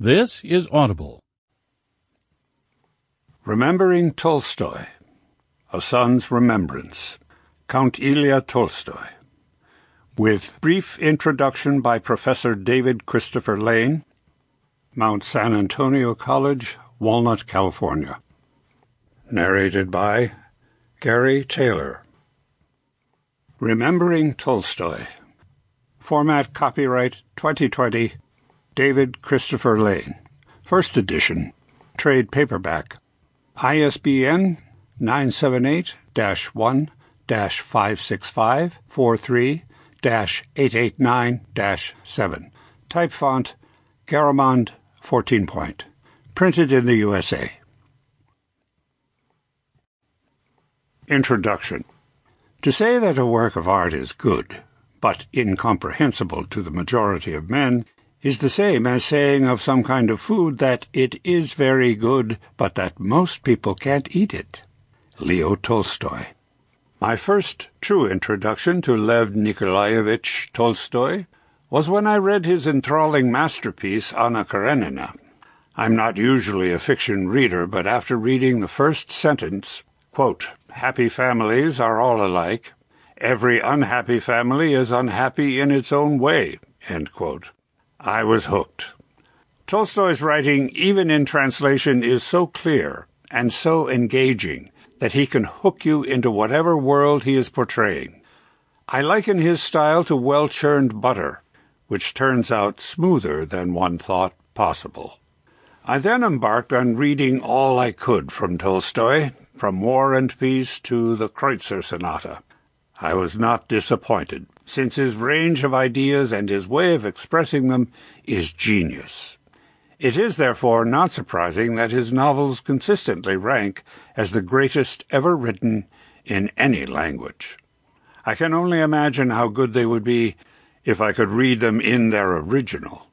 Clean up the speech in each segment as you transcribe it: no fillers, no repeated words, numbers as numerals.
This is Audible. Remembering Tolstoy, A Son's Remembrance, Count Leo Tolstoy, with brief introduction by Professor David Christopher Lane, Mount San Antonio College, Walnut, California. Narrated by Gary Taylor. Remembering Tolstoy. Format copyright 2020, David Christopher Lane. First edition, trade paperback. ISBN 978-1-565-43-889-7. Type font, Garamond 14-point. Printed in the USA. Introduction. To say that a work of art is good, but incomprehensible to the majority of men, is the same as saying of some kind of food that it is very good, but that most people can't eat it. Leo Tolstoy. My first true introduction to Lev Nikolaevich Tolstoy was when I read his enthralling masterpiece, Anna Karenina. I'm not usually a fiction reader, but after reading the first sentence, quote, "Happy families are all alike. Every unhappy family is unhappy in its own way," end quote, I was hooked. Tolstoy's writing, even in translation, is so clear and so engaging that he can hook you into whatever world he is portraying. I liken his style to well-churned butter, which turns out smoother than one thought possible. I then embarked on reading all I could from Tolstoy, from War and Peace to the Kreutzer Sonata. I was not disappointed, since his range of ideas and his way of expressing them is genius. It is therefore not surprising that his novels consistently rank as the greatest ever written in any language. I can only imagine how good they would be if I could read them in their original.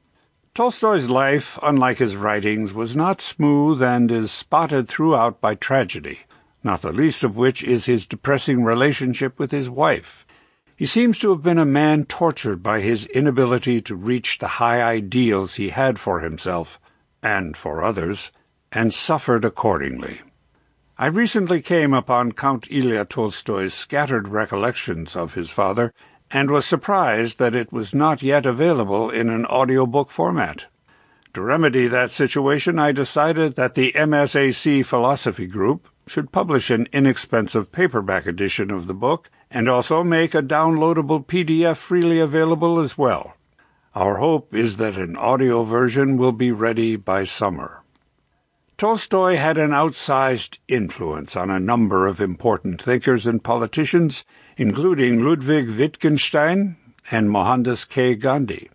Tolstoy's life, unlike his writings, was not smooth and is spotted throughout by tragedy, not the least of which is his depressing relationship with his wife. He seems to have been a man tortured by his inability to reach the high ideals he had for himself and for others, and suffered accordingly. I recently came upon Count Leo Tolstoy's scattered recollections of his father, and was surprised that it was not yet available in an audiobook format. To remedy that situation, I decided that the MSAC Philosophy Group should publish an inexpensive paperback edition of the book, and also make a downloadable PDF freely available as well. Our hope is that an audio version will be ready by summer. Tolstoy had an outsized influence on a number of important thinkers and politicians, including Ludwig Wittgenstein and Mohandas K. Gandhi.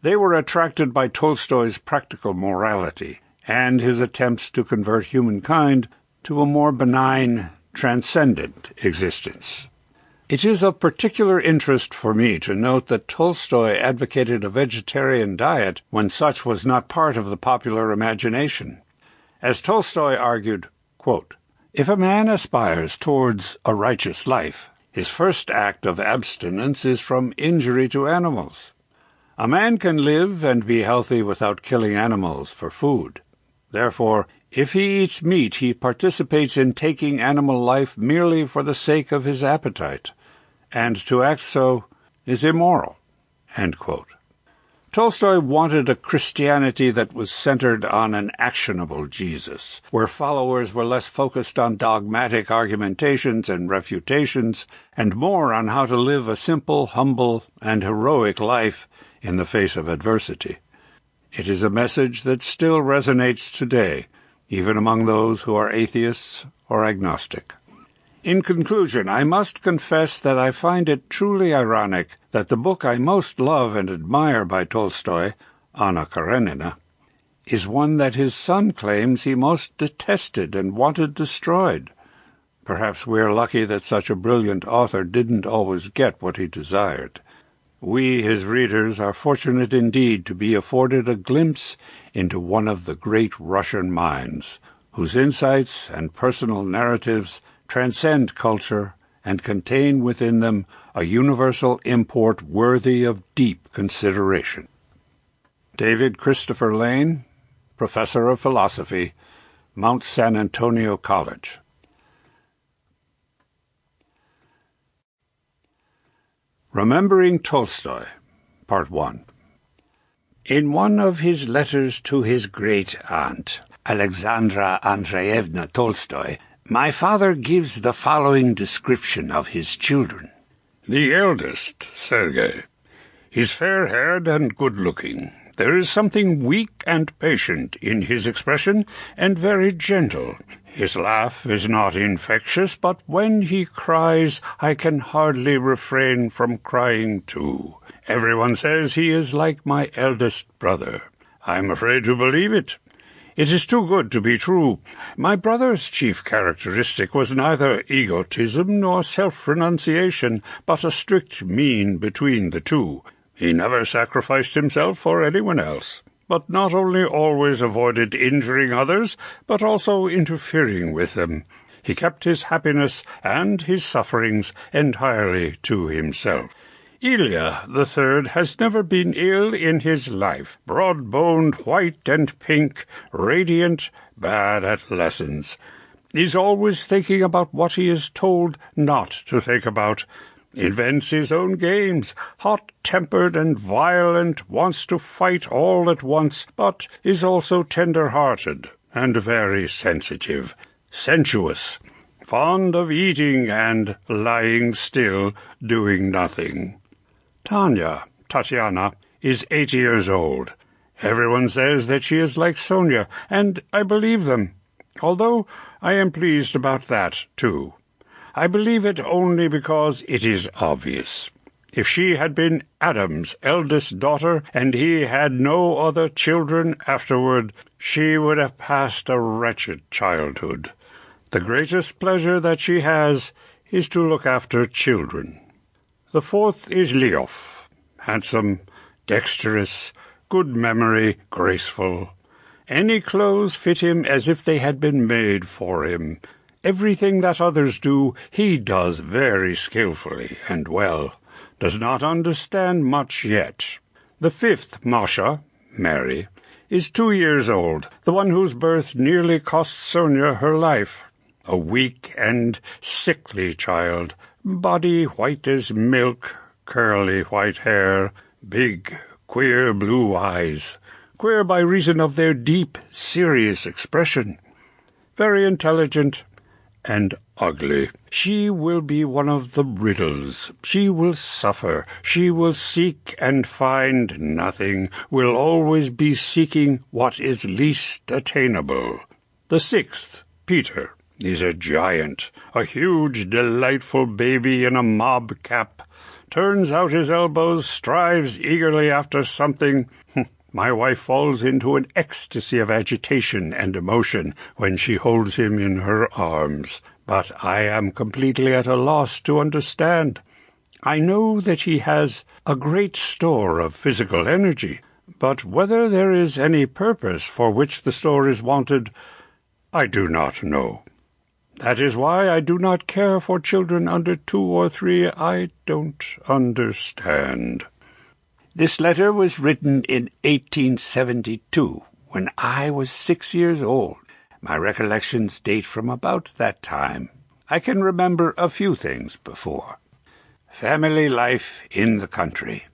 They were attracted by Tolstoy's practical morality and his attempts to convert humankind to a more benign, transcendent existence. It is of particular interest for me to note that Tolstoy advocated a vegetarian diet when such was not part of the popular imagination. As Tolstoy argued, quote, "If a man aspires towards a righteous life, his first act of abstinence is from injury to animals. A man can live and be healthy without killing animals for food. Therefore, if he eats meat, he participates in taking animal life merely for the sake of his appetite, and to act so is immoral." End quote. Tolstoy wanted a Christianity that was centered on an actionable Jesus, where followers were less focused on dogmatic argumentations and refutations, and more on how to live a simple, humble, and heroic life in the face of adversity. It is a message that still resonates today, even among those who are atheists or agnostic. In conclusion, I must confess that I find it truly ironic that the book I most love and admire by Tolstoy, Anna Karenina, is one that his son claims he most detested and wanted destroyed. Perhaps we're lucky that such a brilliant author didn't always get what he desired. We, his readers, are fortunate indeed to be afforded a glimpse into one of the great Russian minds, whose insights and personal narratives transcend culture and contain within them a universal import worthy of deep consideration. David Christopher Lane, professor of philosophy, Mount San Antonio College. Remembering Tolstoy, Part 1. In one of his letters to his great-aunt, Alexandra Andreevna Tolstoy, my father gives the following description of his children. The eldest, Sergey, is fair-haired and good-looking. There is something weak and patient in his expression, and very gentle. His laugh is not infectious, but when he cries, I can hardly refrain from crying too. Everyone says he is like my eldest brother. I'm afraid to believe it. It is too good to be true. My brother's chief characteristic was neither egotism nor self-renunciation, but a strict mean between the two. He never sacrificed himself for anyone else, but not only always avoided injuring others, but also interfering with them. He kept his happiness and his sufferings entirely to himself. Ilya the Third has never been ill in his life, broad-boned, white and pink, radiant, bad at lessons. He's always thinking about what he is told not to think about, invents his own games, hot-tempered and violent, wants to fight all at once, but is also tender-hearted and very sensitive, sensuous, fond of eating and lying still, doing nothing. Tatiana, is 8 years old. Everyone says that she is like Sonia, and I believe them, although I am pleased about that, too. I believe it only because it is obvious. If she had been Adam's eldest daughter, and he had no other children afterward, she would have passed a wretched childhood. The greatest pleasure that she has is to look after children. The fourth is Leo, handsome, dexterous, good memory, graceful. Any clothes fit him as if they had been made for him. Everything that others do, he does very skillfully and well. Does not understand much yet. The fifth, Masha, Mary, is 2 years old, the one whose birth nearly cost Sonia her life. A weak and sickly child, body white as milk, curly white hair, big, queer blue eyes, queer by reason of their deep, serious expression, very intelligent and ugly. She will be one of the riddles. She will suffer. She will seek and find nothing, will always be seeking what is least attainable. The sixth, Peter, is a giant, a huge, delightful baby in a mob cap, turns out his elbows, strives eagerly after something. My wife falls into an ecstasy of agitation and emotion when she holds him in her arms, but I am completely at a loss to understand. I know that he has a great store of physical energy, but whether there is any purpose for which the store is wanted, I do not know. That is why I do not care for children under 2 or 3. I don't understand. This letter was written in 1872, when I was 6 years old. My recollections date from about that time. I can remember a few things before. Family life in the country.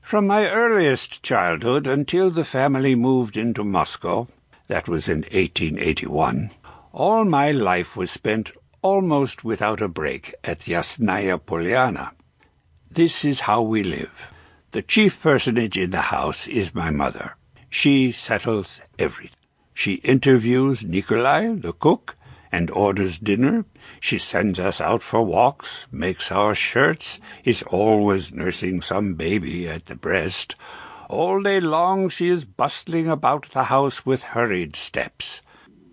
From my earliest childhood until the family moved into Moscow, that was in 1881, all my life was spent almost without a break at Yasnaya, Polana. This is how we live. The chief personage in the house is my mother. She settles everything. She interviews Nikolai, the cook, and orders dinner. She sends us out for walks, makes our shirts, is always nursing some baby at the breast. All day long she is bustling about the house with hurried steps.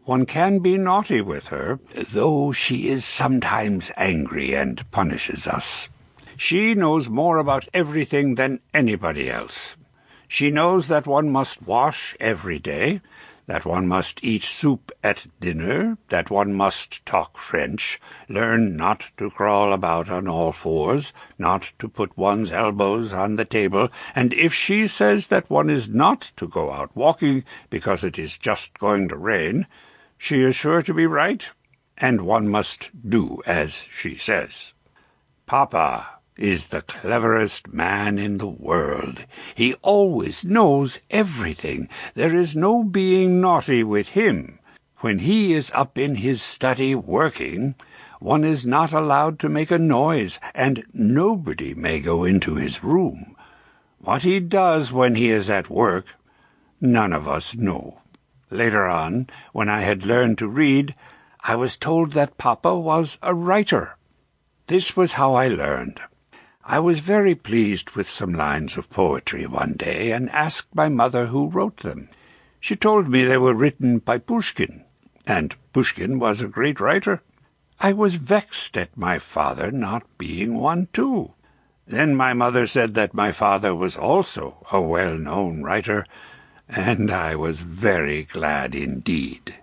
One can be naughty with her, though she is sometimes angry and punishes us. She knows more about everything than anybody else. She knows that one must wash every day, that one must eat soup at dinner, that one must talk French, learn not to crawl about on all fours, not to put one's elbows on the table, and if she says that one is not to go out walking because it is just going to rain, she is sure to be right, and one must do as she says. Papa is the cleverest man in the world. He always knows everything. There is no being naughty with him. When he is up in his study working, one is not allowed to make a noise, and nobody may go into his room. What he does when he is at work, none of us know. Later on, when I had learned to read, I was told that Papa was a writer. This was how I learned. I was very pleased with some lines of poetry one day, and asked my mother who wrote them. She told me they were written by Pushkin, and Pushkin was a great writer. I was vexed at my father not being one too. Then my mother said that my father was also a well-known writer, and I was very glad indeed.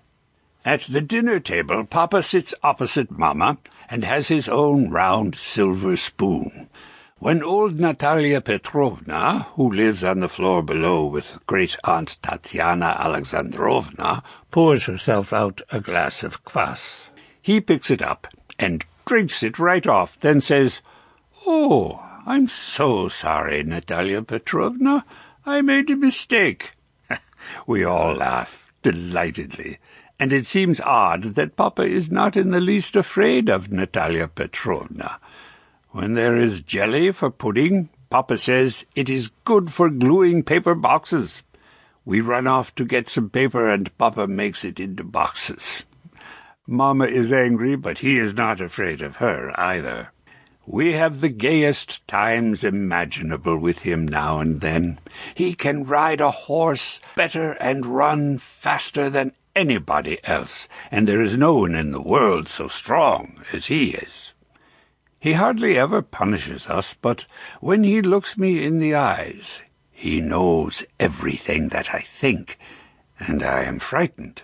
At the dinner table, Papa sits opposite Mama, and has his own round silver spoon. When old Natalia Petrovna, who lives on the floor below with great-aunt Tatiana Alexandrovna, pours herself out a glass of kvass, he picks it up and drinks it right off, then says, "Oh, I'm so sorry, Natalia Petrovna. I made a mistake." We all laugh delightedly, and it seems odd that Papa is not in the least afraid of Natalia Petrovna. When there is jelly for pudding, Papa says it is good for gluing paper boxes. We run off to get some paper, and Papa makes it into boxes. Mama is angry, but he is not afraid of her either. We have the gayest times imaginable with him now and then. He can ride a horse better and run faster than anybody else, and there is no one in the world so strong as he is. He hardly ever punishes us, but when he looks me in the eyes, he knows everything that I think, and I am frightened.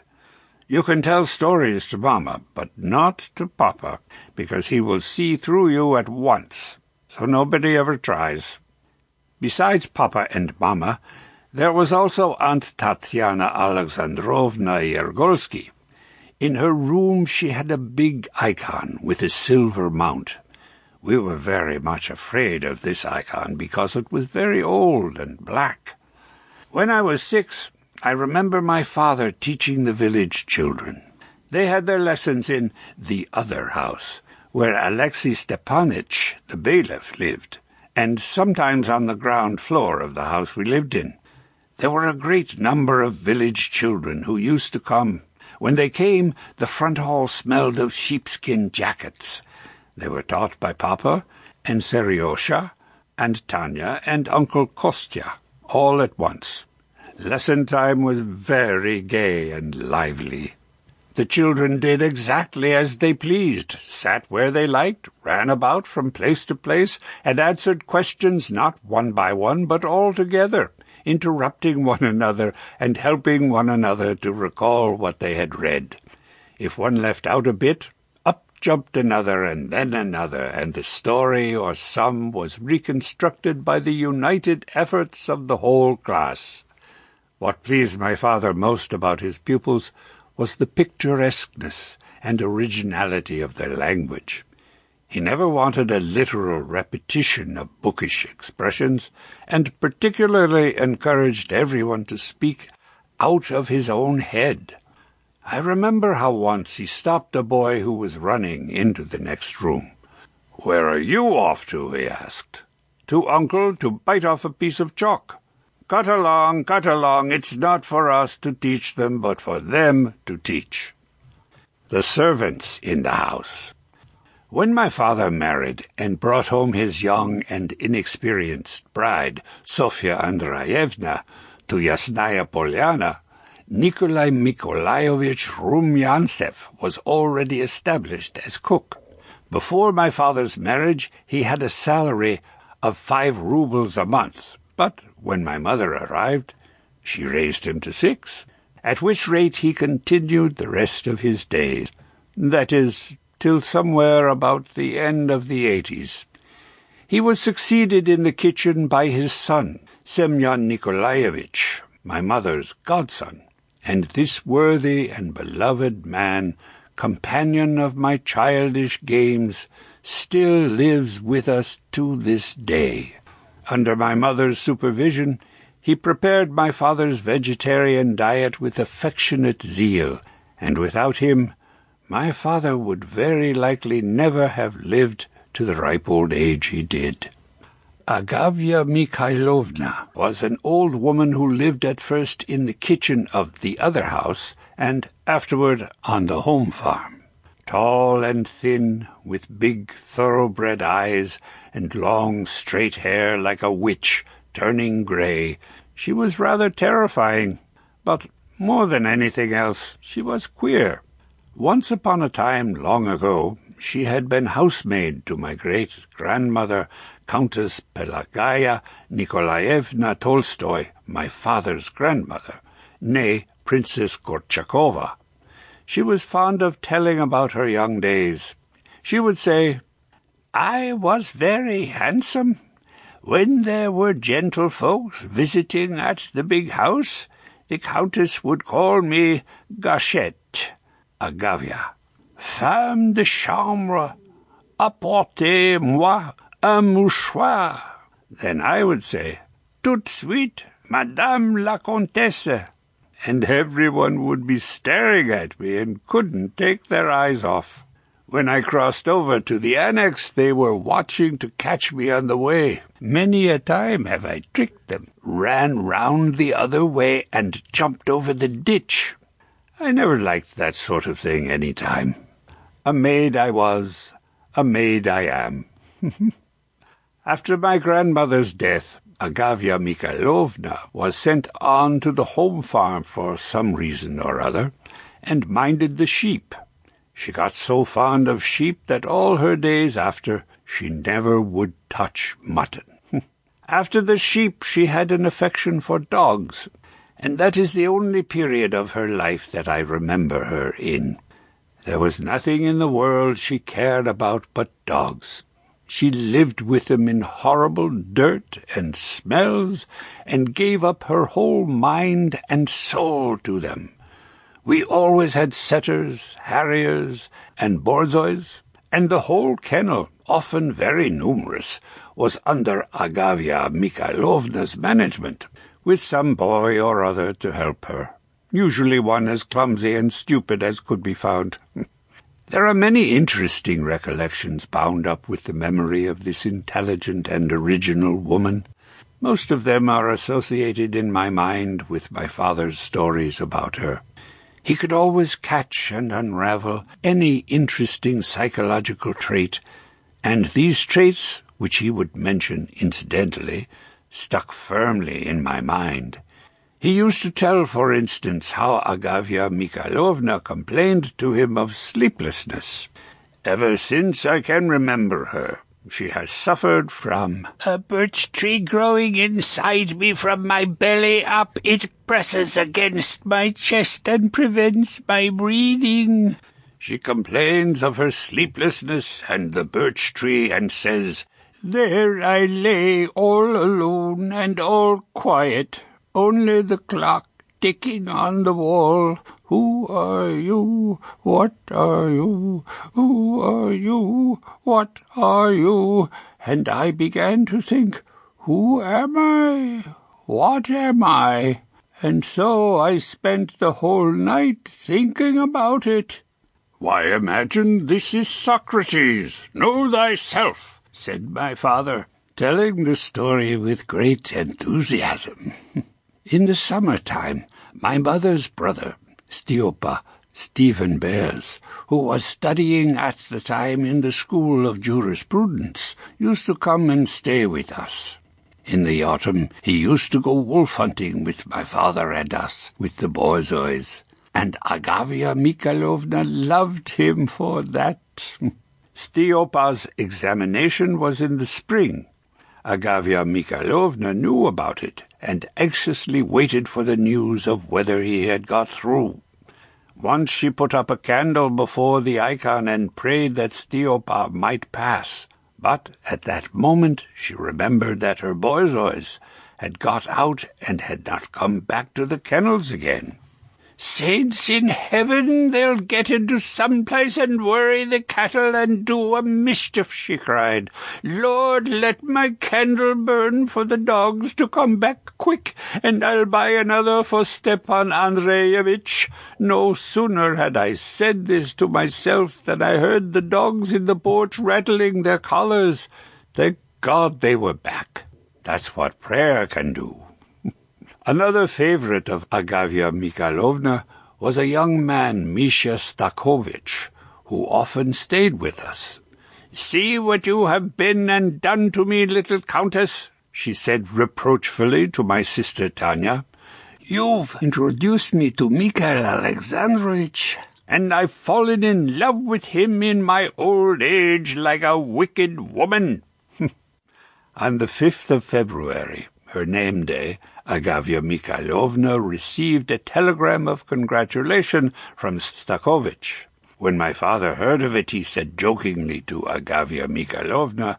You can tell stories to Mama, but not to Papa, because he will see through you at once, so nobody ever tries. Besides Papa and Mama, there was also Aunt Tatiana Alexandrovna Yergolsky. In her room she had a big icon with a silver mount. We were very much afraid of this icon because it was very old and black. When I was 6, I remember my father teaching the village children. They had their lessons in the other house, where Alexei Stepanich, the bailiff, lived, and sometimes on the ground floor of the house we lived in. There were a great number of village children who used to come. When they came, the front hall smelled of sheepskin jackets. They were taught by Papa and Seriosha and Tanya and Uncle Kostya, all at once. Lesson time was very gay and lively. The children did exactly as they pleased, sat where they liked, ran about from place to place, and answered questions not one by one, but all together, interrupting one another and helping one another to recall what they had read. If one left out a bit, up jumped another and then another, and the story or sum was reconstructed by the united efforts of the whole class. What pleased my father most about his pupils was the picturesqueness and originality of their language. He never wanted a literal repetition of bookish expressions, and particularly encouraged everyone to speak out of his own head. I remember how once he stopped a boy who was running into the next room. "Where are you off to?" he asked. "To Uncle to bite off a piece of chalk." Cut along, it's not for us to teach them, but for them to teach." The servants in the house. When my father married and brought home his young and inexperienced bride, Sofya Andreevna, to Yasnaya Polana, Nikolai Nikolaevich Rumyantsev was already established as cook. Before my father's marriage, he had a salary of 5 rubles a month, but when my mother arrived, she raised him to 6, at which rate he continued the rest of his days, that is, till somewhere about the end of the 80s. He was succeeded in the kitchen by his son, Semyon Nikolaevich, my mother's godson, and this worthy and beloved man, companion of my childish games, still lives with us to this day. Under my mother's supervision, he prepared my father's vegetarian diet with affectionate zeal, and without him, my father would very likely never have lived to the ripe old age he did. Agafya Mikhailovna was an old woman who lived at first in the kitchen of the other house, and afterward on the home farm. Tall and thin, with big thoroughbred eyes and long straight hair like a witch turning grey, she was rather terrifying, but more than anything else, she was queer. Once upon a time, long ago, she had been housemaid to my great-grandmother, Countess Pelagaya Nikolaevna Tolstoy, my father's grandmother, née Princess Gorchakova. She was fond of telling about her young days. She would say, "I was very handsome. When there were gentlefolks visiting at the big house, the Countess would call me Gâchette, Agafya. Femme de chambre, apportez-moi un mouchoir." Then I would say, "Tout de suite, Madame la Comtesse," and everyone would be staring at me and couldn't take their eyes off. When I crossed over to the annex, they were watching to catch me on the way. Many a time have I tricked them, ran round the other way, and jumped over the ditch. I never liked that sort of thing any time. A maid I was, a maid I am. After my grandmother's death, Agafya Mikhailovna was sent on to the home farm for some reason or other, and minded the sheep. She got so fond of sheep that all her days after she never would touch mutton. After the sheep she had an affection for dogs, and that is the only period of her life that I remember her in. There was nothing in the world she cared about but dogs. She lived with them in horrible dirt and smells, and gave up her whole mind and soul to them. We always had setters, harriers, and borzois, and the whole kennel, often very numerous, was under Agafya Mikhailovna's management, with some boy or other to help her, usually one as clumsy and stupid as could be found. There are many interesting recollections bound up with the memory of this intelligent and original woman. Most of them are associated in my mind with my father's stories about her. He could always catch and unravel any interesting psychological trait, and these traits, which he would mention incidentally, stuck firmly in my mind. He used to tell, for instance, how Agafya Mikhailovna complained to him of sleeplessness. "Ever since I can remember her, she has suffered from a birch tree growing inside me from my belly up. It presses against my chest and prevents my breathing." She complains of her sleeplessness and the birch tree, and says, "There I lay all alone and all quiet, only the clock ticking on the wall. Who are you? What are you? Who are you? What are you?" And I began to think, who am I? What am I? And so I spent the whole night thinking about it. "Why, imagine this is Socrates. Know thyself," said my father, telling the story with great enthusiasm. In the summer-time, my mother's brother, Stiopa Stephen Bears, who was studying at the time in the School of Jurisprudence, used to come and stay with us. In the autumn he used to go wolf-hunting with my father and us, with the borzois, and Agafya Mikhailovna loved him for that. Stiopa's examination was in the spring. Agafya Mikhailovna knew about it, and anxiously waited for the news of whether he had got through. Once she put up a candle before the icon and prayed that Stiopa might pass. But at that moment she remembered that her borzoi had got out and had not come back to the kennels again. "Saints in heaven, they'll get into some place and worry the cattle and do a mischief," she cried. "Lord, let my candle burn for the dogs to come back quick, and I'll buy another for Stepan Andreevich." No sooner had I said this to myself than I heard the dogs in the porch rattling their collars. Thank God they were back. That's what prayer can do. Another favorite of Agafya Mikhailovna was a young man, Misha Stakovich, who often stayed with us. "See what you have been and done to me, little countess," she said reproachfully to my sister Tanya. "You've introduced me to Mikhail Alexandrovich, and I've fallen in love with him in my old age like a wicked woman." On the 5th of February, her name day, Agafya Mikhailovna received a telegram of congratulation from Stakovich. When my father heard of it, he said jokingly to Agafya Mikhailovna,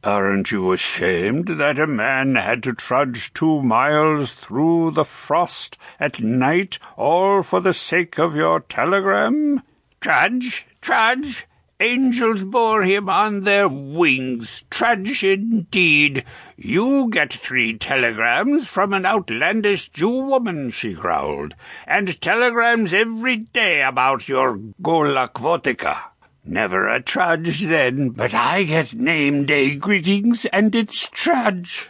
"Aren't you ashamed that a man had to trudge 2 miles through the frost at night, all for the sake of your telegram?" "Trudge, trudge! Angels bore him on their wings. Trudge indeed. You get 3 telegrams from an outlandish Jew woman," she growled, "and telegrams every day about your Golakvotika. Never a trudge then, but I get name-day greetings, and it's trudge."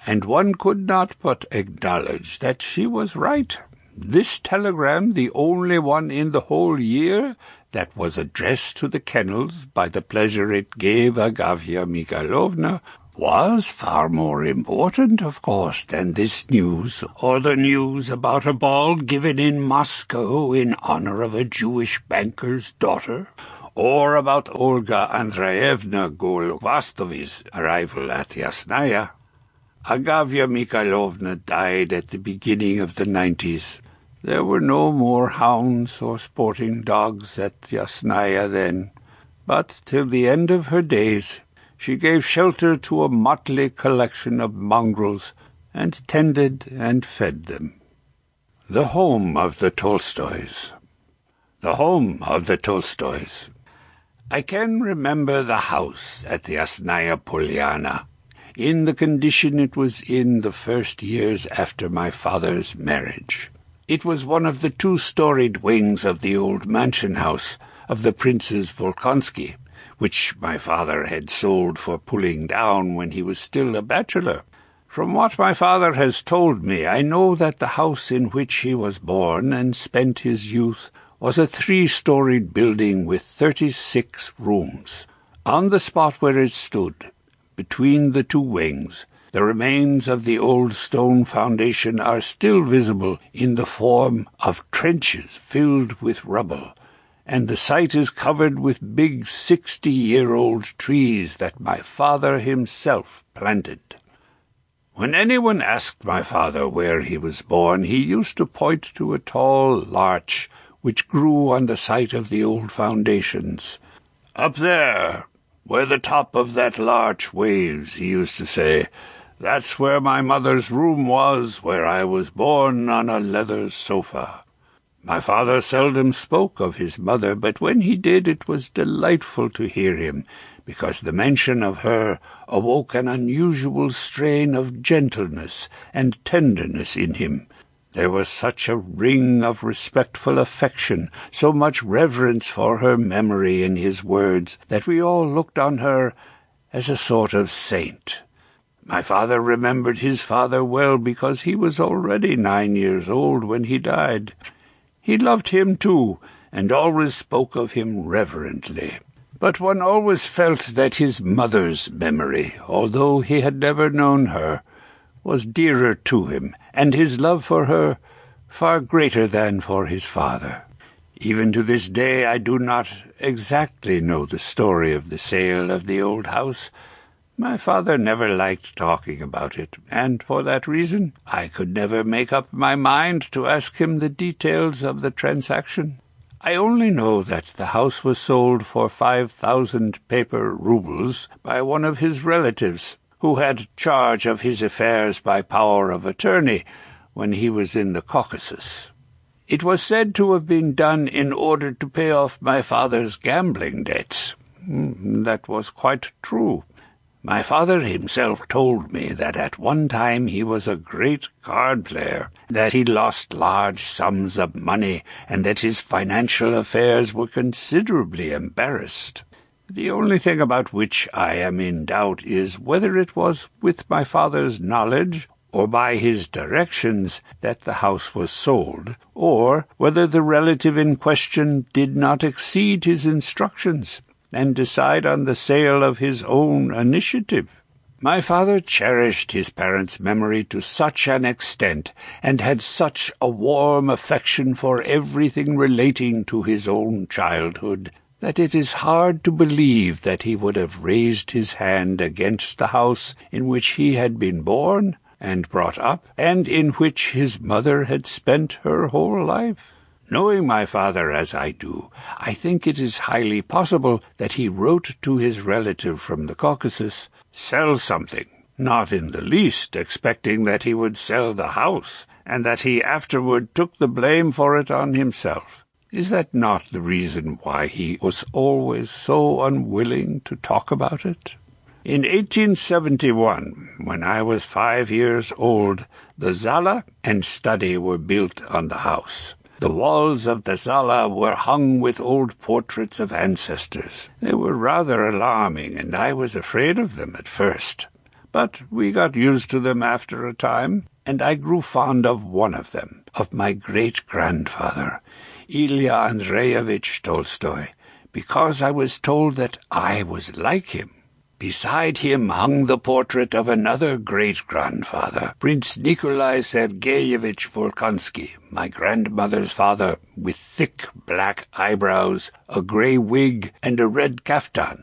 And one could not but acknowledge that she was right. This telegram, the only one in the whole year, that was addressed to the kennels by the pleasure it gave Agafya Mikhailovna, was far more important, of course, than this news, or the news about a ball given in Moscow in honor of a Jewish banker's daughter, or about Olga Andreevna Golokvastovy's arrival at Yasnaya. Agafya Mikhailovna died at the beginning of the 90s. There were no more hounds or sporting dogs at Yasnaya then, but till the end of her days she gave shelter to a motley collection of mongrels and tended and fed them. The home of the Tolstoys. The home of the Tolstoys. I can remember the house at the Yasnaya Polana, in the condition it was in the first years after my father's marriage. It was one of the 2-storied wings of the old mansion house of the Princes Volkonsky, which my father had sold for pulling down when he was still a bachelor. From what my father has told me, I know that the house in which he was born and spent his youth was a 3-storied building with 36 rooms. On the spot where it stood, between the 2 wings, the remains of the old stone foundation are still visible in the form of trenches filled with rubble, and the site is covered with big 60-year-old trees that my father himself planted. When anyone asked my father where he was born, he used to point to a tall larch which grew on the site of the old foundations. "Up there, where the top of that larch waves," he used to say, "that's where my mother's room was, where I was born on a leather sofa." My father seldom spoke of his mother, but when he did it was delightful to hear him, because the mention of her awoke an unusual strain of gentleness and tenderness in him. There was such a ring of respectful affection, so much reverence for her memory in his words, that we all looked on her as a sort of saint. My father remembered his father well because he was already 9 years old when he died. He loved him too, and always spoke of him reverently. But one always felt that his mother's memory, although he had never known her, was dearer to him, and his love for her far greater than for his father. Even to this day I do not exactly know the story of the sale of the old house, My father never liked talking about it, and for that reason I could never make up my mind to ask him the details of the transaction. I only know that the house was sold for 5,000 paper rubles by one of his relatives, who had charge of his affairs by power of attorney when he was in the Caucasus. It was said to have been done in order to pay off my father's gambling debts. That was quite true. My father himself told me that at one time he was a great card player, that he lost large sums of money, and that his financial affairs were considerably embarrassed. The only thing about which I am in doubt is whether it was with my father's knowledge or by his directions that the house was sold, or whether the relative in question did not exceed his instructions and decide on the sale of his own initiative. My father cherished his parents' memory to such an extent, and had such a warm affection for everything relating to his own childhood, that it is hard to believe that he would have raised his hand against the house in which he had been born and brought up, and in which his mother had spent her whole life. Knowing my father as I do, I think it is highly possible that he wrote to his relative from the Caucasus, "Sell something," not in the least expecting that he would sell the house, and that he afterward took the blame for it on himself. Is that not the reason why he was always so unwilling to talk about it? In 1871, when I was 5 years old, the Zala and study were built on the house. The walls of the Zala were hung with old portraits of ancestors. They were rather alarming, and I was afraid of them at first. But we got used to them after a time, and I grew fond of one of them, of my great-grandfather, Leo Andreevich Tolstoy, because I was told that I was like him. Beside him hung the portrait of another great-grandfather, Prince Nikolai Sergeyevich Volkonsky, my grandmother's father, with thick black eyebrows, a grey wig, and a red kaftan.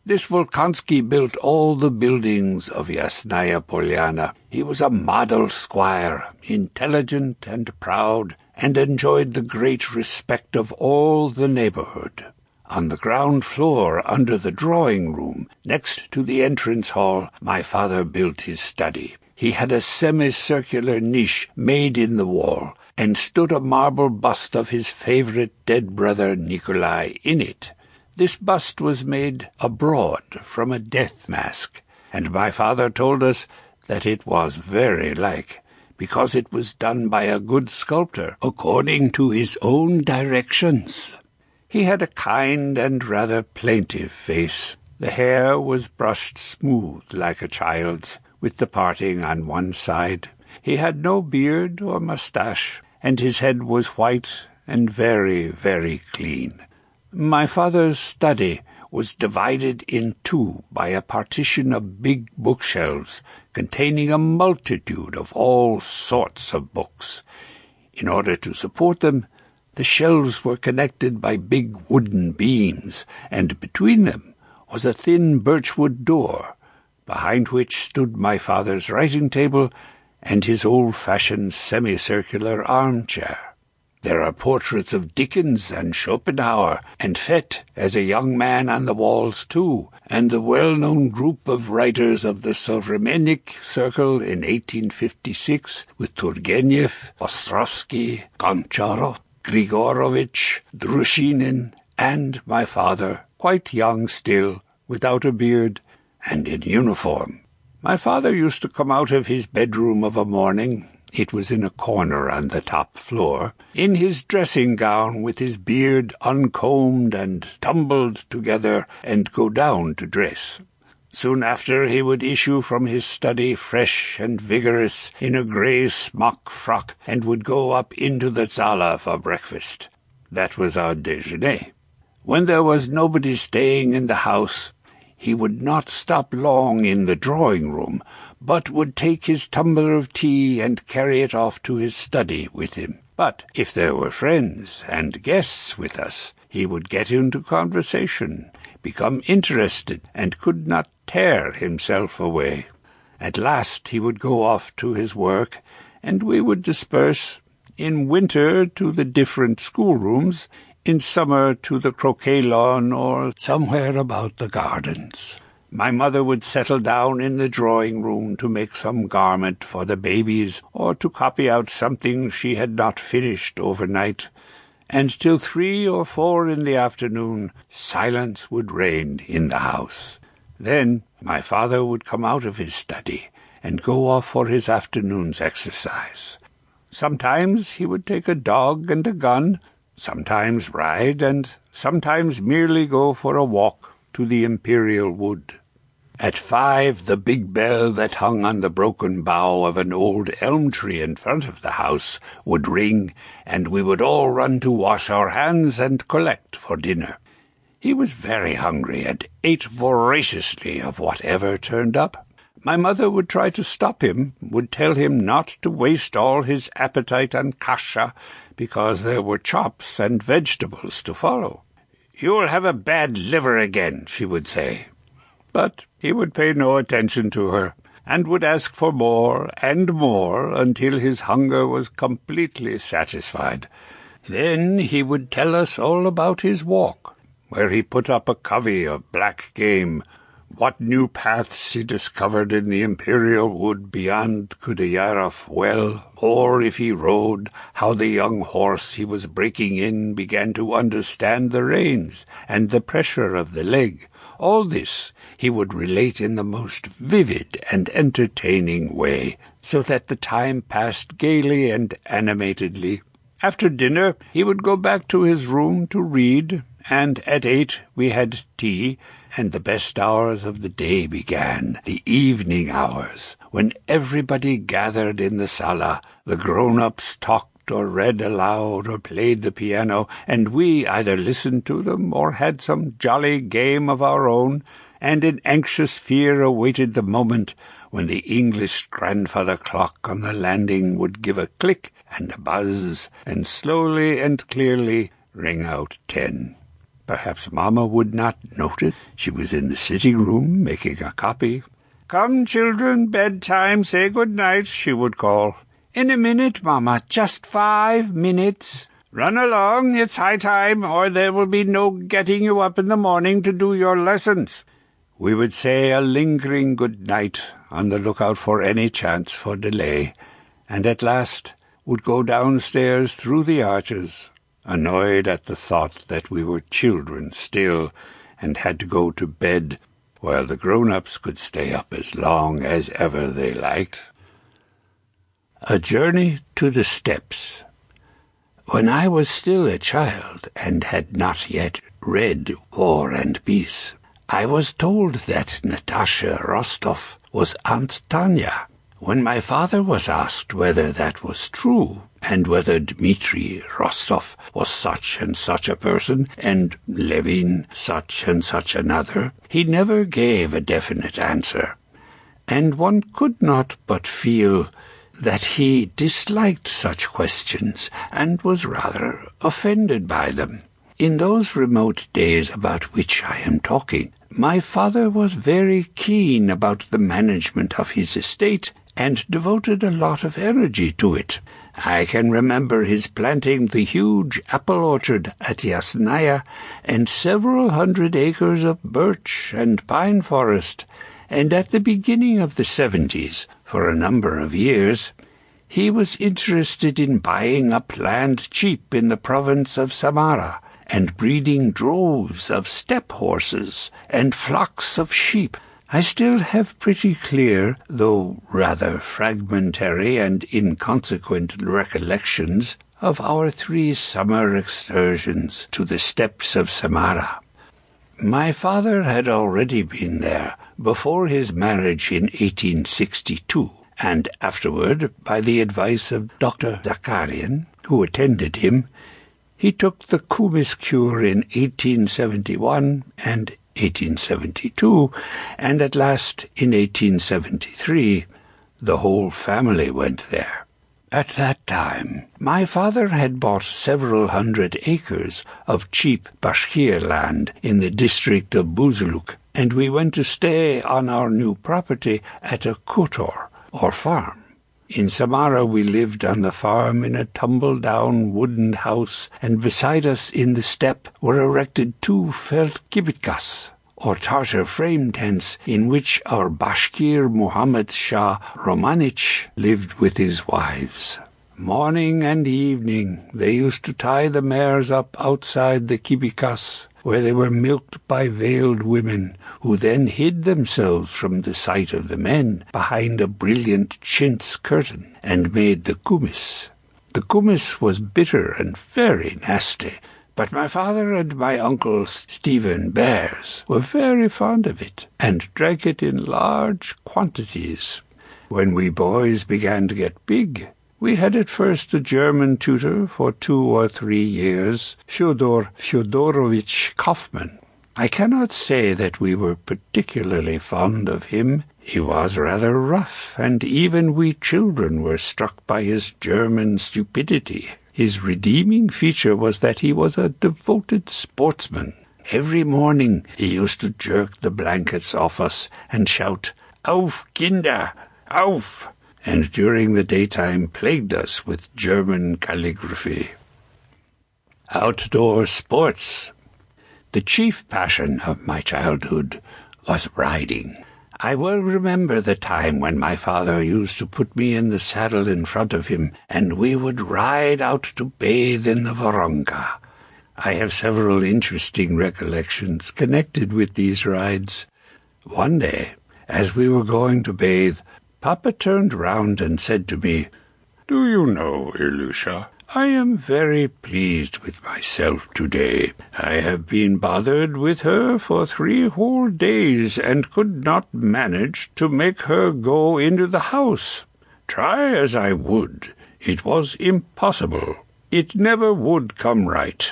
This Volkonsky built all the buildings of Yasnaya Polana. He was a model squire, intelligent and proud, and enjoyed the great respect of all the neighborhood. On the ground floor, under the drawing-room, next to the entrance hall, my father built his study. He had a semicircular niche made in the wall, and stood a marble bust of his favorite dead brother Nikolai in it. This bust was made abroad from a death mask, and my father told us that it was very like, because it was done by a good sculptor, according to his own directions. He had a kind and rather plaintive face. The hair was brushed smooth like a child's, with the parting on one side. He had no beard or moustache, and his head was white and very, very clean. My father's study was divided in two by a partition of big bookshelves containing a multitude of all sorts of books. In order to support them, the shelves were connected by big wooden beams, and between them was a thin birchwood door, behind which stood my father's writing-table and his old-fashioned semicircular armchair. There are portraits of Dickens and Schopenhauer and Fett as a young man on the walls too, and the well-known group of writers of the Sovremennik circle in 1856 with Turgenev, Ostrovsky, Goncharov, Grigorovich, Drushinin, and my father, quite young still, without a beard, and in uniform. My father used to come out of his bedroom of a morning, it was in a corner on the top floor, in his dressing-gown with his beard uncombed and tumbled together, and go down to dress. Soon after he would issue from his study fresh and vigorous in a grey smock frock, and would go up into the Zala for breakfast. That was our déjeuner. When there was nobody staying in the house, he would not stop long in the drawing-room, but would take his tumbler of tea and carry it off to his study with him. But if there were friends and guests with us, he would get into conversation, become interested and could not tear himself away. At last he would go off to his work, and we would disperse, in winter to the different schoolrooms, in summer to the croquet lawn or somewhere about the gardens. My mother would settle down in the drawing-room to make some garment for the babies or to copy out something she had not finished overnight, and till 3 or 4 in the afternoon silence would reign in the house. Then my father would come out of his study and go off for his afternoon's exercise. Sometimes he would take a dog and a gun, sometimes ride, and sometimes merely go for a walk to the imperial wood. At 5, the big bell that hung on the broken bough of an old elm tree in front of the house would ring, and we would all run to wash our hands and collect for dinner. He was very hungry and ate voraciously of whatever turned up. My mother would try to stop him, would tell him not to waste all his appetite on kasha, because there were chops and vegetables to follow. "You'll have a bad liver again," she would say. But he would pay no attention to her, and would ask for more and more until his hunger was completely satisfied. Then he would tell us all about his walk, where he put up a covey of black game, what new paths he discovered in the imperial wood beyond Kudayarov well, or if he rode, how the young horse he was breaking in began to understand the reins and the pressure of the leg. All this he would relate in the most vivid and entertaining way, so that the time passed gaily and animatedly. After dinner he would go back to his room to read, and at 8 we had tea, and the best hours of the day began, the evening hours, when everybody gathered in the sala. The grown-ups talked or read aloud or played the piano, and we either listened to them or had some jolly game of our own, and in anxious fear awaited the moment when the English grandfather clock on the landing would give a click and a buzz, and slowly and clearly ring out 10. Perhaps Mamma would not notice. She was in the sitting-room making a copy. "Come, children, bedtime, say good night," she would call. "In a minute, Mamma, just 5 minutes." "Run along, it's high time, or there will be no getting you up in the morning to do your lessons." We would say a lingering good night, on the lookout for any chance for delay, and at last would go downstairs through the arches, annoyed at the thought that we were children still, and had to go to bed, while the grown-ups could stay up as long as ever they liked. A journey to the steppes. When I was still a child, and had not yet read War and Peace, I was told that Natasha Rostov was Aunt Tanya. When my father was asked whether that was true, and whether Dmitri Rostov was such and such a person, and Levin such and such another, he never gave a definite answer, and one could not but feel that he disliked such questions, and was rather offended by them. In those remote days about which I am talking, my father was very keen about the management of his estate, and devoted a lot of energy to it. I can remember his planting the huge apple orchard at Yasnaya, and several hundred acres of birch and pine forest, and at the beginning of the 70s, for a number of years, he was interested in buying up land cheap in the province of Samara, and breeding droves of steppe horses and flocks of sheep. I still have pretty clear, though rather fragmentary and inconsequent recollections of our 3 summer excursions to the steppes of Samara. My father had already been there before his marriage in 1862, and afterward, by the advice of Dr. Zakarian, who attended him, he took the kumis cure in 1871 and 1872, and at last in 1873 the whole family went there. At that time, my father had bought several hundred acres of cheap Bashkir land in the district of Buzuluk, and we went to stay on our new property at a kutor, or farm. In Samara we lived on the farm in a tumble-down wooden house, and beside us in the steppe were erected 2 felt kibitkas, or Tartar frame tents, in which our Bashkir Muhammad Shah Romanich lived with his wives. Morning and evening they used to tie the mares up outside the kibitkas, where they were milked by veiled women, who then hid themselves from the sight of the men behind a brilliant chintz curtain, and made the kumis. The kumis was bitter and very nasty, but my father and my uncle Stephen Bears were very fond of it, and drank it in large quantities. When we boys began to get big, we had at first a German tutor for 2 or 3 years, Fyodor Fyodorovich Kaufmann. I cannot say that we were particularly fond of him. He was rather rough, and even we children were struck by his German stupidity. His redeeming feature was that he was a devoted sportsman. Every morning he used to jerk the blankets off us and shout, "Auf, Kinder, auf!" and during the daytime plagued us with German calligraphy. Outdoor sports. The chief passion of my childhood was riding. I well remember the time when my father used to put me in the saddle in front of him, and we would ride out to bathe in the Voronka. I have several interesting recollections connected with these rides. One day, as we were going to bathe, Papa turned round and said to me, "Do you know, Ilusha, I am very pleased with myself today. I have been bothered with her for 3 whole days, and could not manage to make her go into the house. Try as I would, it was impossible. It never would come right.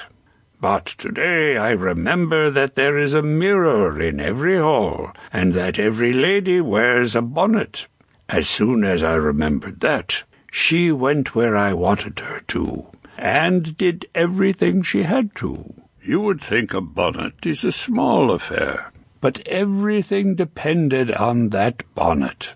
But today I remember that there is a mirror in every hall, and that every lady wears a bonnet. As soon as I remembered that, she went where I wanted her to, and did everything she had to. You would think a bonnet is a small affair, but everything depended on that bonnet."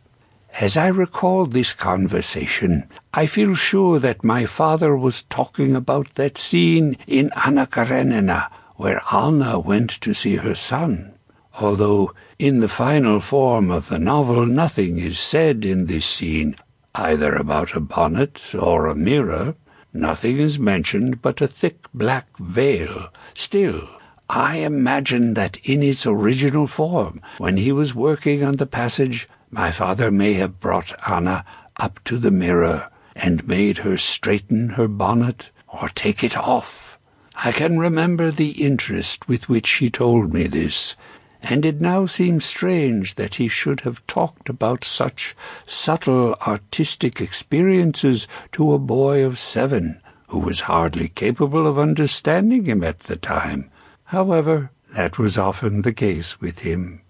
As I recall this conversation, I feel sure that my father was talking about that scene in Anna Karenina, where Anna went to see her son, although in the final form of the novel nothing is said in this scene, either about a bonnet or a mirror. Nothing is mentioned but a thick black veil. Still, I imagine that in its original form, when he was working on the passage, my father may have brought Anna up to the mirror and made her straighten her bonnet or take it off. I can remember the interest with which he told me this, and it now seems strange that he should have talked about such subtle artistic experiences to a boy of 7, who was hardly capable of understanding him at the time. However, that was often the case with him.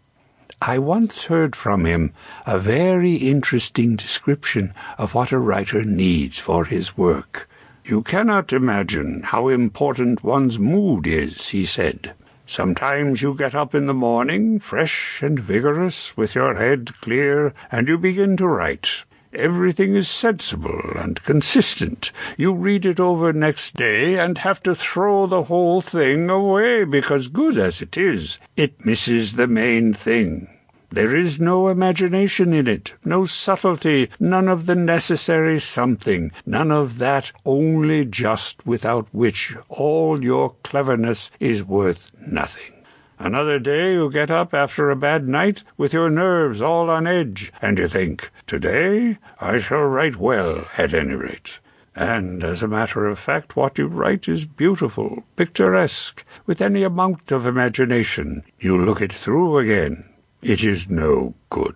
I once heard from him a very interesting description of what a writer needs for his work. "You cannot imagine how important one's mood is," he said. "Sometimes you get up in the morning, fresh and vigorous, with your head clear, and you begin to write. Everything is sensible and consistent. You read it over next day and have to throw the whole thing away because, good as it is, it misses the main thing. There is no imagination in it, no subtlety, none of the necessary something, none of that only just without which all your cleverness is worth nothing. Another day you get up after a bad night with your nerves all on edge, and you think, today I shall write well at any rate. And, as a matter of fact, what you write is beautiful, picturesque, with any amount of imagination. You look it through again. It is no good,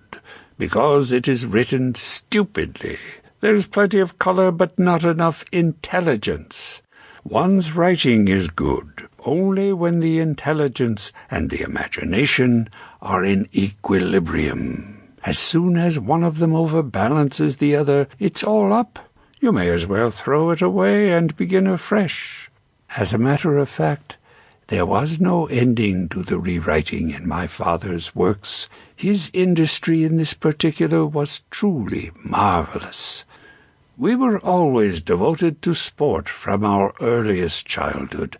because it is written stupidly. There is plenty of colour, but not enough intelligence. One's writing is good only when the intelligence and the imagination are in equilibrium. As soon as one of them overbalances the other, it's all up. You may as well throw it away and begin afresh. As a matter of fact, there was no ending to the rewriting in my father's works. His industry in this particular was truly marvelous. We were always devoted to sport from our earliest childhood.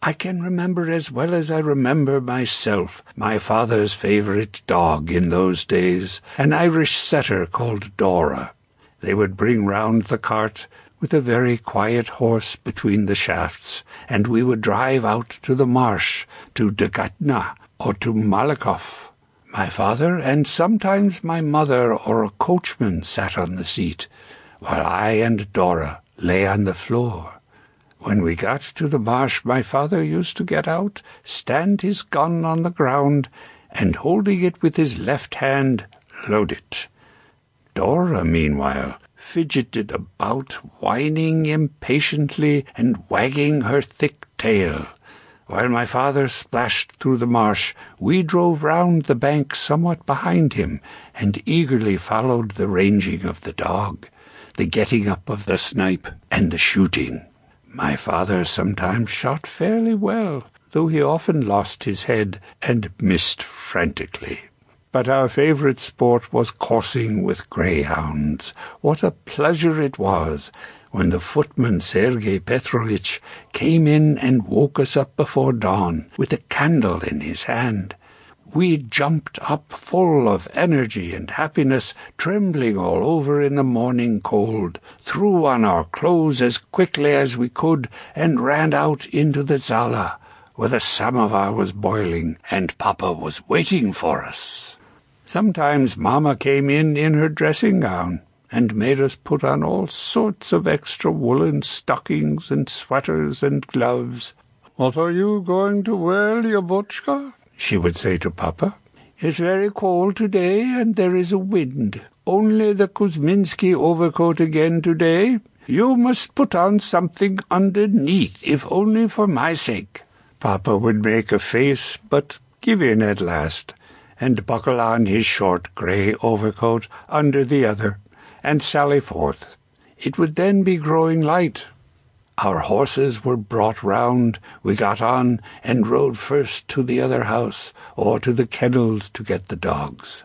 I can remember as well as I remember myself my father's favourite dog in those days, an Irish setter called Dora. They would bring round the cart with a very quiet horse between the shafts, and we would drive out to the marsh, to Degatna or to Malakoff. My father and sometimes my mother or a coachman sat on the seat, while I and Dora lay on the floor. When we got to the marsh, my father used to get out, stand his gun on the ground, and holding it with his left hand, load it. Dora, meanwhile, fidgeted about, whining impatiently and wagging her thick tail. While my father splashed through the marsh, we drove round the bank somewhat behind him, and eagerly followed the ranging of the dog, the getting up of the snipe, and the shooting. My father sometimes shot fairly well, though he often lost his head and missed frantically. But our favourite sport was coursing with greyhounds. What a pleasure it was when the footman Sergey Petrovich came in and woke us up before dawn with a candle in his hand. We jumped up full of energy and happiness, trembling all over in the morning cold, threw on our clothes as quickly as we could, and ran out into the zala, where the samovar was boiling, and Papa was waiting for us. Sometimes Mamma came in her dressing gown, and made us put on all sorts of extra woolen stockings and sweaters and gloves. "What are you going to wear, Lyubotchka?" she would say to Papa. "It's very cold today, and there is a wind. Only the Kuzminsky overcoat again today. You must put on something underneath, if only for my sake." Papa would make a face, but give in at last, and buckle on his short grey overcoat under the other, and sally forth. It would then be growing light. Our horses were brought round, we got on, and rode first to the other house, or to the kennels to get the dogs.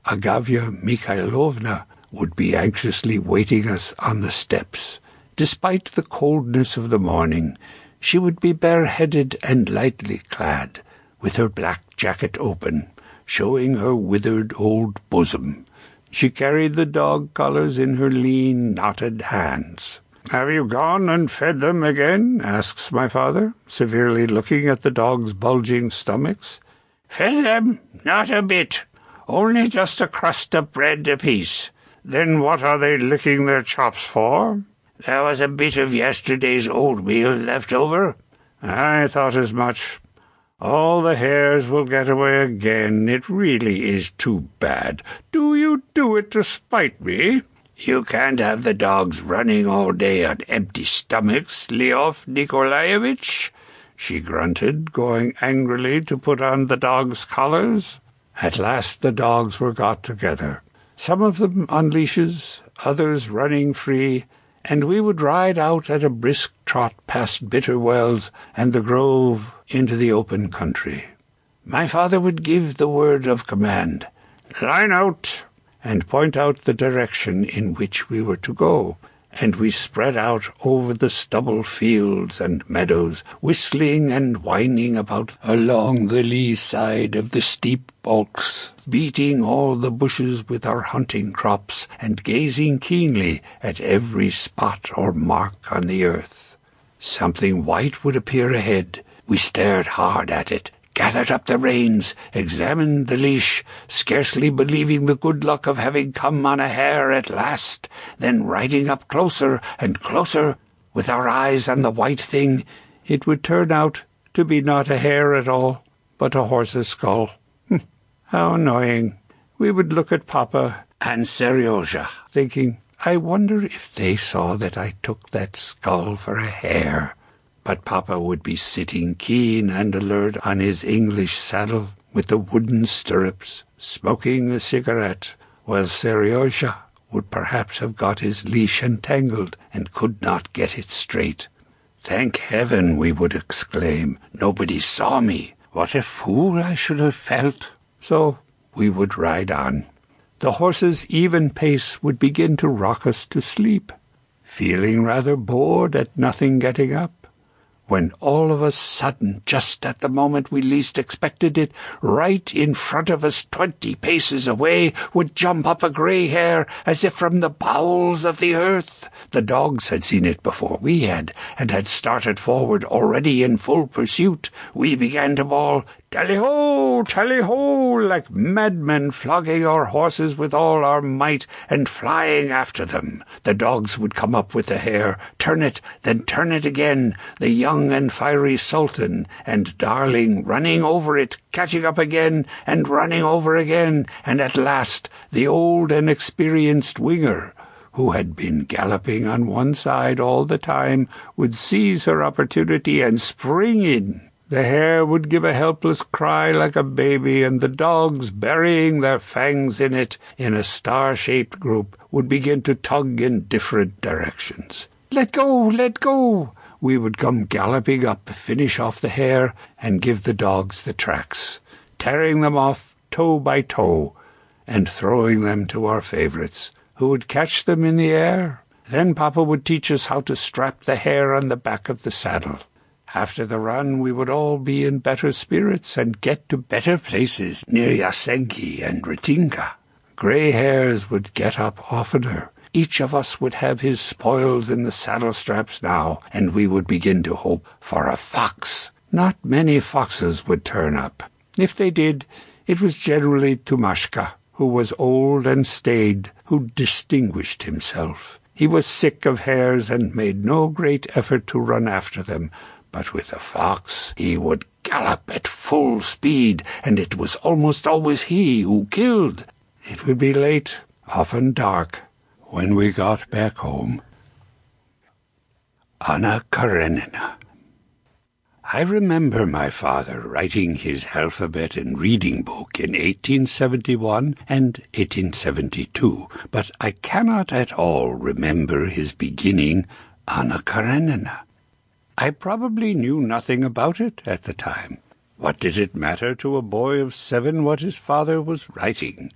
Agafya Mikhailovna would be anxiously waiting us on the steps. Despite the coldness of the morning, she would be bareheaded and lightly clad, with her black jacket open, showing her withered old bosom. She carried the dog collars in her lean, knotted hands. "Have you gone and fed them again?" asks my father, severely looking at the dogs' bulging stomachs. "Fed them? Not a bit. Only just a crust of bread apiece." "Then what are they licking their chops for?" "There was a bit of yesterday's oatmeal left over." "I thought as much. All the hares will get away again. It really is too bad. Do you do it to spite me?" "You can't have the dogs running all day on empty stomachs, Leo Nikolaevich," she grunted, going angrily to put on the dogs' collars. At last the dogs were got together, some of them on leashes, others running free, and we would ride out at a brisk trot past Bitterwells and the Grove into the open country. My father would give the word of command, "Line out," and point out the direction in which we were to go, and we spread out over the stubble fields and meadows, whistling and whining about along the lee side of the steep bulks, beating all the bushes with our hunting crops, and gazing keenly at every spot or mark on the earth. Something white would appear ahead. We stared hard at it, gathered up the reins, examined the leash, scarcely believing the good luck of having come on a hare at last, then riding up closer and closer, with our eyes on the white thing. It would turn out to be not a hare at all, but a horse's skull. How annoying. We would look at Papa and Seryozha, thinking, I wonder if they saw that I took that skull for a hare. But Papa would be sitting keen and alert on his English saddle with the wooden stirrups, smoking a cigarette, while Seryozha would perhaps have got his leash entangled and could not get it straight. "Thank heaven," we would exclaim, "nobody saw me. What a fool I should have felt." So we would ride on. The horse's even pace would begin to rock us to sleep, feeling rather bored at nothing getting up, when all of a sudden, just at the moment we least expected it, right in front of us, 20 paces away, would jump up a grey hare as if from the bowels of the earth. The dogs had seen it before we had, and had started forward already in full pursuit. We began to bawl, "Tally-ho! Tally-ho!" like madmen, flogging our horses with all our might and flying after them. The dogs would come up with the hare, turn it, then turn it again, the young and fiery sultan and darling running over it, catching up again and running over again, and at last the old and experienced winger, who had been galloping on one side all the time, would seize her opportunity and spring in. The hare would give a helpless cry like a baby, and the dogs, burying their fangs in it in a star-shaped group, would begin to tug in different directions. "Let go! Let go!" We would come galloping up, finish off the hare, and give the dogs the tracks, tearing them off toe by toe, and throwing them to our favourites, who would catch them in the air. Then Papa would teach us how to strap the hare on the back of the saddle. After the run, we would all be in better spirits and get to better places near Yasnaya and Retinka. Grey hares would get up oftener. Each of us would have his spoils in the saddle straps now, and we would begin to hope for a fox. Not many foxes would turn up. If they did, it was generally Tomashka, who was old and staid, who distinguished himself. He was sick of hares and made no great effort to run after them, but with a fox he would gallop at full speed, and it was almost always he who killed. It would be late, often dark, when we got back home. Anna Karenina. I remember my father writing his alphabet and reading book in 1871 and 1872, but I cannot at all remember his beginning, Anna Karenina. I probably knew nothing about it at the time. What did it matter to a boy of 7 what his father was writing?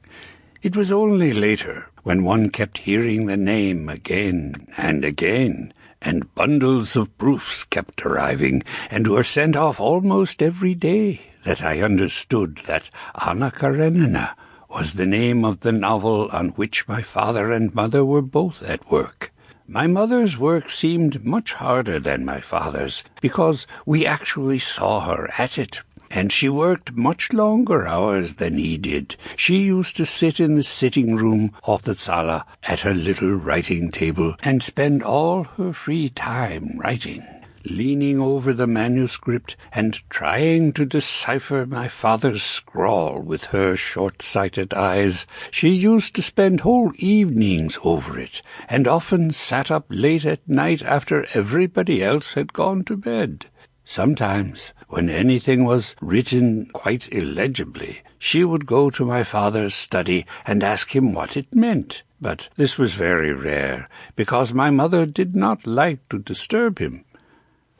It was only later, when one kept hearing the name again and again, and bundles of proofs kept arriving and were sent off almost every day, that I understood that Anna Karenina was the name of the novel on which my father and mother were both at work. My mother's work seemed much harder than my father's, because we actually saw her at it, and she worked much longer hours than he did. She used to sit in the sitting-room of the sala at her little writing table and spend all her free time writing, leaning over the manuscript and trying to decipher my father's scrawl with her short-sighted eyes. She used to spend whole evenings over it, and often sat up late at night after everybody else had gone to bed. Sometimes, when anything was written quite illegibly, she would go to my father's study and ask him what it meant. But this was very rare, because my mother did not like to disturb him.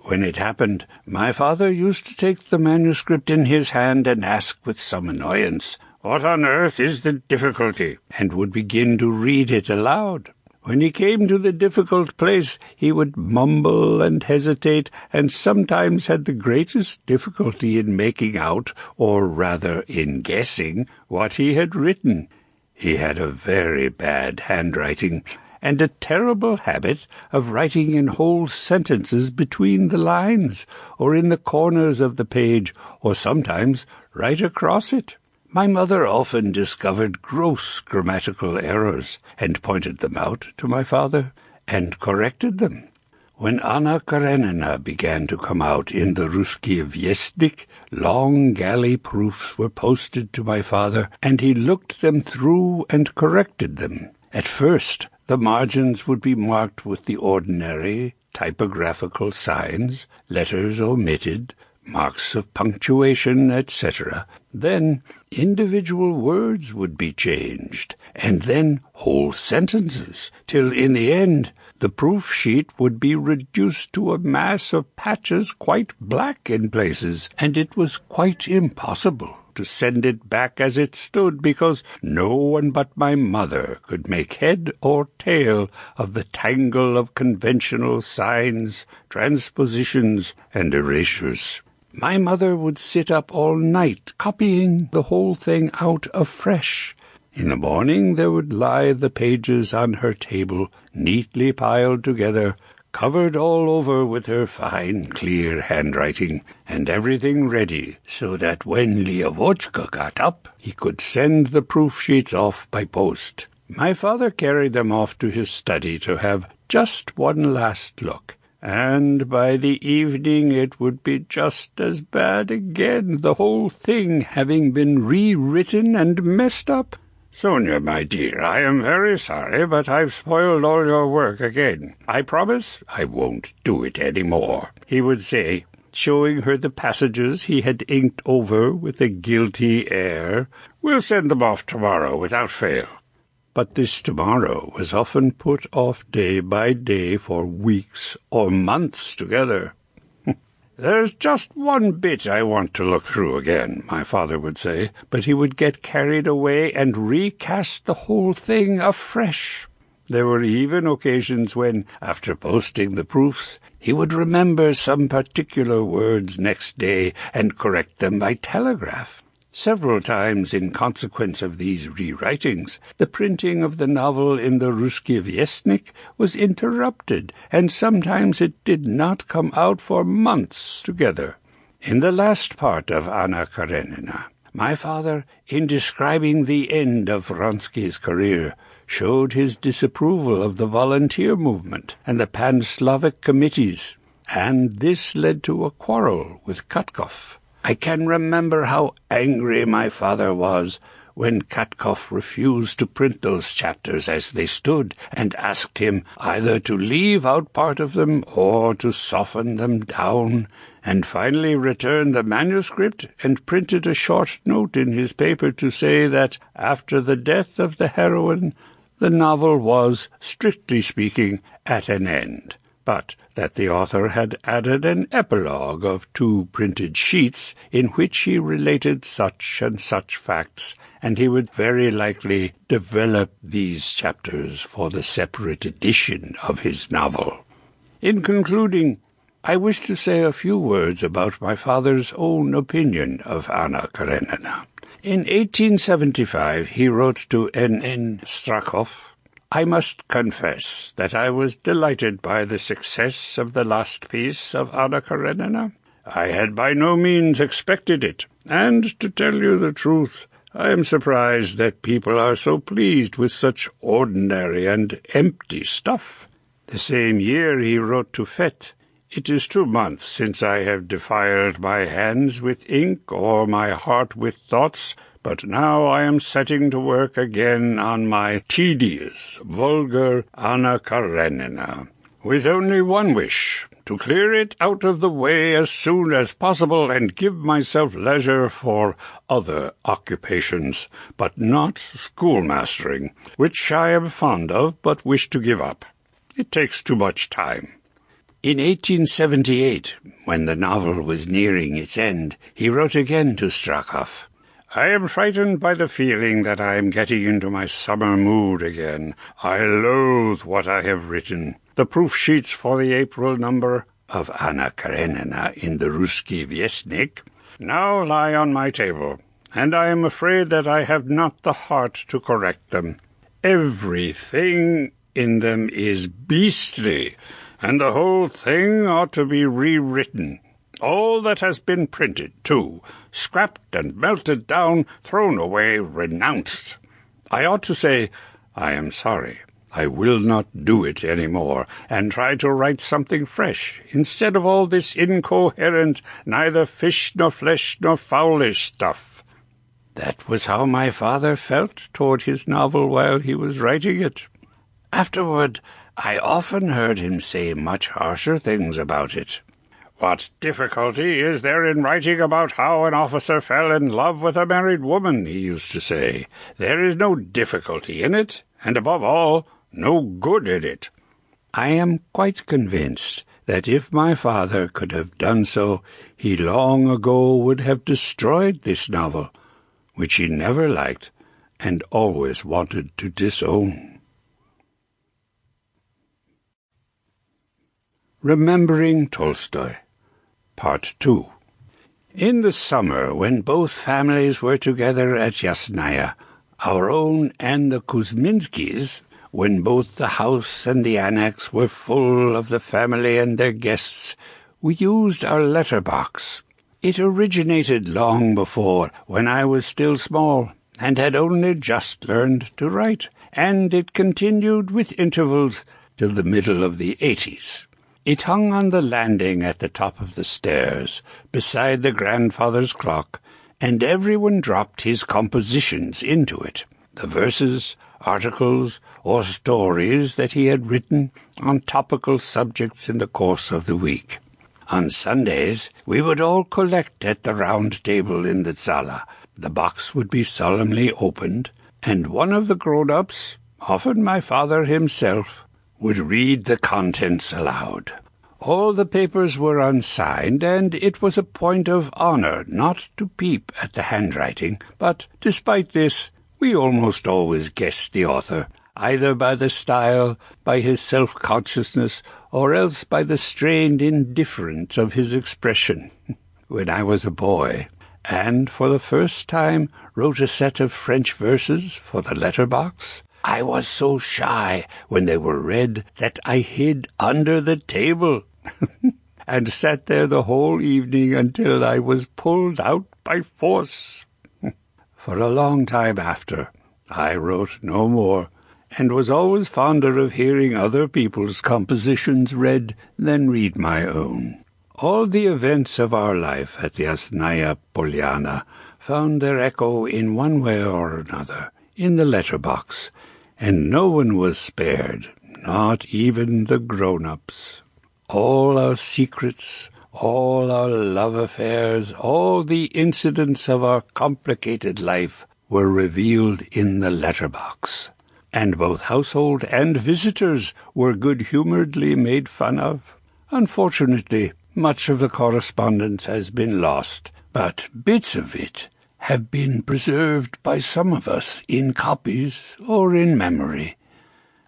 When it happened, my father used to take the manuscript in his hand and ask with some annoyance, "What on earth is the difficulty?" and would begin to read it aloud. When he came to the difficult place, he would mumble and hesitate, and sometimes had the greatest difficulty in making out, or rather in guessing, what he had written. He had a very bad handwriting, and a terrible habit of writing in whole sentences between the lines, or in the corners of the page, or sometimes right across it. My mother often discovered gross grammatical errors, and pointed them out to my father, and corrected them. When Anna Karenina began to come out in the Ruski Vestnik, long galley proofs were posted to my father, and he looked them through and corrected them. At first, the margins would be marked with the ordinary typographical signs, letters omitted, marks of punctuation, etc. Then, Individual words would be changed, and then whole sentences, till in the end the proof sheet would be reduced to a mass of patches quite black in places, and it was quite impossible to send it back as it stood, because no one but my mother could make head or tail of the tangle of conventional signs, transpositions, and erasures. My mother would sit up all night copying the whole thing out afresh. In the morning there would lie the pages on her table, neatly piled together, covered all over with her fine, clear handwriting, and everything ready, so that when Leovolch got up, he could send the proof sheets off by post. My father carried them off to his study to have just one last look, and by the evening it would be just as bad again, the whole thing having been rewritten and messed up. Sonia, my dear, I am very sorry, but I've spoiled all your work again. I promise I won't do it any more, he would say, showing her the passages he had inked over with a guilty air. We'll send them off tomorrow without fail. But this tomorrow was often put off day by day for weeks or months together. There's just one bit I want to look through again, my father would say, but he would get carried away and recast the whole thing afresh. There were even occasions when, after posting the proofs, he would remember some particular words next day and correct them by telegraph. Several times, in consequence of these rewritings, the printing of the novel in the Ruski Vestnik was interrupted, and sometimes it did not come out for months together. In the last part of Anna Karenina, my father, in describing the end of Vronsky's career, showed his disapproval of the volunteer movement and the Pan-Slavic committees, and this led to a quarrel with Katkov. I can remember how angry my father was when Katkov refused to print those chapters as they stood, and asked him either to leave out part of them or to soften them down, and finally returned the manuscript and printed a short note in his paper to say that, after the death of the heroine, the novel was, strictly speaking, at an end, but that the author had added an epilogue of 2 printed sheets in which he related such and such facts, and he would very likely develop these chapters for the separate edition of his novel. In concluding, I wish to say a few words about my father's own opinion of Anna Karenina. In 1875 he wrote to N.N. Strakov, I must confess that I was delighted by the success of the last piece of Anna Karenina. I had by no means expected it, and, to tell you the truth, I am surprised that people are so pleased with such ordinary and empty stuff. The same year he wrote to Fett, It is 2 months since I have defiled my hands with ink or my heart with thoughts, but now I am setting to work again on my tedious, vulgar Anna Karenina, with only one wish, to clear it out of the way as soon as possible and give myself leisure for other occupations, but not schoolmastering, which I am fond of but wish to give up. It takes too much time. In 1878, when the novel was nearing its end, he wrote again to Strakov, I am frightened by the feeling that I am getting into my summer mood again. I loathe what I have written. The proof sheets for the April number of Anna Karenina in the Ruski Vestnik now lie on my table, and I am afraid that I have not the heart to correct them. Everything in them is beastly, and the whole thing ought to be rewritten. All that has been printed, too, scrapped and melted down, thrown away, renounced. I ought to say, I am sorry, I will not do it any more, and try to write something fresh, instead of all this incoherent, neither fish nor flesh nor fowlish stuff. That was how my father felt toward his novel while he was writing it. Afterward, I often heard him say much harsher things about it. "What difficulty is there in writing about how an officer fell in love with a married woman?" he used to say. "There is no difficulty in it, and above all, no good in it." I am quite convinced that if my father could have done so, he long ago would have destroyed this novel, which he never liked and always wanted to disown. Remembering Tolstoy, Part 2. In the summer, when both families were together at Yasnaya, our own and the Kuzminskis', when both the house and the annex were full of the family and their guests, we used our letterbox. It originated long before, when I was still small, and had only just learned to write, and it continued with intervals till the middle of the 80s. It hung on the landing at the top of the stairs, beside the grandfather's clock, and everyone dropped his compositions into it, the verses, articles, or stories that he had written on topical subjects in the course of the week. On Sundays, we would all collect at the round table in the Zala. The box would be solemnly opened, and one of the grown-ups, often my father himself, would read the contents aloud. All the papers were unsigned, and it was a point of honor not to peep at the handwriting, but, despite this, we almost always guessed the author, either by the style, by his self-consciousness, or else by the strained indifference of his expression. When I was a boy, and for the first time wrote a set of French verses for the letterbox, I was so shy when they were read that I hid under the table and sat there the whole evening until I was pulled out by force. For a long time after, I wrote no more, and was always fonder of hearing other people's compositions read than read my own. All the events of our life at Yasnaya Polana found their echo in one way or another in the letterbox, and no one was spared, not even the grown-ups. All our secrets, all our love affairs, all the incidents of our complicated life were revealed in the letterbox, and both household and visitors were good-humouredly made fun of. Unfortunately, much of the correspondence has been lost, but bits of it have been preserved by some of us in copies or in memory.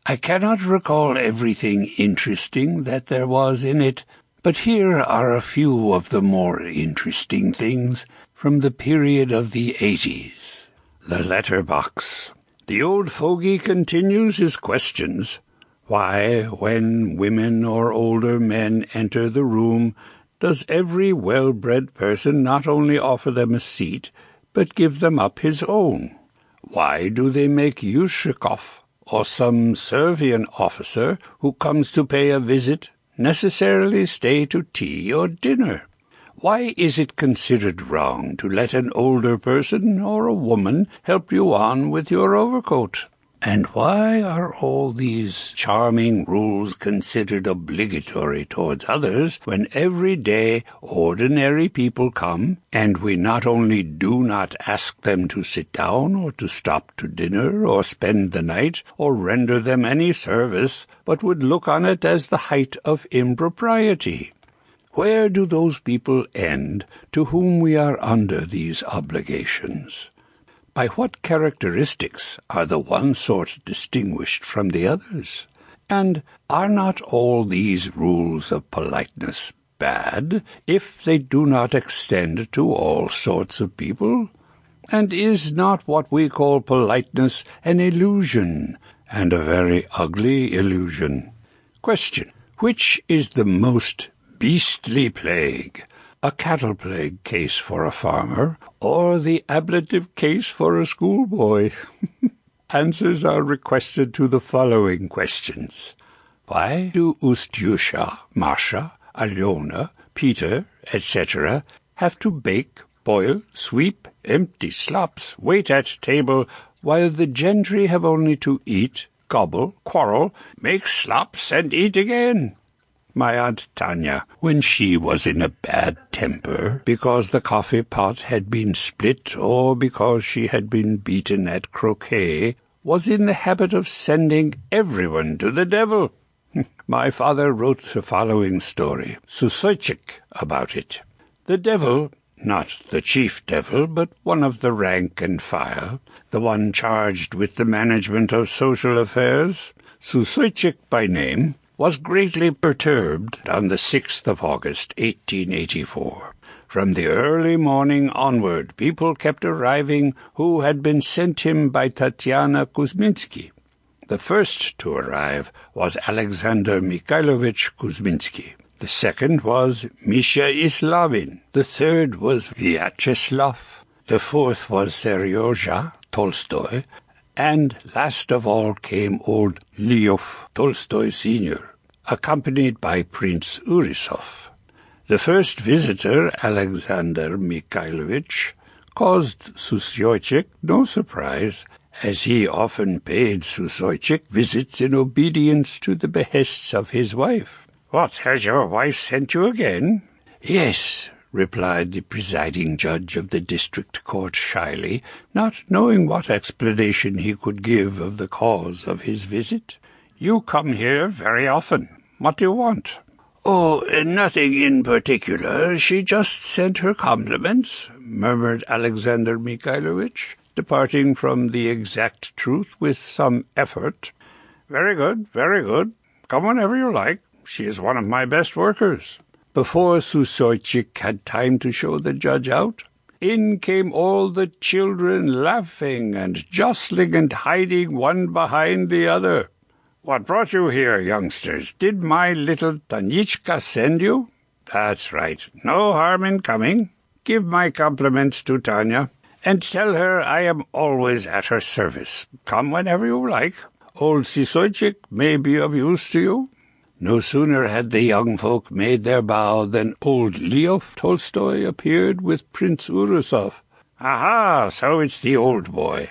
I cannot recall everything interesting that there was in it, but here are a few of the more interesting things from the period of the 80s. The letterbox. The old fogey continues his questions. Why, when women or older men enter the room, does every well-bred person not only offer them a seat, but give them up his own? Why do they make Yushikov, or some Servian officer who comes to pay a visit, necessarily stay to tea or dinner? Why is it considered wrong to let an older person or a woman help you on with your overcoat? And why are all these charming rules considered obligatory towards others when every day ordinary people come, and we not only do not ask them to sit down or to stop to dinner or spend the night or render them any service, but would look on it as the height of impropriety? Where do those people end to whom we are under these obligations? By what characteristics are the one sort distinguished from the others? And are not all these rules of politeness bad if they do not extend to all sorts of people? And is not what we call politeness an illusion, and a very ugly illusion? Question: which is the most beastly plague? A cattle plague case for a farmer, or the ablative case for a schoolboy? Answers are requested to the following questions. Why do Ustyusha, Masha, Alyona, Peter, etc. have to bake, boil, sweep, empty slops, wait at table, while the gentry have only to eat, gobble, quarrel, make slops, and eat again? my Aunt Tanya, when she was in a bad temper because the coffee pot had been split or because she had been beaten at croquet, was in the habit of sending everyone to the devil. My father wrote the following story, Susoichik, about it. The devil, not the chief devil, but one of the rank and file, the one charged with the management of social affairs, Susoichik by name, was greatly perturbed on the 6th of August, 1884. From the early morning onward, people kept arriving who had been sent him by Tatiana Kuzminsky. The first to arrive was Alexander Mikhailovich Kuzminsky. The second was Misha Islavin. The third was Vyacheslav. The fourth was Sergey Tolstoy. And last of all came old Leo Tolstoy Sr., accompanied by Prince Urisov. The first visitor, Alexander Mikhailovich, caused Susoichik no surprise, as he often paid Susoichik visits in obedience to the behests of his wife. "What, has your wife sent you again?" "Yes," replied the presiding judge of the district court shyly, not knowing what explanation he could give of the cause of his visit. "You come here very often. What do you want?" "Oh, nothing in particular. She just sent her compliments," murmured Alexander Mikhailovich, departing from the exact truth with some effort. "Very good, very good. Come whenever you like. She is one of my best workers." Before Susoichik had time to show the judge out, in came all the children, laughing and jostling and hiding one behind the other. "What brought you here, youngsters? Did my little Tanichka send you?" "That's right. No harm in coming. Give my compliments to Tanya, and tell her I am always at her service. Come whenever you like. Old Susoichik may be of use to you." No sooner had the young folk made their bow than old Leo Tolstoy appeared with Prince Urisov. "Aha, so it's the old boy.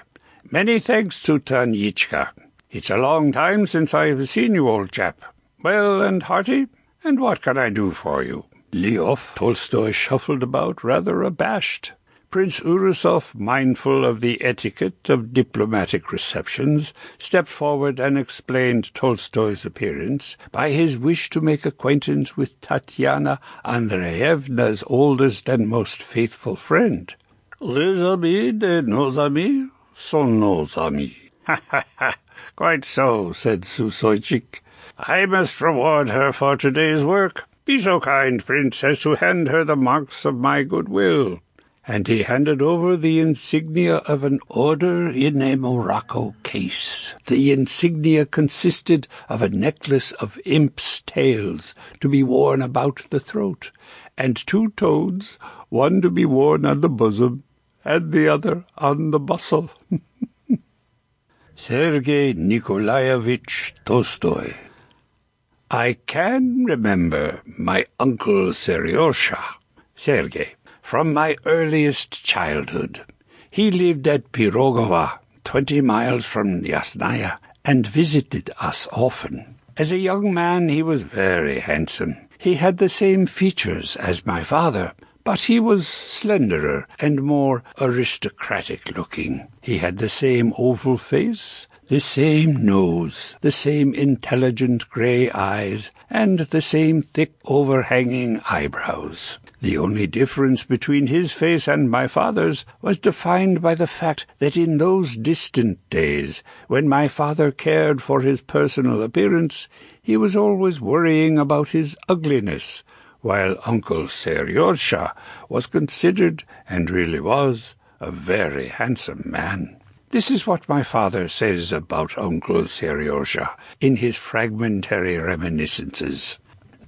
Many thanks to Tanichka. It's a long time since I've seen you, old chap. Well and hearty? And what can I do for you?" Leo Tolstoy shuffled about, rather abashed. Prince Urisov, mindful of the etiquette of diplomatic receptions, stepped forward and explained Tolstoy's appearance by his wish to make acquaintance with Tatiana Andreevna's oldest and most faithful friend. "Les amis de nos amis sont nos amis." "Ha, ha, ha! Quite so," said Susoichik. "I must reward her for today's work. Be so kind, Prince, as to hand her the marks of my goodwill." And he handed over the insignia of an order in a morocco case. The insignia consisted of a necklace of imps' tails to be worn about the throat, and 2 toads, one to be worn on the bosom, and the other on the bustle. Sergey Nikolaevich Tolstoy. I can remember my uncle Seryosha, Sergey, from my earliest childhood. He lived at Pirogova, 20 miles from Yasnaya, and visited us often. As a young man he was very handsome. He had the same features as my father, but he was slenderer and more aristocratic-looking. He had the same oval face, the same nose, the same intelligent grey eyes, and the same thick overhanging eyebrows. The only difference between his face and my father's was defined by the fact that in those distant days, when my father cared for his personal appearance, he was always worrying about his ugliness, while Uncle Seryosha was considered, and really was, a very handsome man. This is what my father says about Uncle Seryosha in his fragmentary reminiscences.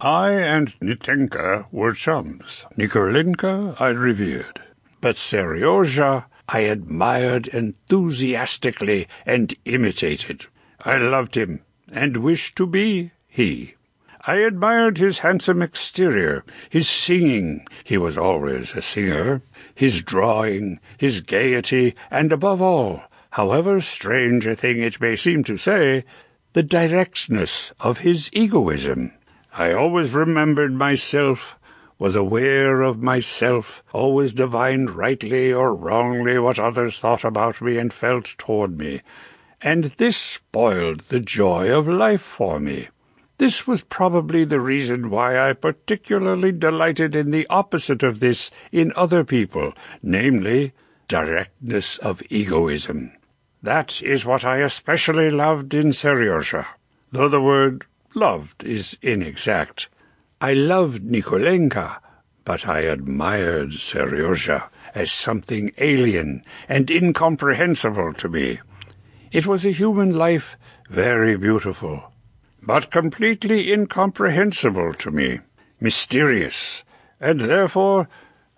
"I and Nitenka were chums. Nikolinka I revered. But Seryosha I admired enthusiastically and imitated. I loved him and wished to be he. I admired his handsome exterior, his singing — he was always a singer — his drawing, his gaiety, and above all, however strange a thing it may seem to say, the directness of his egoism. I always remembered myself, was aware of myself, always divined rightly or wrongly what others thought about me and felt toward me, and this spoiled the joy of life for me. This was probably the reason why I particularly delighted in the opposite of this in other people, namely, directness of egoism. That is what I especially loved in Seryoja, though the word loved is inexact. I loved Nikolenka, but I admired Seryoja as something alien and incomprehensible to me. It was a human life very beautiful, but completely incomprehensible to me, mysterious, and therefore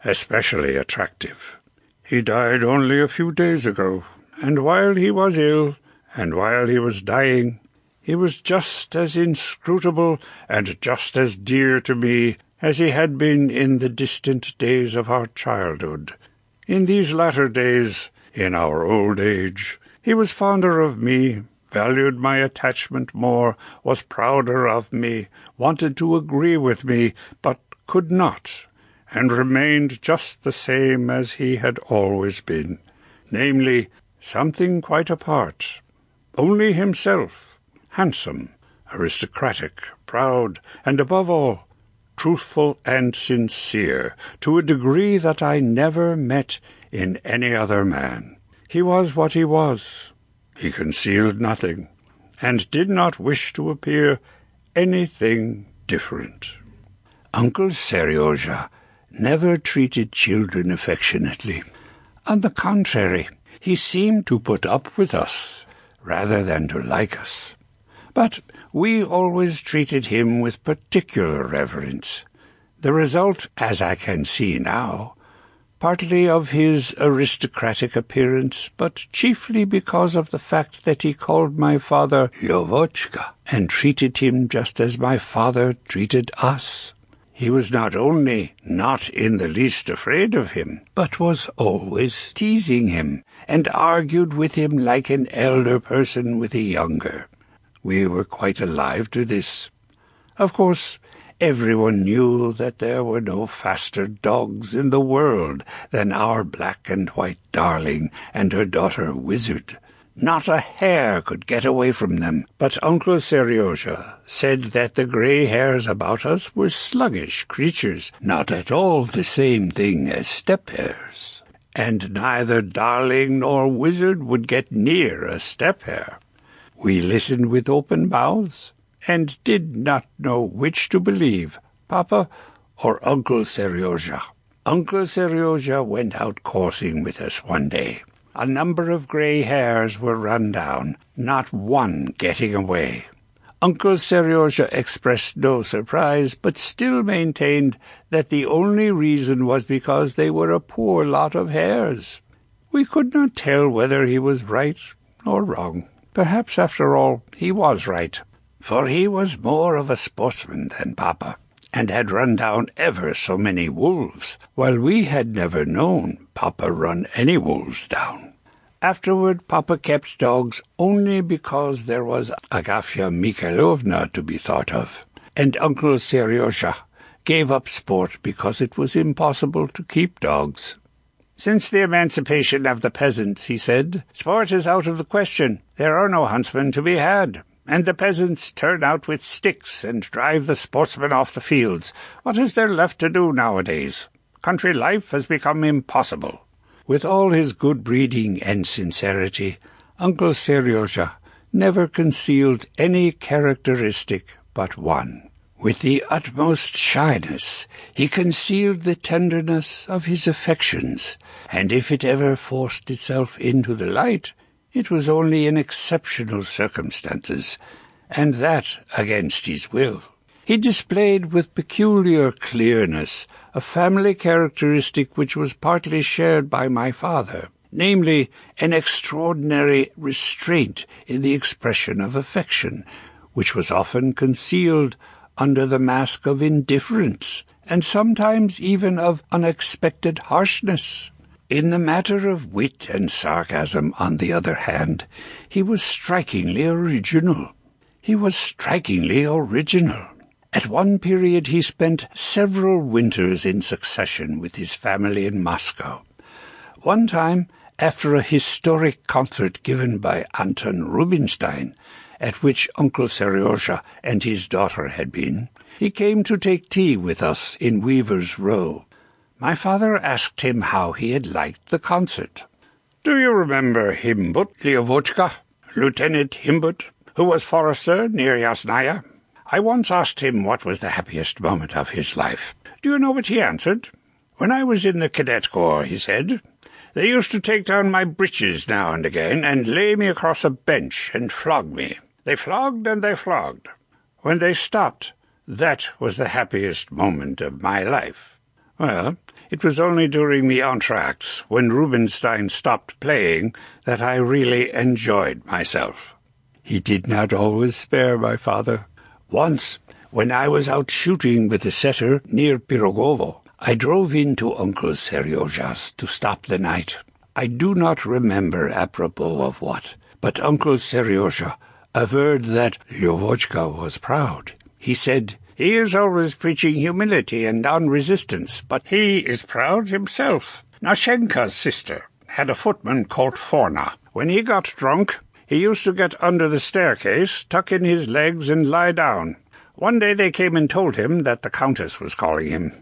especially attractive. He died only a few days ago, and while he was ill, and while he was dying, he was just as inscrutable and just as dear to me as he had been in the distant days of our childhood. In these latter days, in our old age, he was fonder of me, valued my attachment more, was prouder of me, wanted to agree with me, but could not, and remained just the same as he had always been, namely, something quite apart, only himself, handsome, aristocratic, proud, and above all, truthful and sincere, to a degree that I never met in any other man. He was what he was. He concealed nothing, and did not wish to appear anything different. Uncle Seryoja never treated children affectionately. On the contrary, he seemed to put up with us, rather than to like us. But we always treated him with particular reverence. The result, as I can see now, partly of his aristocratic appearance, but chiefly because of the fact that he called my father Lyovochka, and treated him just as my father treated us. He was not only not in the least afraid of him, but was always teasing him, and argued with him like an elder person with a younger. We were quite alive to this. Of course, everyone knew that there were no faster dogs in the world than our black and white darling and her daughter Wizard. Not a hair could get away from them, but Uncle Seryoja said that the grey hairs about us were sluggish creatures, not at all the same thing as step-hares, and neither darling nor Wizard would get near a step-hare. We listened with open mouths, and did not know which to believe, Papa or Uncle Seryoja. Uncle Seryoja went out coursing with us one day. A number of grey hairs were run down, not one getting away. Uncle Seryoja expressed no surprise, but still maintained that the only reason was because they were a poor lot of hares. We could not tell whether he was right or wrong. Perhaps, after all, he was right, for he was more of a sportsman than Papa, and had run down ever so many wolves, while we had never known Papa run any wolves down. Afterward, Papa kept dogs only because there was Agafya Mikhailovna to be thought of, and Uncle Seryoja gave up sport because it was impossible to keep dogs. Since the emancipation of the peasants, he said, sport is out of the question. There are no huntsmen to be had, and the peasants turn out with sticks and drive the sportsmen off the fields. What is there left to do nowadays? Country life has become impossible. With all his good breeding and sincerity, Uncle Seryoja never concealed any characteristic but one. With the utmost shyness, he concealed the tenderness of his affections, and if it ever forced itself into the light, it was only in exceptional circumstances, and that against his will. He displayed with peculiar clearness a family characteristic which was partly shared by my father, namely, an extraordinary restraint in the expression of affection, which was often concealed under the mask of indifference, and sometimes even of unexpected harshness. In the matter of wit and sarcasm, on the other hand, he was strikingly original. At one period he spent several winters in succession with his family in Moscow. One time, after a historic concert given by Anton Rubinstein, at which Uncle Seryozha and his daughter had been, he came to take tea with us in Weaver's Row. My father asked him how he had liked the concert. "Do you remember Himbut, Leovochka, Lieutenant Himbut, who was forester near Yasnaya? I once asked him what was the happiest moment of his life. Do you know what he answered? 'When I was in the cadet corps,' he said, 'they used to take down my breeches now and again and lay me across a bench and flog me. They flogged and they flogged. When they stopped, that was the happiest moment of my life.' Well, it was only during the entr'actes, when Rubinstein stopped playing, that I really enjoyed myself." He did not always spare my father. Once, when I was out shooting with a setter near Pirogovo, I drove into Uncle Seryozha's to stop the night. I do not remember apropos of what, but Uncle Seryozha averred that Leovochka was proud. He said, "He is always preaching humility and non-resistance, but he is proud himself. Nashenka's sister had a footman called Forna. When he got drunk, he used to get under the staircase, tuck in his legs, and lie down. One day they came and told him that the Countess was calling him.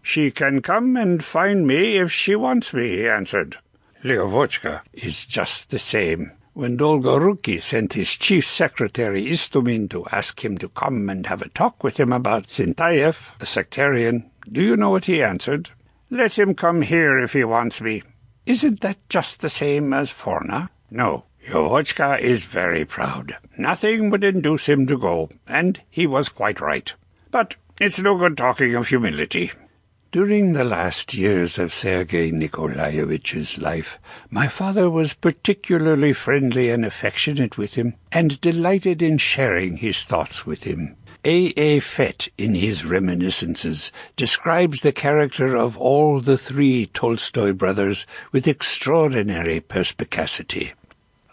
'She can come and find me if she wants me,' he answered. Leovochka is just the same. When Dolgoruki sent his chief secretary Istomin to ask him to come and have a talk with him about Sintayev, the sectarian, do you know what he answered? 'Let him come here if he wants me.' Isn't that just the same as Forna? No, Leovochka is very proud. Nothing would induce him to go, and he was quite right. But it's no good talking of humility." During the last years of Sergey Nikolaevich's life, my father was particularly friendly and affectionate with him, and delighted in sharing his thoughts with him. A. Fett, in his reminiscences, describes the character of all the three Tolstoy brothers with extraordinary perspicacity.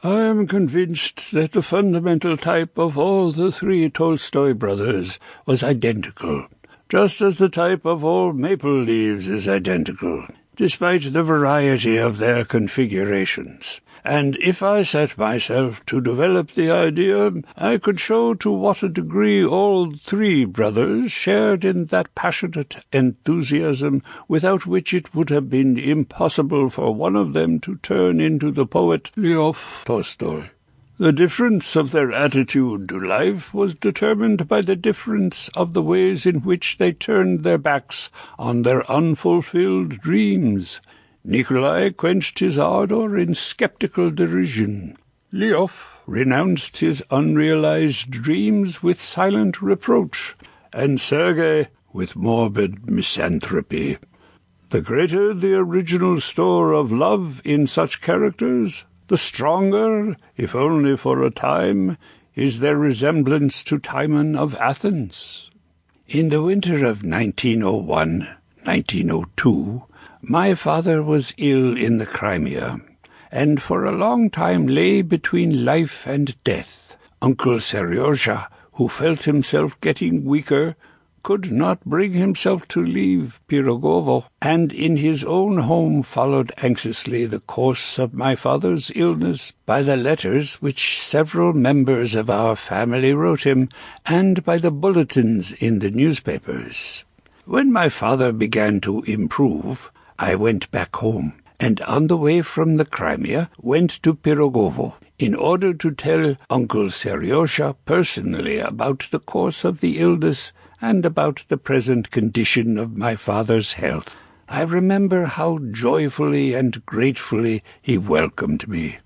"I am convinced that the fundamental type of all the three Tolstoy brothers was identical, just as the type of all maple leaves is identical, despite the variety of their configurations. And if I set myself to develop the idea, I could show to what a degree all three brothers shared in that passionate enthusiasm without which it would have been impossible for one of them to turn into the poet Leo Tolstoy. The difference of their attitude to life was determined by the difference of the ways in which they turned their backs on their unfulfilled dreams. Nikolai quenched his ardor in skeptical derision. Leo renounced his unrealized dreams with silent reproach, and Sergey with morbid misanthropy. The greater the original store of love in such characters, the stronger, if only for a time, is their resemblance to Timon of Athens. In the winter of 1901-1902, my father was ill in the Crimea, and for a long time lay between life and death. Uncle Seryozha, who felt himself getting weaker, could not bring himself to leave Pirogovo, and in his own home followed anxiously the course of my father's illness by the letters which several members of our family wrote him, and by the bulletins in the newspapers. When my father began to improve, I went back home, and on the way from the Crimea went to Pirogovo, in order to tell Uncle Seryozha personally about the course of the illness and about the present condition of my father's health. I remember how joyfully and gratefully he welcomed me.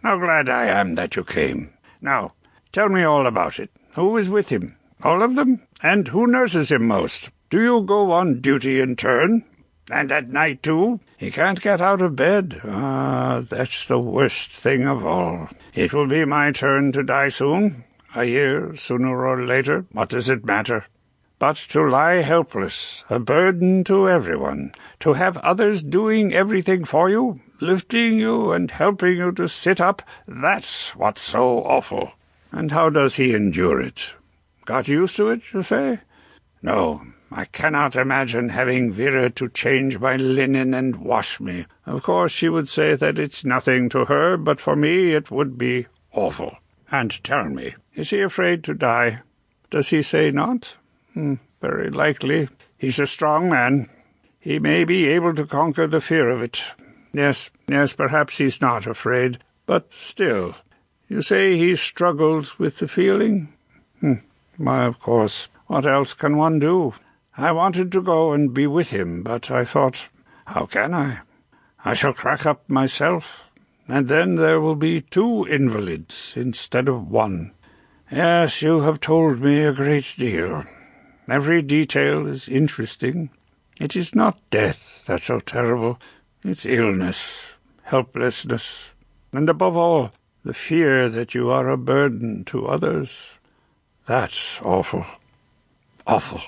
"How glad I am that you came. Now, tell me all about it. Who is with him? All of them? And who nurses him most? Do you go on duty in turn? And at night, too? He can't get out of bed. Ah, that's the worst thing of all. It will be my turn to die soon. A year, sooner or later. What does it matter? But to lie helpless, a burden to everyone, to have others doing everything for you, lifting you and helping you to sit up, that's what's so awful. And how does he endure it? Got used to it, you say? No, I cannot imagine having Vera to change my linen and wash me. Of course she would say that it's nothing to her, but for me it would be awful. And tell me, is he afraid to die? Does he say not? Very likely. He's a strong man. He may be able to conquer the fear of it. Yes, perhaps he's not afraid, but still. You say he struggles with the feeling? Why, of course, what else can one do? I wanted to go and be with him, but I thought, how can I? I shall crack up myself, and then there will be 2 invalids instead of 1. Yes, you have told me a great deal. Every detail is interesting. It is not death that's so terrible. It's illness, helplessness, and above all, the fear that you are a burden to others. That's awful. Awful.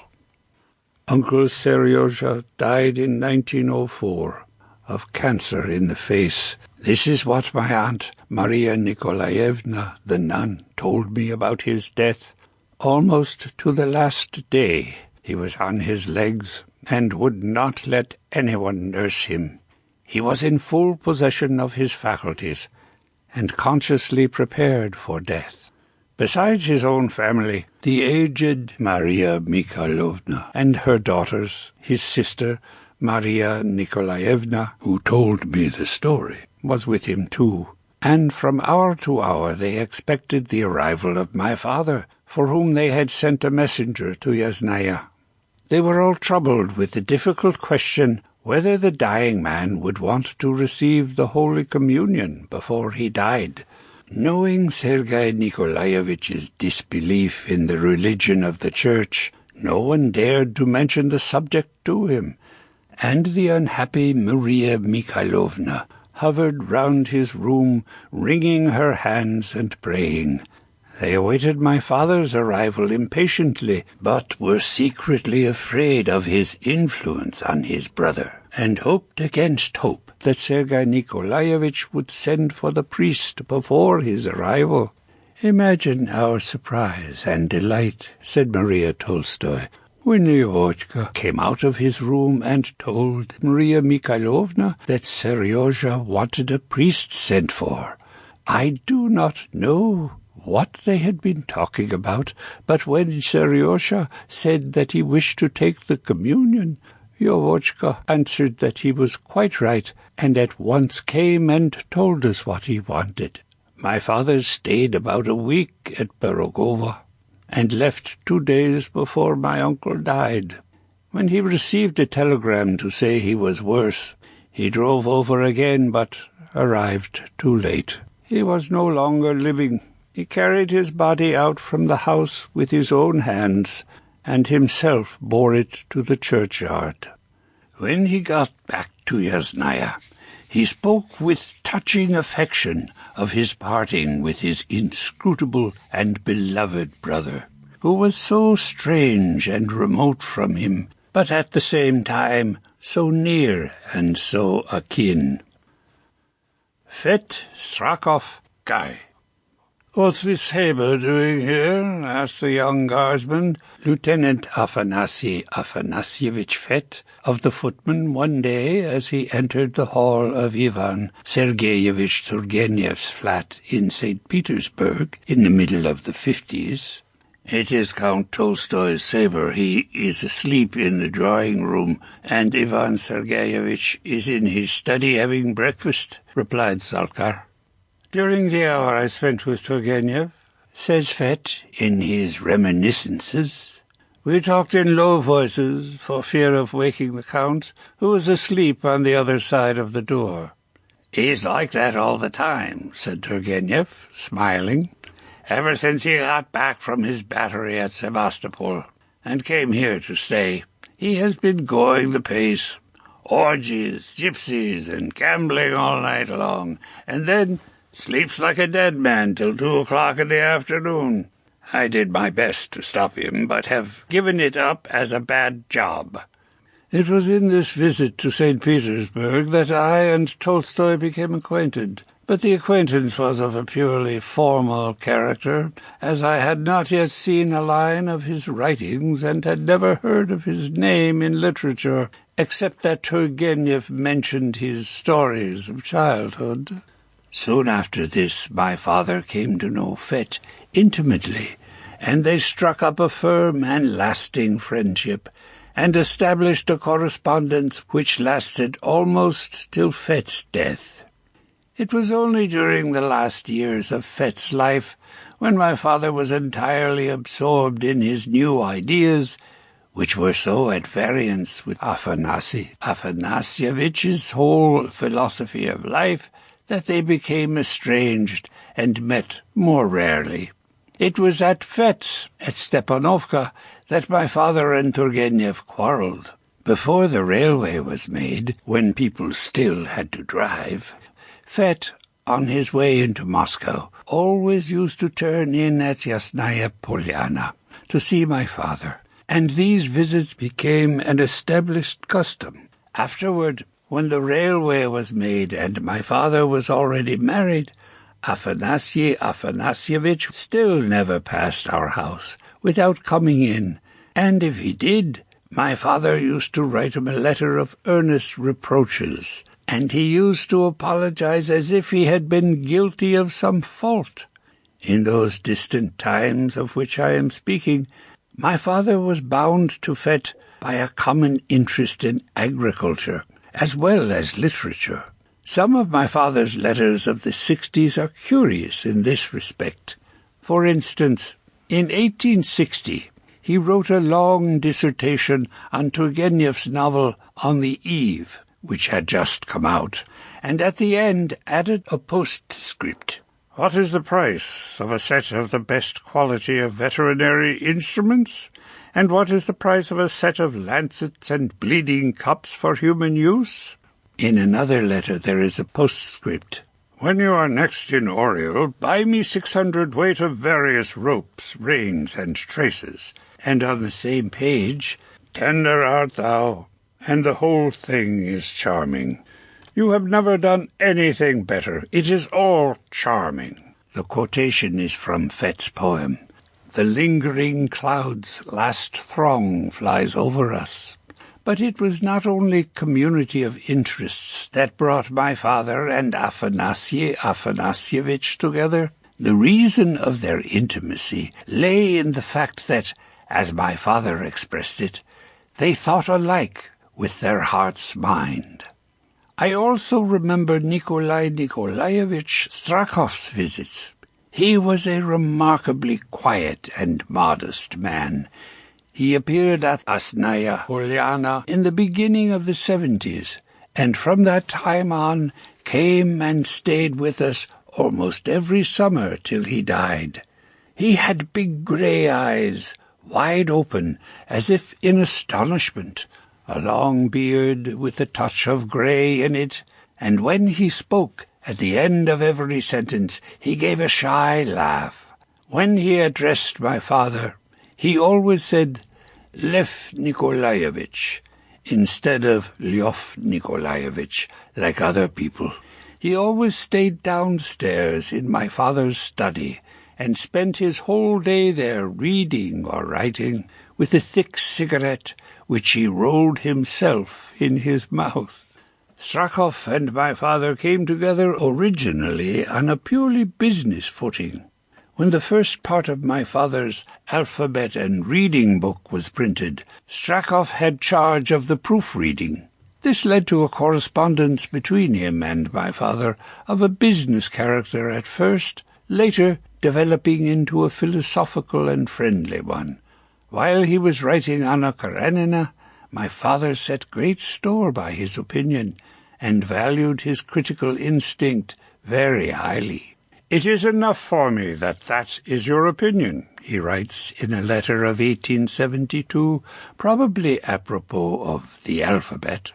Uncle Sergey died in 1904 of cancer in the face. This is what my aunt, Maria Nikolaevna, the nun, told me about his death. Almost to the last day he was on his legs and would not let anyone nurse him. He was in full possession of his faculties and consciously prepared for death. Besides his own family, the aged Maria Mikhailovna and her daughters, his sister Maria Nikolaevna, who told me the story, was with him too, and from hour to hour they expected the arrival of my father, for whom they had sent a messenger to Yasnaya. They were all troubled with the difficult question whether the dying man would want to receive the Holy Communion before he died. Knowing Sergey Nikolaievitch's disbelief in the religion of the Church, no one dared to mention the subject to him, and the unhappy Maria Mikhailovna hovered round his room, wringing her hands and praying. They awaited my father's arrival impatiently, but were secretly afraid of his influence on his brother, and hoped against hope that Sergey Nikolaevich would send for the priest before his arrival. Imagine our surprise and delight, said Maria Tolstoy, when Leo came out of his room and told Maria Mikhailovna that Seryoja wanted a priest sent for. I do not know what they had been talking about, but when Seryoja said that he wished to take the communion, Yovochka answered that he was quite right, and at once came and told us what he wanted. My father stayed about a week at Pirogovo, and left 2 days before my uncle died. When he received a telegram to say he was worse, he drove over again, but arrived too late. He was no longer living. He carried his body out from the house with his own hands, and himself bore it to the churchyard. When he got back to Yasnaya, he spoke with touching affection of his parting with his inscrutable and beloved brother, who was so strange and remote from him, but at the same time so near and so akin. Fet Strakov Guy. "What's this Haber doing here?" asked the young guardsman, Lieutenant Afanasy Afanasyevich Fet, of the footman one day as he entered the hall of Ivan Sergeyevich Turgenev's flat in St. Petersburg in the middle of the 50s. "It is Count Tolstoy's sabre. He is asleep in the drawing-room, and Ivan Sergeyevich is in his study having breakfast," replied Salkar. "During the hour I spent with Turgenev," says Fet in his reminiscences, "we talked in low voices for fear of waking the Count, who was asleep on the other side of the door." "He's like that all the time," said Turgenev, smiling, "ever since he got back from his battery at Sevastopol and came here to stay. He has been going the pace. Orgies, gypsies, and gambling all night long, and then sleeps like a dead man till 2 o'clock in the afternoon. I did my best to stop him, but have given it up as a bad job." It was in this visit to St. Petersburg that I and Tolstoy became acquainted, but the acquaintance was of a purely formal character, as I had not yet seen a line of his writings and had never heard of his name in literature, except that Turgenev mentioned his stories of childhood. Soon after this, my father came to know Fett intimately, and they struck up a firm and lasting friendship, and established a correspondence which lasted almost till Fett's death. It was only during the last years of Fett's life, when my father was entirely absorbed in his new ideas, which were so at variance with Afanasyevich's whole philosophy of life, that they became estranged and met more rarely. It was at Fett's, at Stepanovka, that my father and Turgenev quarrelled. Before the railway was made, when people still had to drive, Fett, on his way into Moscow, always used to turn in at Yasnaya, Polana, to see my father, and these visits became an established custom. Afterward, when the railway was made and my father was already married, Afanasyevich still never passed our house without coming in, and if he did, my father used to write him a letter of earnest reproaches, and he used to apologize as if he had been guilty of some fault. In those distant times of which I am speaking, my father was bound to Fett by a common interest in agriculture, as well as literature. Some of my father's letters of the 60s are curious in this respect. For instance, in 1860, he wrote a long dissertation on Turgenev's novel On the Eve, which had just come out, and at the end added a postscript. "What is the price of a set of the best quality of veterinary instruments? And what is the price of a set of lancets and bleeding cups for human use?" In another letter there is a postscript. "When you are next in Oriel, buy me 600 weight of various ropes, reins, and traces." And on the same page, "Tender art thou, and the whole thing is charming. You have never done anything better. It is all charming." The quotation is from Fett's poem, "The lingering clouds' last throng flies over us." But it was not only community of interests that brought my father and Afanasyevich together. The reason of their intimacy lay in the fact that, as my father expressed it, they thought alike with their heart's mind. I also remember Nikolaevich Strakov's visits. He was a remarkably quiet and modest man. He appeared at Yasnaya, Polana, in the beginning of the 70s, and from that time on came and stayed with us almost every summer till he died. He had big grey eyes, wide open, as if in astonishment, a long beard with a touch of grey in it, and when he spoke, at the end of every sentence, he gave a shy laugh. When he addressed my father, he always said, "Lev Nikolaevich," instead of Lyov Nikolaevich, like other people. He always stayed downstairs in my father's study, and spent his whole day there reading or writing, with a thick cigarette which he rolled himself in his mouth. Strakov and my father came together originally on a purely business footing. When the first part of my father's alphabet and reading book was printed, Strakov had charge of the proofreading. This led to a correspondence between him and my father of a business character at first, later developing into a philosophical and friendly one. While he was writing Anna Karenina, my father set great store by his opinion, and valued his critical instinct very highly. "It is enough for me that that is your opinion," he writes in a letter of 1872, probably apropos of the alphabet.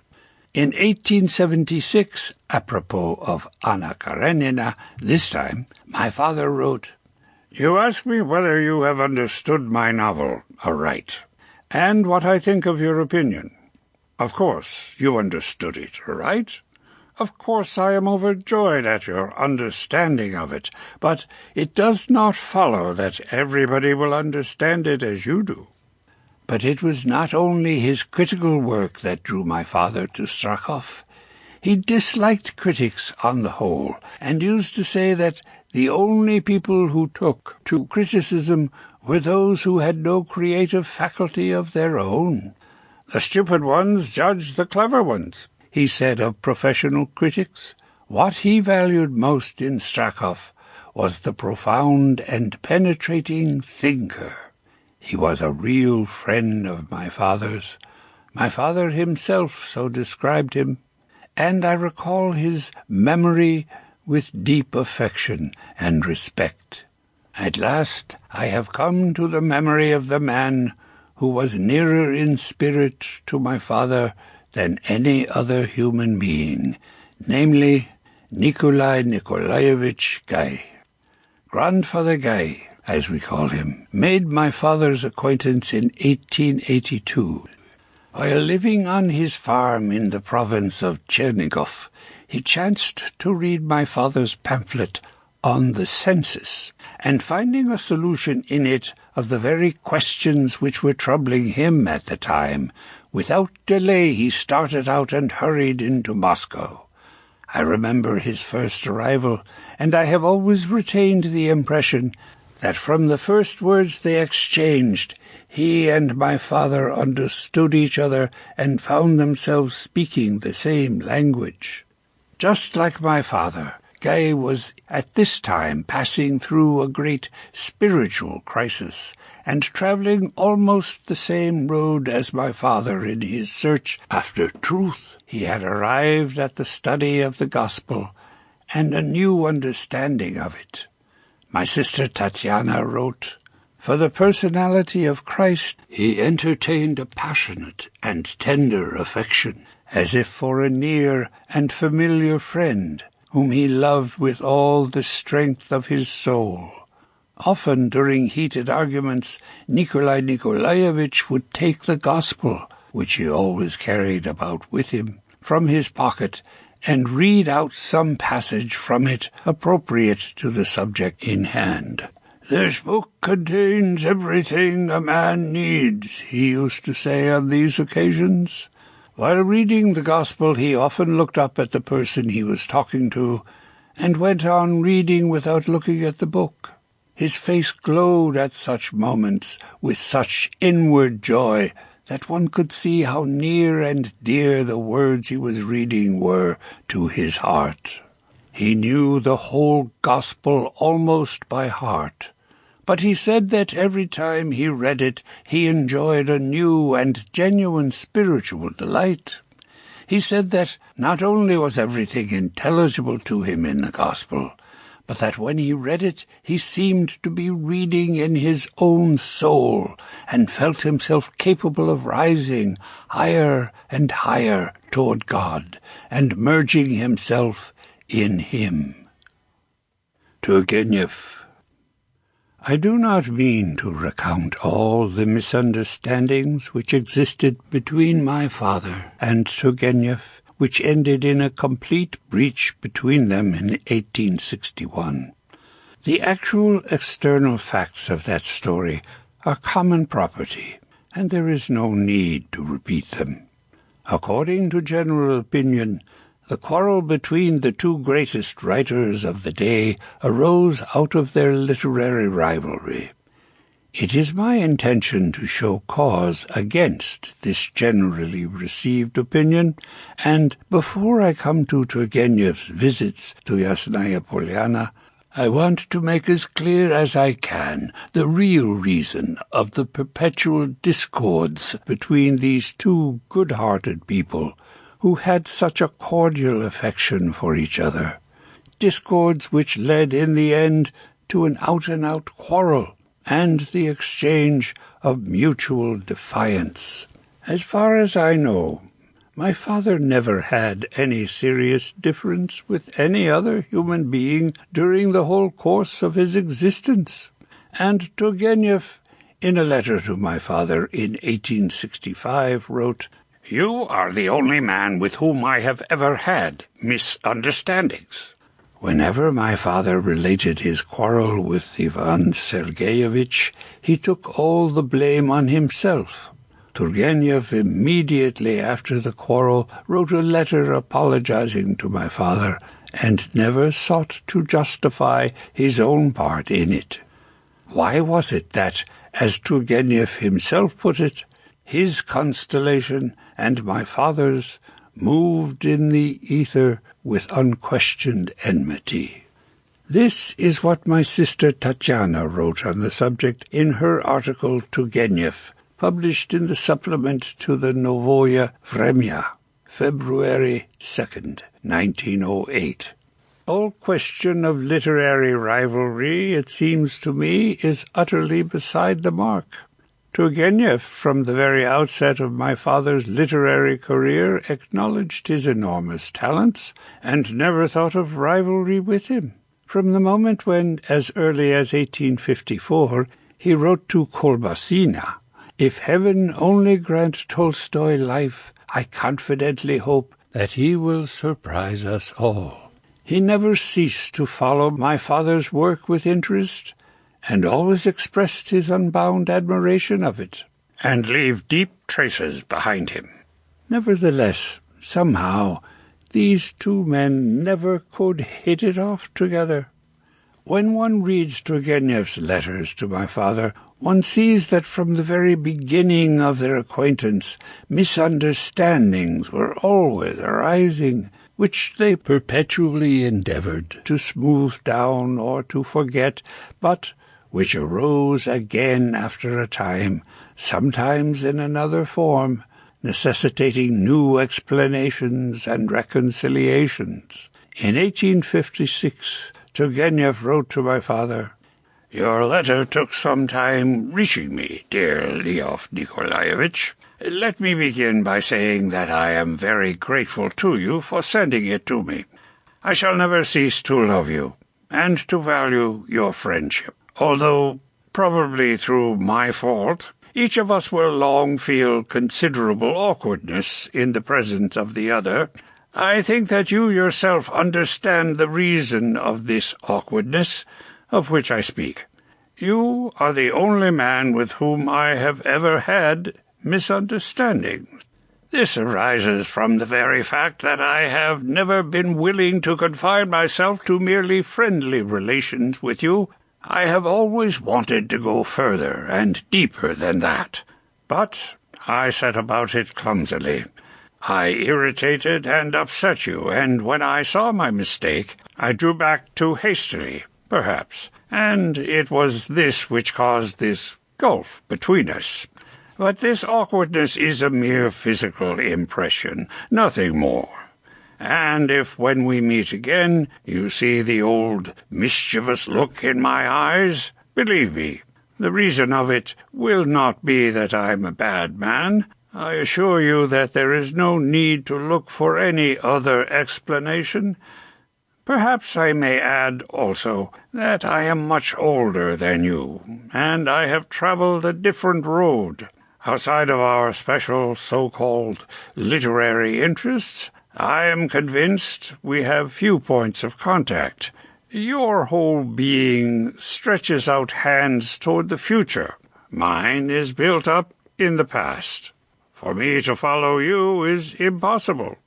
In 1876, apropos of Anna Karenina, this time, my father wrote, "You ask me whether you have understood my novel aright, and what I think of your opinion. Of course, you understood it aright. Of course I am overjoyed at your understanding of it, but it does not follow that everybody will understand it as you do." But it was not only his critical work that drew my father to Strachov. He disliked critics on the whole, and used to say that the only people who took to criticism were those who had no creative faculty of their own. "The stupid ones judge the clever ones," he said of professional critics. What he valued most in Strachov was the profound and penetrating thinker. He was a real friend of my father's. My father himself so described him, and I recall his memory with deep affection and respect. At last I have come to the memory of the man who was nearer in spirit to my father than any other human being, namely Nikolaevich Guy. Grandfather Guy, as we call him, made my father's acquaintance in 1882. While living on his farm in the province of Chernigov, he chanced to read my father's pamphlet on the census, and finding a solution in it of the very questions which were troubling him at the time, without delay he started out and hurried into Moscow. I remember his first arrival, and I have always retained the impression that from the first words they exchanged, he and my father understood each other and found themselves speaking the same language. Just like my father, Guy was at this time passing through a great spiritual crisis, and travelling almost the same road as my father in his search after truth. He had arrived at the study of the gospel and a new understanding of it. My sister Tatiana wrote, "For the personality of Christ he entertained a passionate and tender affection, as if for a near and familiar friend, whom he loved with all the strength of his soul." Often during heated arguments, Nikolai Nikolaevich would take the gospel, which he always carried about with him, from his pocket, and read out some passage from it appropriate to the subject in hand. "This book contains everything a man needs," he used to say on these occasions. While reading the gospel, he often looked up at the person he was talking to, and went on reading without looking at the book. His face glowed at such moments with such inward joy that one could see how near and dear the words he was reading were to his heart. He knew the whole gospel almost by heart, but he said that every time he read it he enjoyed a new and genuine spiritual delight. He said that not only was everything intelligible to him in the gospel, but that when he read it he seemed to be reading in his own soul, and felt himself capable of rising higher and higher toward God, and merging himself in him. Turgenev. I do not mean to recount all the misunderstandings which existed between my father and Turgenev, which ended in a complete breach between them in 1861. The actual external facts of that story are common property, and there is no need to repeat them. According to general opinion, the quarrel between the two greatest writers of the day arose out of their literary rivalry. It is my intention to show cause against this generally received opinion, and before I come to Turgenev's visits to Yasnaya Polana, I want to make as clear as I can the real reason of the perpetual discords between these two good-hearted people who had such a cordial affection for each other, discords which led in the end to an out-and-out quarrel and the exchange of mutual defiance. As far as I know, my father never had any serious difference with any other human being during the whole course of his existence, and Turgenev, in a letter to my father in 1865, wrote, You are the only man with whom I have ever had misunderstandings." Whenever my father related his quarrel with Ivan Sergeyevich, he took all the blame on himself. Turgenev, immediately after the quarrel, wrote a letter apologizing to my father, and never sought to justify his own part in it. Why was it that, as Turgenev himself put it, his constellation and my father's moved in the ether with unquestioned enmity? This is what my sister Tatiana wrote on the subject in her article Turgenev, published in the supplement to the Novoye Vremya, February 2nd, 1908. All question of literary rivalry, it seems to me, is utterly beside the mark. Turgenev, from the very outset of my father's literary career, acknowledged his enormous talents and never thought of rivalry with him. From the moment when, as early as 1854, he wrote to Kolbasina, "If heaven only grant Tolstoy life, I confidently hope that he will surprise us all," he never ceased to follow my father's work with interest, and always expressed his unbound admiration of it, and leave deep traces behind him. Nevertheless, somehow, these two men never could hit it off together. When one reads Turgenev's letters to my father, one sees that from the very beginning of their acquaintance, misunderstandings were always arising, which they perpetually endeavored to smooth down or to forget, but which arose again after a time, sometimes in another form, necessitating new explanations and reconciliations. In 1856, Turgenev wrote to my father, "Your letter took some time reaching me, dear Leo Nikolaevich. Let me begin by saying that I am very grateful to you for sending it to me. I shall never cease to love you, and to value your friendship. Although, probably through my fault, each of us will long feel considerable awkwardness in the presence of the other, I think that you yourself understand the reason of this awkwardness of which I speak. You are the only man with whom I have ever had misunderstandings. This arises from the very fact that I have never been willing to confine myself to merely friendly relations with you. I have always wanted to go further and deeper than that, but I set about it clumsily. I irritated and upset you, and when I saw my mistake, I drew back too hastily, perhaps, and it was this which caused this gulf between us. But this awkwardness is a mere physical impression, nothing more. And if when we meet again you see the old mischievous look in my eyes, believe me, the reason of it will not be that I am a bad man. I assure you that there is no need to look for any other explanation. Perhaps I may add also that I am much older than you, and I have traveled a different road. Outside of our special so-called literary interests, I am convinced we have few points of contact. Your whole being stretches out hands toward the future. Mine is built up in the past. For me to follow you is impossible.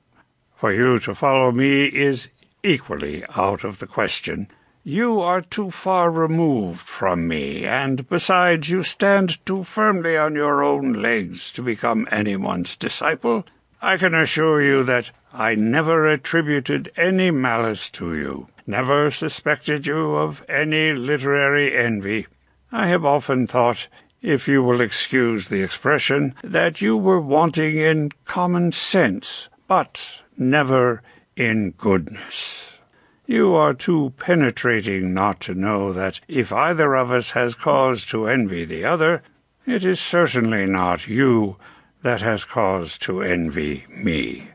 For you to follow me is equally out of the question. You are too far removed from me, and besides you stand too firmly on your own legs to become anyone's disciple. I can assure you that I never attributed any malice to you, never suspected you of any literary envy. I have often thought, if you will excuse the expression, that you were wanting in common sense, but never in goodness. You are too penetrating not to know that if either of us has cause to envy the other, it is certainly not you that has cause to envy me.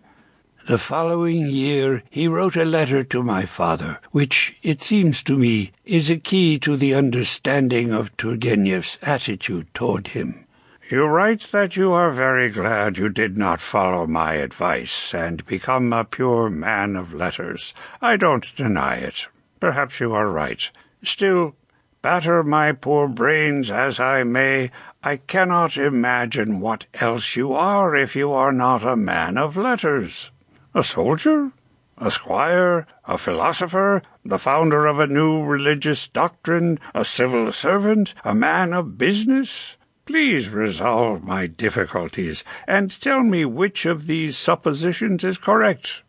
The following year he wrote a letter to my father, which, it seems to me, is a key to the understanding of Turgenev's attitude toward him. You write that you are very glad you did not follow my advice and become a pure man of letters. I don't deny it. Perhaps you are right. Still, batter my poor brains as I may, I cannot imagine what else you are if you are not a man of letters. A soldier? A squire? A philosopher? The founder of a new religious doctrine? A civil servant? A man of business? Please resolve my difficulties, and tell me which of these suppositions is correct.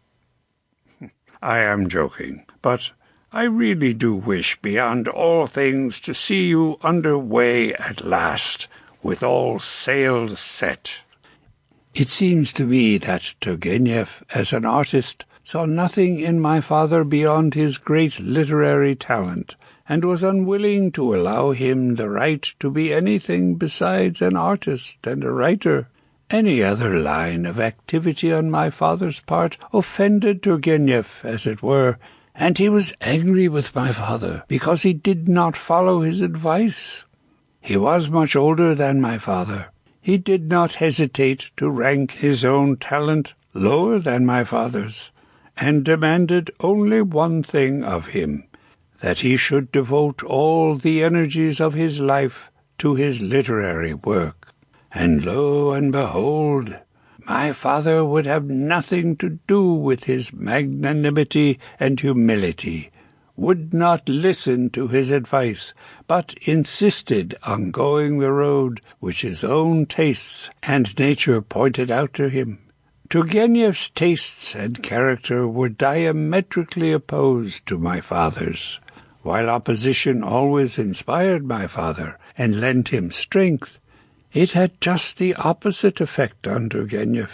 I am joking, but I really do wish beyond all things to see you under way at last, with all sails set. It seems to me that Turgenev, as an artist, saw nothing in my father beyond his great literary talent, and was unwilling to allow him the right to be anything besides an artist and a writer. Any other line of activity on my father's part offended Turgenev, as it were, and he was angry with my father because he did not follow his advice. He was much older than my father. He did not hesitate to rank his own talent lower than my father's, and demanded only one thing of him, that he should devote all the energies of his life to his literary work. And lo and behold, my father would have nothing to do with his magnanimity and humility, would not listen to his advice, but insisted on going the road which his own tastes and nature pointed out to him. Turgenev's tastes and character were diametrically opposed to my father's. While opposition always inspired my father and lent him strength, it had just the opposite effect on Turgenev.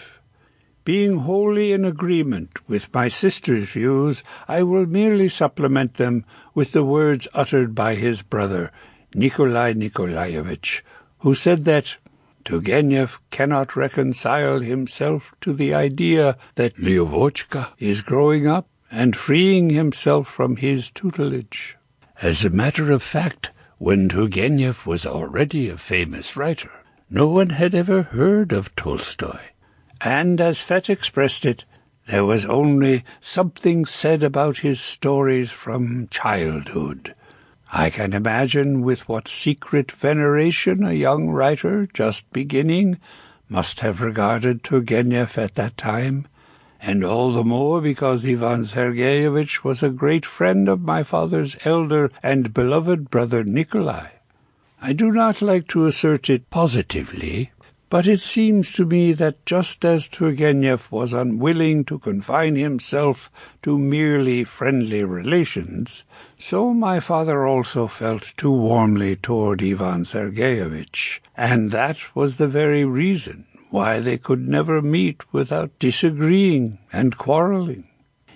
Being wholly in agreement with my sister's views, I will merely supplement them with the words uttered by his brother, Nikolaevich, who said that Turgenev cannot reconcile himself to the idea that Lyovochka is growing up and freeing himself from his tutelage. As a matter of fact, when Turgenev was already a famous writer, no one had ever heard of Tolstoy, and as Fett expressed it, there was only something said about his stories from childhood. I can imagine with what secret veneration a young writer just beginning must have regarded Turgenev at that time, and all the more because Ivan Sergeyevich was a great friend of my father's elder and beloved brother Nikolai. I do not like to assert it positively, but it seems to me that just as Turgenev was unwilling to confine himself to merely friendly relations, so my father also felt too warmly toward Ivan Sergeyevich, and that was the very reason why they could never meet without disagreeing and quarreling.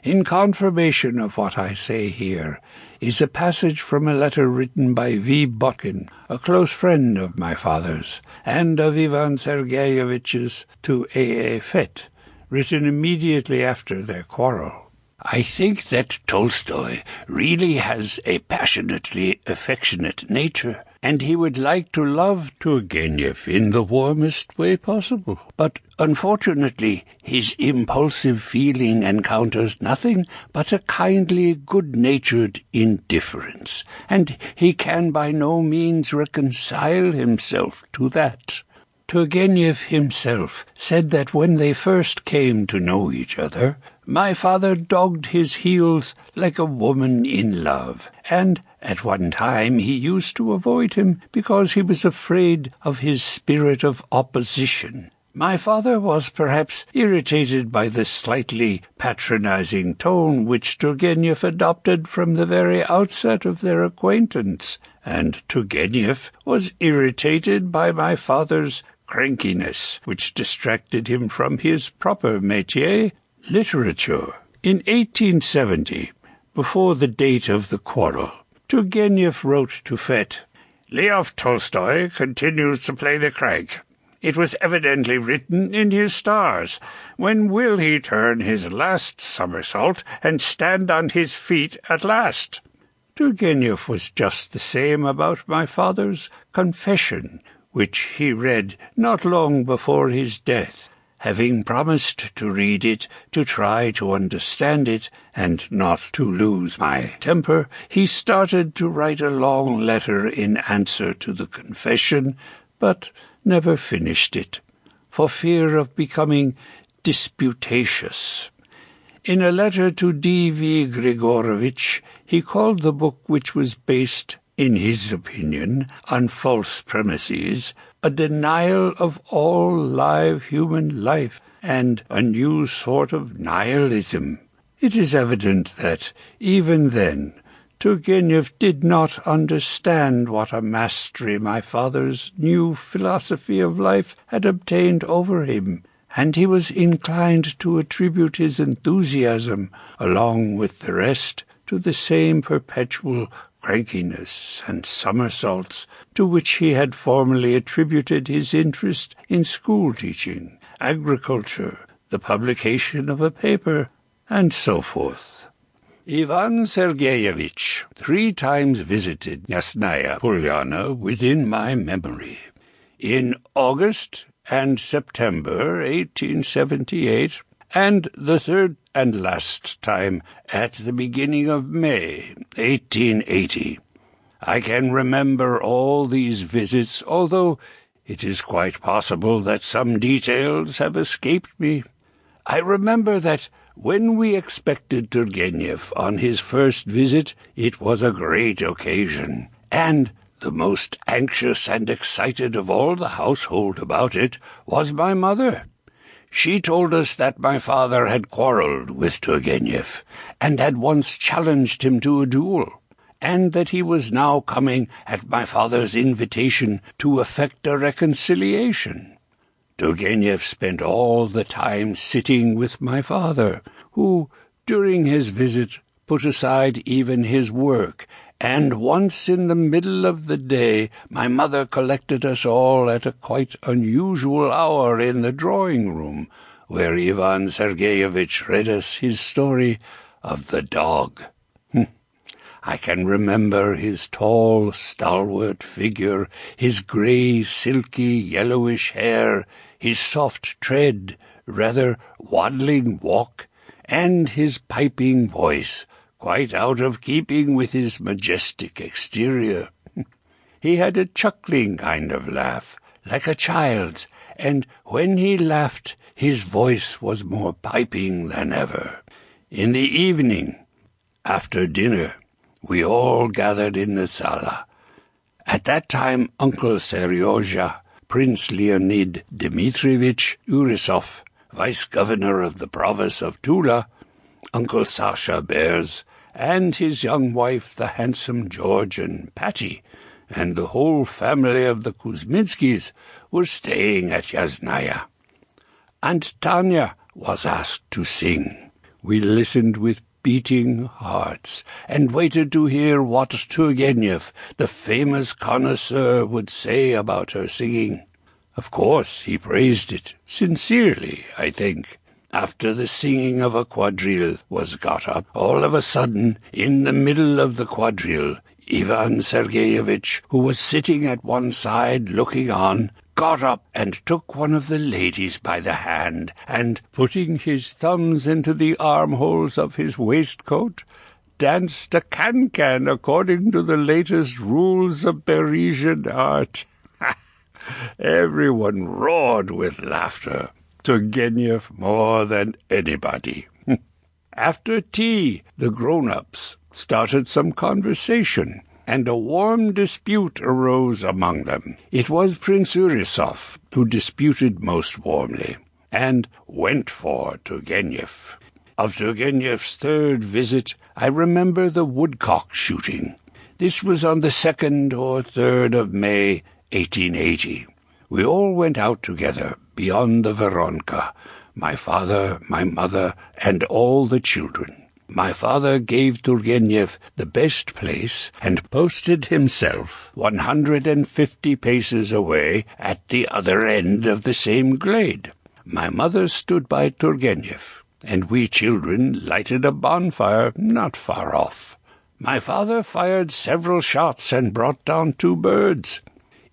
In confirmation of what I say here is a passage from a letter written by V. Botkin, a close friend of my father's, and of Ivan Sergeyevich's to A. A. Fett, written immediately after their quarrel. I think that Tolstoy really has a passionately affectionate nature, and he would like to love Turgenev in the warmest way possible. But unfortunately, his impulsive feeling encounters nothing but a kindly, good-natured indifference, and he can by no means reconcile himself to that. Turgenev himself said that when they first came to know each other, my father dogged his heels like a woman in love, and at one time he used to avoid him because he was afraid of his spirit of opposition. My father was perhaps irritated by the slightly patronizing tone which Turgenev adopted from the very outset of their acquaintance, and Turgenev was irritated by my father's crankiness, which distracted him from his proper métier, literature. In 1870, before the date of the quarrel, Turgenev wrote to Fett, "Leo Tolstoy continues to play the crank. It was evidently written in his stars. When will he turn his last somersault and stand on his feet at last?" Turgenev was just the same about my father's confession, which he read not long before his death. Having promised to read it, to try to understand it, and not to lose my temper, he started to write a long letter in answer to the confession, but never finished it, for fear of becoming disputatious. In a letter to D.V. Grigorovich, he called the book, which was based, in his opinion, on false premises, a denial of all live human life, and a new sort of nihilism. It is evident that, even then, Turgenev did not understand what a mastery my father's new philosophy of life had obtained over him, and he was inclined to attribute his enthusiasm, along with the rest, to the same perpetual crankiness and somersaults to which he had formerly attributed his interest in school-teaching, agriculture, the publication of a paper, and so forth. Ivan Sergeyevich 3 times visited Yasnaya, Polana, within my memory. In August and September 1878, and the third and last time at the beginning of May 1880. I can remember all these visits, although it is quite possible that some details have escaped me. I remember that when we expected Turgenev on his first visit, it was a great occasion, and the most anxious and excited of all the household about it was my mother. She told us that my father had quarrelled with Turgenev, and had once challenged him to a duel, and that he was now coming at my father's invitation to effect a reconciliation. Turgenev spent all the time sitting with my father, who, during his visit, put aside even his work, and once in the middle of the day my mother collected us all at a quite unusual hour in the drawing-room, where Ivan Sergeyevich read us his story of the dog. I can remember his tall, stalwart figure, his grey, silky, yellowish hair, his soft tread, rather waddling walk, and his piping voice, quite out of keeping with his majestic exterior. He had a chuckling kind of laugh, like a child's, and when he laughed, his voice was more piping than ever. In the evening, after dinner, we all gathered in the sala. At that time, Uncle Seryoja, Prince Leonid Dmitrievich Urisov, vice-governor of the province of Tula, Uncle Sasha Bears, and his young wife, the handsome George and Patty, and the whole family of the Kuzminskis were staying at Yasnaya. Aunt Tanya was asked to sing. We listened with beating hearts, and waited to hear what Turgenev, the famous connoisseur, would say about her singing. Of course, he praised it, sincerely, I think. After the singing of a quadrille was got up, all of a sudden, in the middle of the quadrille, Ivan Sergeyevich, who was sitting at one side looking on, got up and took one of the ladies by the hand, and, putting his thumbs into the armholes of his waistcoat, danced a can-can according to the latest rules of Parisian art. Everyone roared with laughter, Turgenev more than anybody. After tea, the grown-ups started some conversation, and a warm dispute arose among them. It was Prince Urisov who disputed most warmly, and went for Turgenev. Of Turgenev's third visit, I remember the woodcock shooting. This was on the 2nd or 3rd of May, 1880. We all went out together, beyond the Veronka, my father, my mother, and all the children. My father gave Turgenev the best place, and posted himself 150 paces away at the other end of the same glade. My mother stood by Turgenev, and we children lighted a bonfire not far off. My father fired several shots and brought down 2 birds.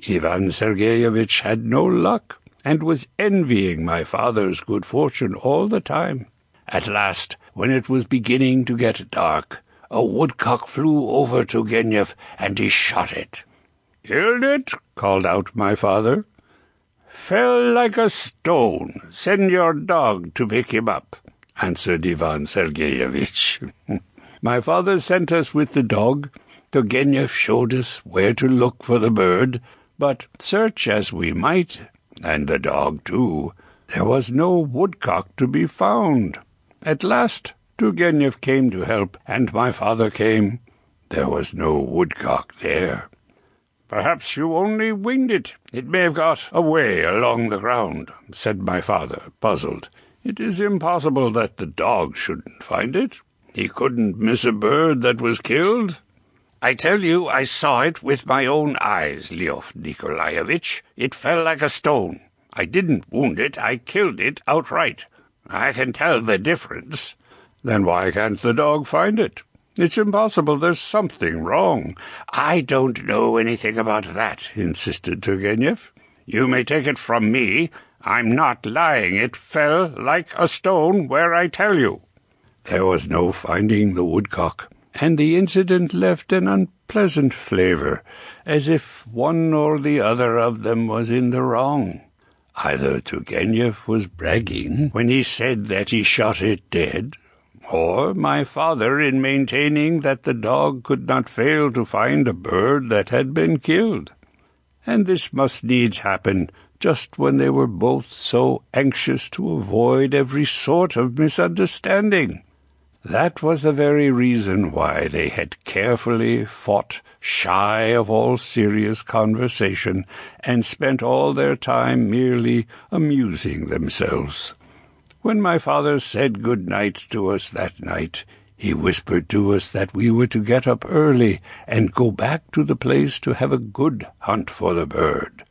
Ivan Sergeyevich had no luck, and was envying my father's good fortune all the time. At last, when it was beginning to get dark, a woodcock flew over Turgenev, and he shot it. "Killed it?" called out my father. "Fell like a stone. Send your dog to pick him up," answered Ivan Sergeyevich. My father sent us with the dog. Turgenev showed us where to look for the bird, but search as we might, and the dog too, there was no woodcock to be found. At last Turgenev came to help, and my father came. There was no woodcock there. "Perhaps you only winged it. It may have got away along the ground," said my father, puzzled. "It is impossible that the dog shouldn't find it. He couldn't miss a bird that was killed." "I tell you, I saw it with my own eyes, Leo Nikolaevich. It fell like a stone. I didn't wound it, I killed it outright. I can tell the difference." "Then why can't the dog find it? It's impossible. There's something wrong." "I don't know anything about that," insisted Turgenev. "You may take it from me. I'm not lying. It fell like a stone where I tell you." There was no finding the woodcock, and the incident left an unpleasant flavor, as if one or the other of them was in the wrong. Either Turgenev was bragging when he said that he shot it dead, or my father in maintaining that the dog could not fail to find a bird that had been killed. And this must needs happen just when they were both so anxious to avoid every sort of misunderstanding. That was the very reason why they had carefully fought shy of all serious conversation, and spent all their time merely amusing themselves. When my father said good night to us that night, he whispered to us that we were to get up early and go back to the place to have a good hunt for the bird.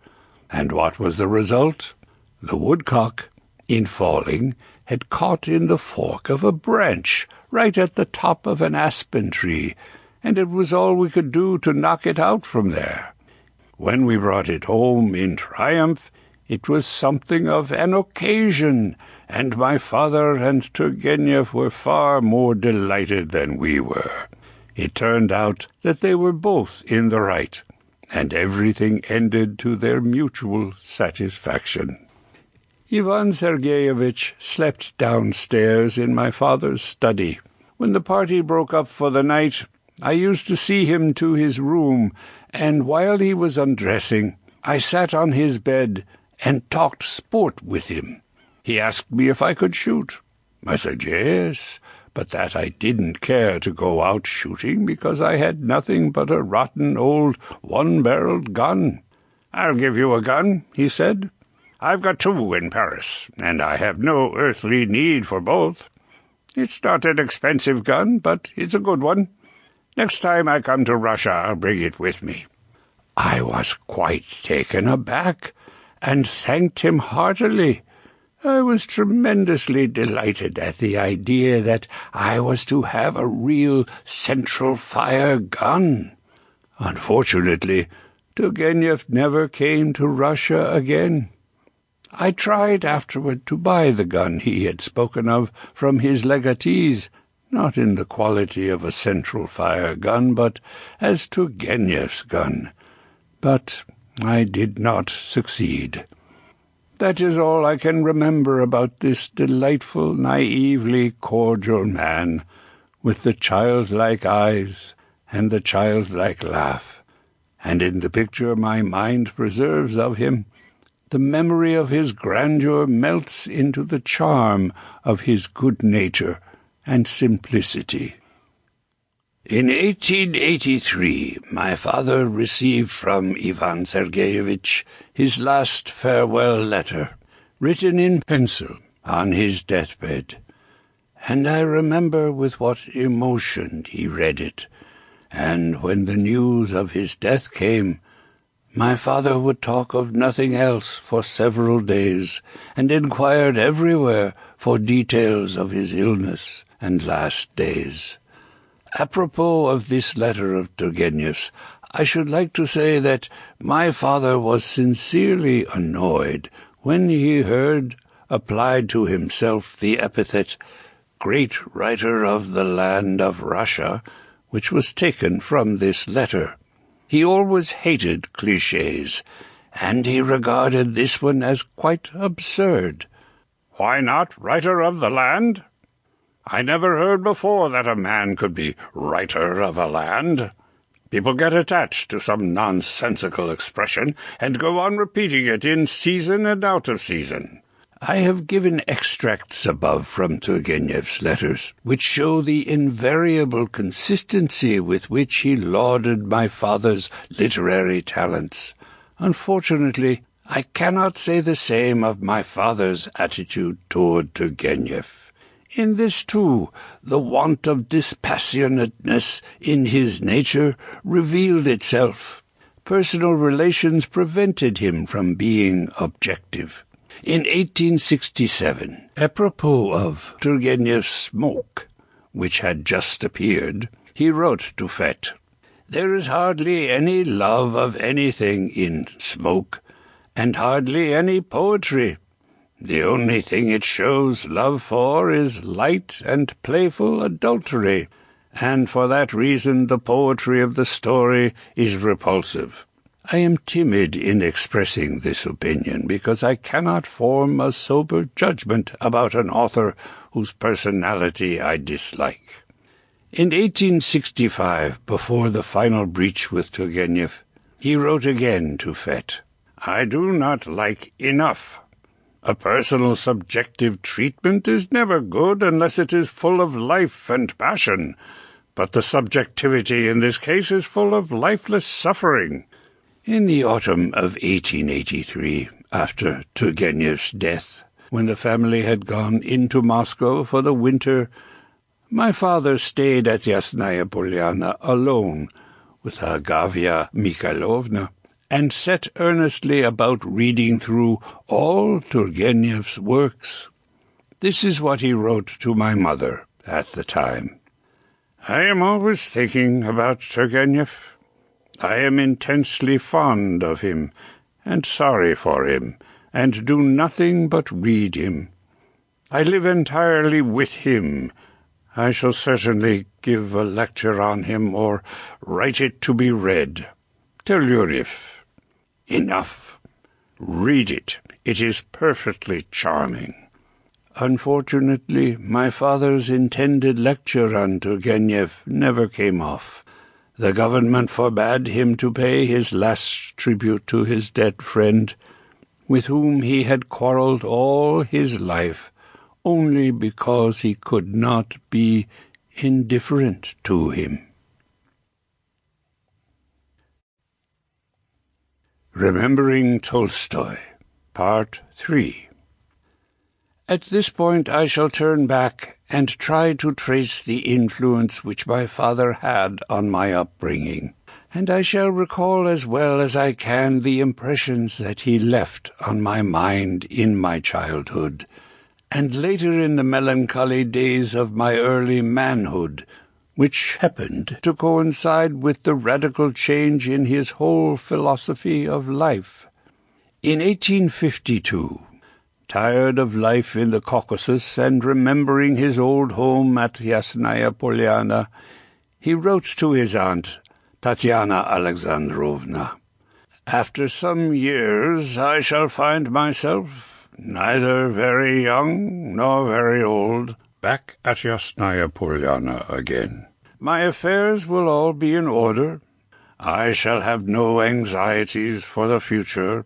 And what was the result? The woodcock, in falling, had caught in the fork of a branch right at the top of an aspen tree, and it was all we could do to knock it out from there. When we brought it home in triumph, it was something of an occasion, and my father and Turgenev were far more delighted than we were. It turned out that they were both in the right, and everything ended to their mutual satisfaction. Ivan Sergeyevich slept downstairs in my father's study. When the party broke up for the night, I used to see him to his room, and while he was undressing, I sat on his bed and talked sport with him. He asked me if I could shoot. I said yes, but that I didn't care to go out shooting because I had nothing but a rotten old one-barreled gun. "I'll give you a gun," he said. "I've got two in Paris, and I have no earthly need for both. It's not an expensive gun, but it's a good one. Next time I come to Russia, I'll bring it with me." I was quite taken aback, and thanked him heartily. I was tremendously delighted at the idea that I was to have a real central-fire gun. Unfortunately, Turgenev never came to Russia again. I tried afterward to buy the gun he had spoken of from his legatees, not in the quality of a central-fire gun, but as Turgenev's gun. But I did not succeed. That is all I can remember about this delightful, naively cordial man, with the childlike eyes and the childlike laugh. And in the picture my mind preserves of him, the memory of his grandeur melts into the charm of his good nature and simplicity. In 1883, my father received from Ivan Sergeyevich his last farewell letter, written in pencil on his deathbed, and I remember with what emotion he read it. And when the news of his death came, my father would talk of nothing else for several days, and inquired everywhere for details of his illness and last days. Apropos of this letter of Turgenev's, I should like to say that my father was sincerely annoyed when he heard applied to himself the epithet great writer of the land of Russia, which was taken from this letter. He always hated clichés, and he regarded this one as quite absurd. Why not writer of the land? I never heard before that a man could be writer of a land. People get attached to some nonsensical expression and go on repeating it in season and out of season. I have given extracts above from Turgenev's letters, which show the invariable consistency with which he lauded my father's literary talents. Unfortunately, I cannot say the same of my father's attitude toward Turgenev. In this, too, the want of dispassionateness in his nature revealed itself. Personal relations prevented him from being objective. In 1867, apropos of Turgenev's Smoke, which had just appeared, he wrote to Fett, "There is hardly any love of anything in Smoke, and hardly any poetry. The only thing it shows love for is light and playful adultery, and for that reason the poetry of the story is repulsive." I am timid in expressing this opinion, because I cannot form a sober judgment about an author whose personality I dislike. In 1865, before the final breach with Turgenev, he wrote again to Fett, "I do not like enough. A personal subjective treatment is never good unless it is full of life and passion, but the subjectivity in this case is full of lifeless suffering." In the autumn of 1883, after Turgenev's death, when the family had gone into Moscow for the winter, my father stayed at Yasnaya Polana alone with Agafya Mikhailovna, and set earnestly about reading through all Turgenev's works. This is what he wrote to my mother at the time. "I am always thinking about Turgenev. I am intensely fond of him, and sorry for him, and do nothing but read him. I live entirely with him. I shall certainly give a lecture on him, or write it to be read. Tellurif. Enough. Read it. It is perfectly charming." Unfortunately, my father's intended lecture on Turgenev never came off. The government forbade him to pay his last tribute to his dead friend, with whom he had quarrelled all his life, only because he could not be indifferent to him. Remembering Tolstoy, Part 3. At this point I shall turn back and try to trace the influence which my father had on my upbringing, and I shall recall as well as I can the impressions that he left on my mind in my childhood, and later in the melancholy days of my early manhood, which happened to coincide with the radical change in his whole philosophy of life. In 1852, tired of life in the Caucasus and remembering his old home at Yasnaya Polana, he wrote to his aunt, Tatiana Alexandrovna, "After some years I shall find myself, neither very young nor very old, back at Yasnaya Polana again. My affairs will all be in order. I shall have no anxieties for the future,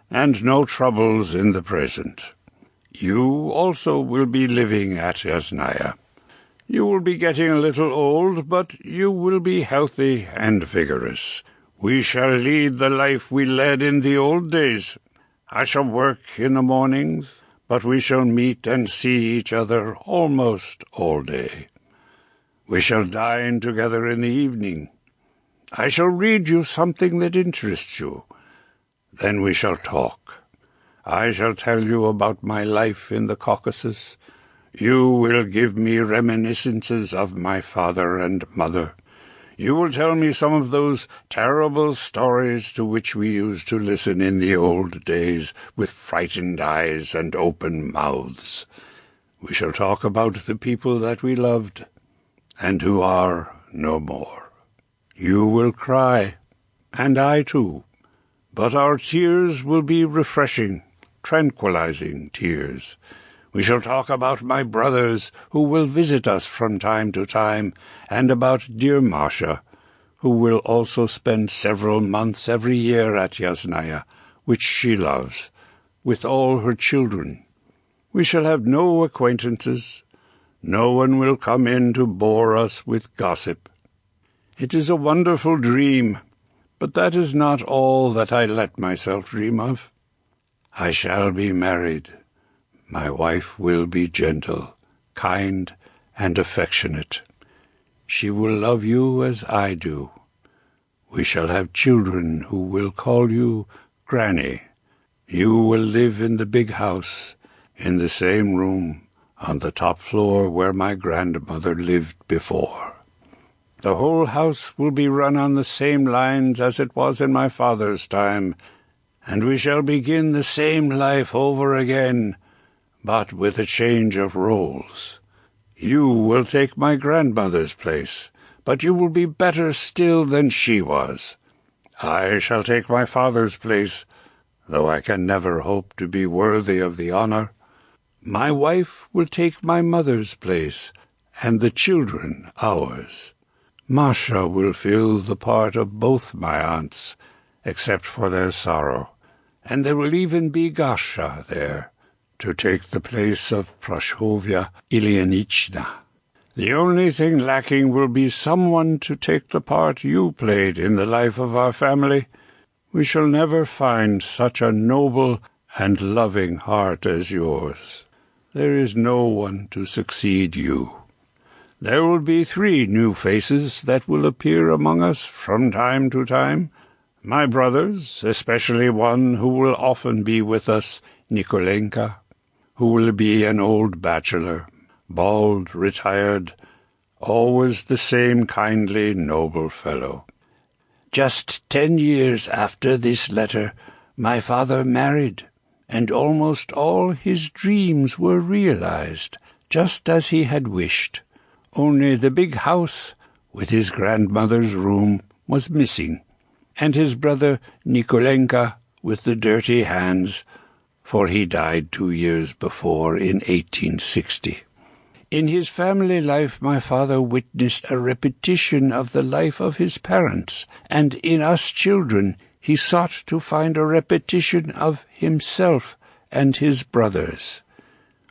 and no troubles in the present. You also will be living at Yasnaya. You will be getting a little old, but you will be healthy and vigorous. We shall lead the life we led in the old days. I shall work in the mornings, but we shall meet and see each other almost all day. We shall dine together in the evening. I shall read you something that interests you. Then we shall talk. I shall tell you about my life in the Caucasus. You will give me reminiscences of my father and mother. You will tell me some of those terrible stories to which we used to listen in the old days with frightened eyes and open mouths. We shall talk about the people that we loved, and who are no more. You will cry, and I too, but our tears will be refreshing, tranquilizing tears. We shall talk about my brothers who will visit us from time to time, and about dear Masha, who will also spend several months every year at Yasnaya, which she loves, with all her children. We shall have no acquaintances. No one will come in to bore us with gossip. It is a wonderful dream, but that is not all that I let myself dream of. I shall be married. My wife will be gentle, kind, and affectionate. She will love you as I do. We shall have children who will call you Granny. You will live in the big house, in the same room, on the top floor where my grandmother lived before. The whole house will be run on the same lines as it was in my father's time, and we shall begin the same life over again, but with a change of roles. You will take my grandmother's place, but you will be better still than she was. I shall take my father's place, though I can never hope to be worthy of the honor. My wife will take my mother's place, and the children ours. Masha will fill the part of both my aunts, except for their sorrow, and there will even be Gasha there, to take the place of Prashovya Ilyinichna. The only thing lacking will be someone to take the part you played in the life of our family. We shall never find such a noble and loving heart as yours. There is no one to succeed you. There will be 3 new faces that will appear among us from time to time. My brothers, especially one who will often be with us, Nikolaevich, who will be an old bachelor, bald, retired, always the same kindly, noble fellow. Just 10 years after this letter, my father married, and almost all his dreams were realized, just as he had wished. Only the big house, with his grandmother's room, was missing, and his brother Nikolaevich, with the dirty hands, for he died 2 years before in 1860. In his family life my father witnessed a repetition of the life of his parents, and in us children he sought to find a repetition of himself and his brothers.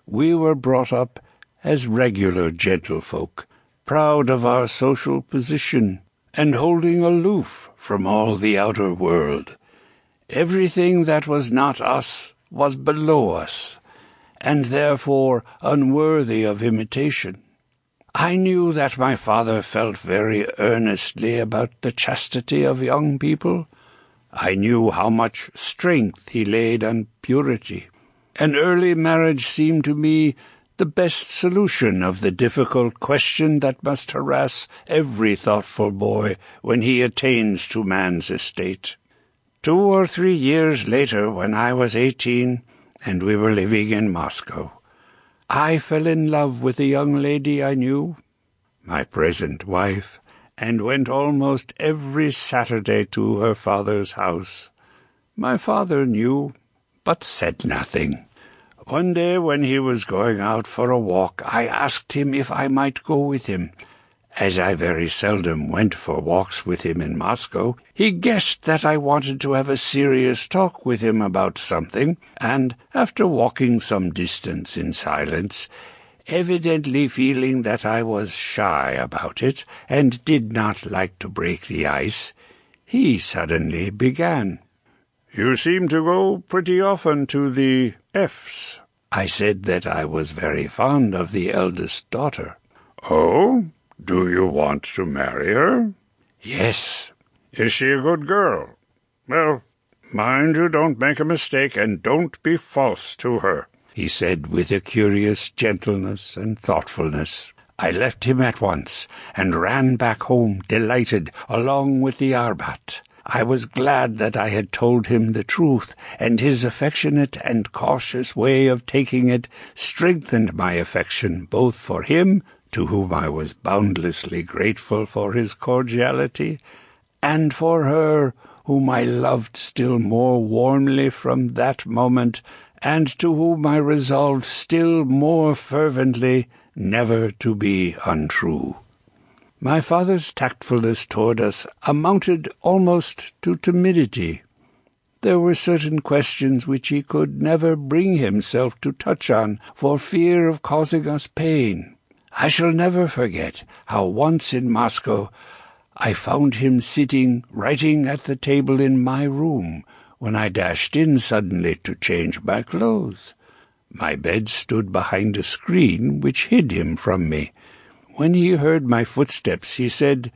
We were brought up as regular gentlefolk, proud of our social position, and holding aloof from all the outer world. Everything that was not us was below us, and therefore unworthy of imitation. I knew that my father felt very earnestly about the chastity of young people. I knew how much strength he laid on purity. An early marriage seemed to me the best solution of the difficult question that must harass every thoughtful boy when he attains to man's estate. 2 or 3 years later, when I was 18, and we were living in Moscow, I fell in love with a young lady I knew, my present wife, and went almost every Saturday to her father's house. My father knew, but said nothing. One day when he was going out for a walk, I asked him if I might go with him. As I very seldom went for walks with him in Moscow, he guessed that I wanted to have a serious talk with him about something, and, after walking some distance in silence, evidently feeling that I was shy about it and did not like to break the ice, he suddenly began. "You seem to go pretty often to the F's." I said that I was very fond of the eldest daughter. "Oh? Do you want to marry her?" "Yes." "Is she a good girl?" "Well, mind you don't make a mistake, and don't be false to her," he said with a curious gentleness and thoughtfulness. I left him at once, and ran back home delighted, along with the Arbat. I was glad that I had told him the truth, and his affectionate and cautious way of taking it strengthened my affection both for him, to whom I was boundlessly grateful for his cordiality, and for her, whom I loved still more warmly from that moment, and to whom I resolved still more fervently never to be untrue. My father's tactfulness toward us amounted almost to timidity. There were certain questions which he could never bring himself to touch on for fear of causing us pain. I shall never forget how once in Moscow I found him sitting writing at the table in my room when I dashed in suddenly to change my clothes. My bed stood behind a screen which hid him from me. When he heard my footsteps, he said,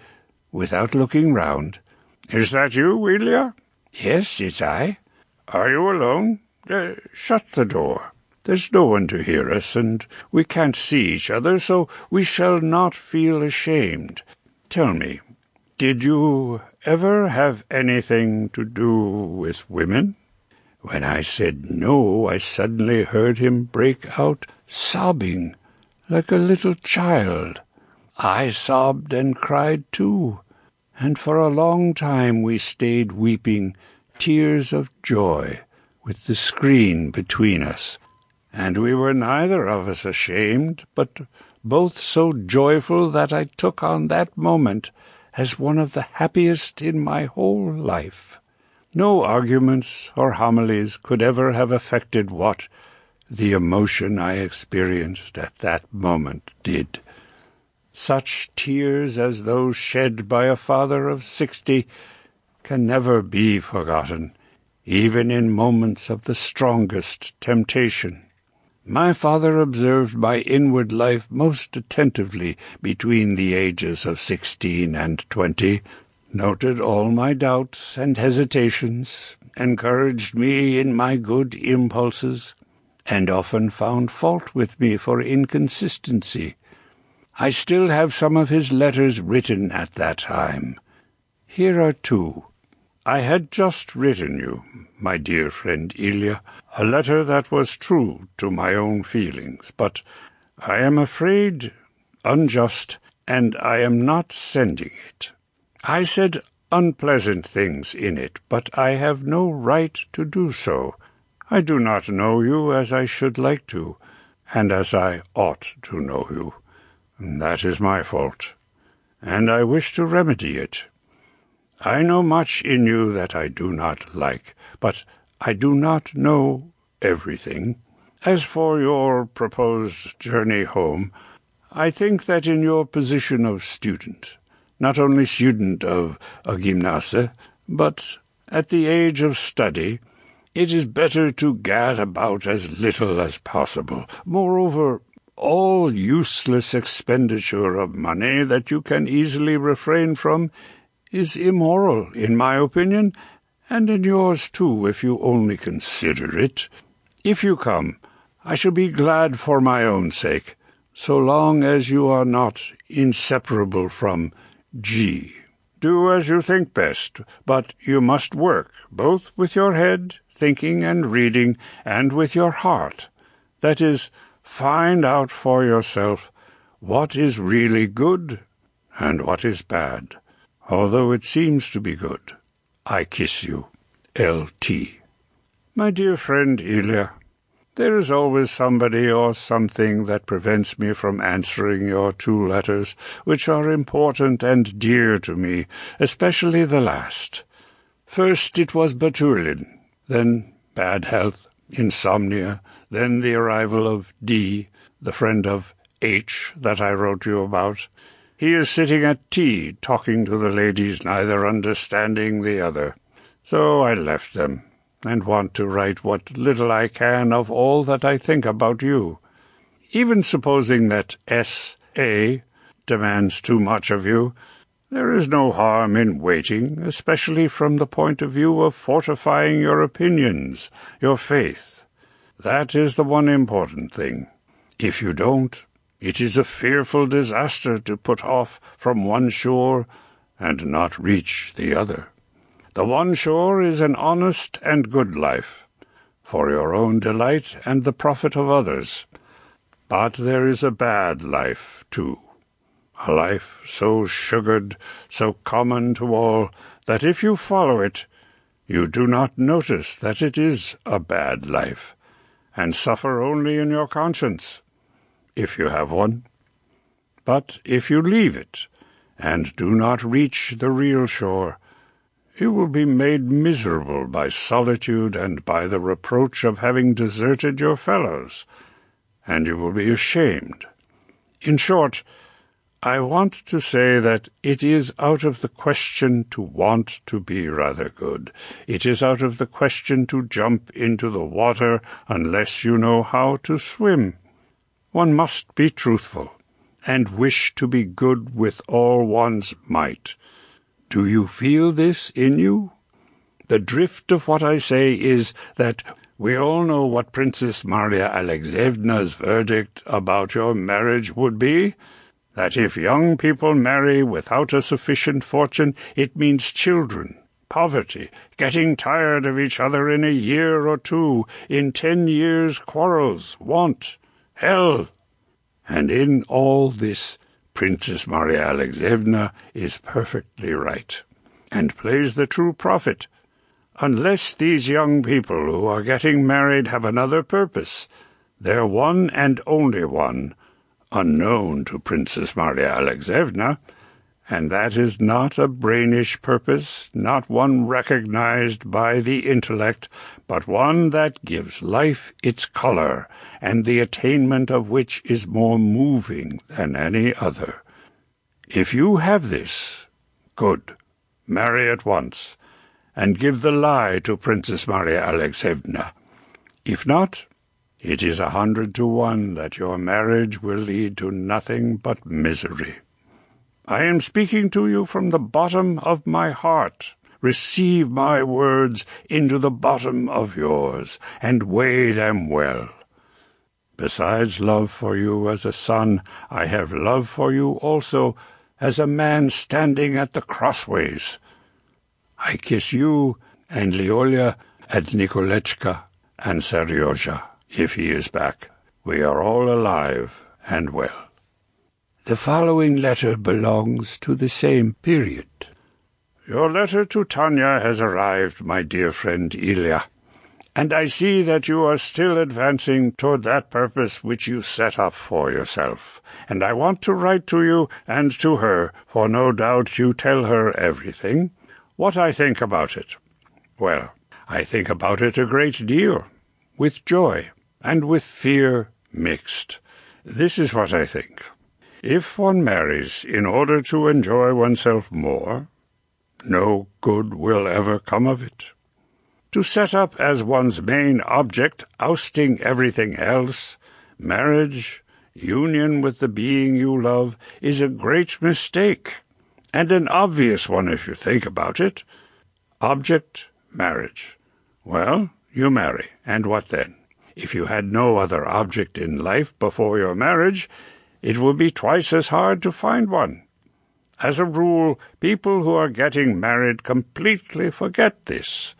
without looking round, "Is that you, Ilya?" "Yes, it's I." "Are you alone? Shut the door. There's no one to hear us, and we can't see each other, so we shall not feel ashamed. Tell me, did you ever have anything to do with women?" When I said no, I suddenly heard him break out sobbing like a little child. I sobbed and cried too, and for a long time we stayed weeping tears of joy with the screen between us, and we were neither of us ashamed, but both so joyful that I took on that moment as one of the happiest in my whole life. No arguments or homilies could ever have affected what the emotion I experienced at that moment did. Such tears as those shed by a father of 60 can never be forgotten, even in moments of the strongest temptation. My father observed my inward life most attentively between the ages of 16 and 20, noted all my doubts and hesitations, encouraged me in my good impulses, and often found fault with me for inconsistency. I still have some of his letters written at that time. Here are two. I had just written you, my dear friend Ilya, a letter that was true to my own feelings, but I am afraid unjust, and I am not sending it. I said unpleasant things in it, but I have no right to do so. I do not know you as I should like to, and as I ought to know you. That is my fault, and I wish to remedy it. I know much in you that I do not like, but I do not know everything. As for your proposed journey home, I think that in your position of student, not only student of a gymnase, but at the age of study, it is better to gad about as little as possible. Moreover, all useless expenditure of money that you can easily refrain from is immoral, in my opinion, and in yours too, if you only consider it. If you come, I shall be glad for my own sake, so long as you are not inseparable from G. Do as you think best, but you must work, both with your head, thinking and reading, and with your heart. That is, find out for yourself what is really good and what is bad, although it seems to be good. I kiss you, L.T. My dear friend Ilya, there is always somebody or something that prevents me from answering your two letters, which are important and dear to me, especially the last. First it was Baturlin, then bad health, insomnia, then the arrival of D, the friend of H that I wrote you about. He is sitting at tea, talking to the ladies, neither understanding the other. So I left them, and want to write what little I can of all that I think about you. Even supposing that S.A. demands too much of you, there is no harm in waiting, especially from the point of view of fortifying your opinions, your faith. That is the one important thing. If you don't, It is a fearful disaster to put off from one shore and not reach the other. The one shore is an honest and good life, for your own delight and the profit of others. But there is a bad life, too, a life so sugared, so common to all, that if you follow it, you do not notice that it is a bad life, and suffer only in your conscience, if you have one. But if you leave it, and do not reach the real shore, you will be made miserable by solitude and by the reproach of having deserted your fellows, and you will be ashamed. In short, I want to say that it is out of the question to want to be rather good. It is out of the question to jump into the water unless you know how to swim. One must be truthful, and wish to be good with all one's might. Do you feel this in you? The drift of what I say is that we all know what Princess Maria Alexeyevna's verdict about your marriage would be, that if young people marry without a sufficient fortune, it means children, poverty, getting tired of each other in a year or two, in 10 years quarrels, want, hell. And in all this, Princess Maria Alexeyevna is perfectly right, and plays the true prophet. Unless these young people who are getting married have another purpose, their one and only one, unknown to Princess Maria Alexeyevna, and that is not a brainish purpose, not one recognized by the intellect, but one that gives life its color, and the attainment of which is more moving than any other. If you have this, good, marry at once, and give the lie to Princess Maria Alexeyevna. If not, it is 100 to 1 that your marriage will lead to nothing but misery. I am speaking to you from the bottom of my heart. Receive my words into the bottom of yours, and weigh them well. Besides love for you as a son, I have love for you also as a man standing at the crossways. I kiss you and Leolia and Nikolechka and Seryoja, if he is back. We are all alive and well. The following letter belongs to the same period. Your letter to Tanya has arrived, my dear friend Ilya, and I see that you are still advancing toward that purpose which you set up for yourself, and I want to write to you and to her, for no doubt you tell her everything, what I think about it. Well, I think about it a great deal, with joy and with fear mixed. This is what I think. If one marries in order to enjoy oneself more, no good will ever come of it. To set up as one's main object, ousting everything else, marriage, union with the being you love, is a great mistake, and an obvious one if you think about it. Object, marriage. Well, you marry, and what then? If you had no other object in life before your marriage, it will be twice as hard to find one. As a rule, people who are getting married completely forget this.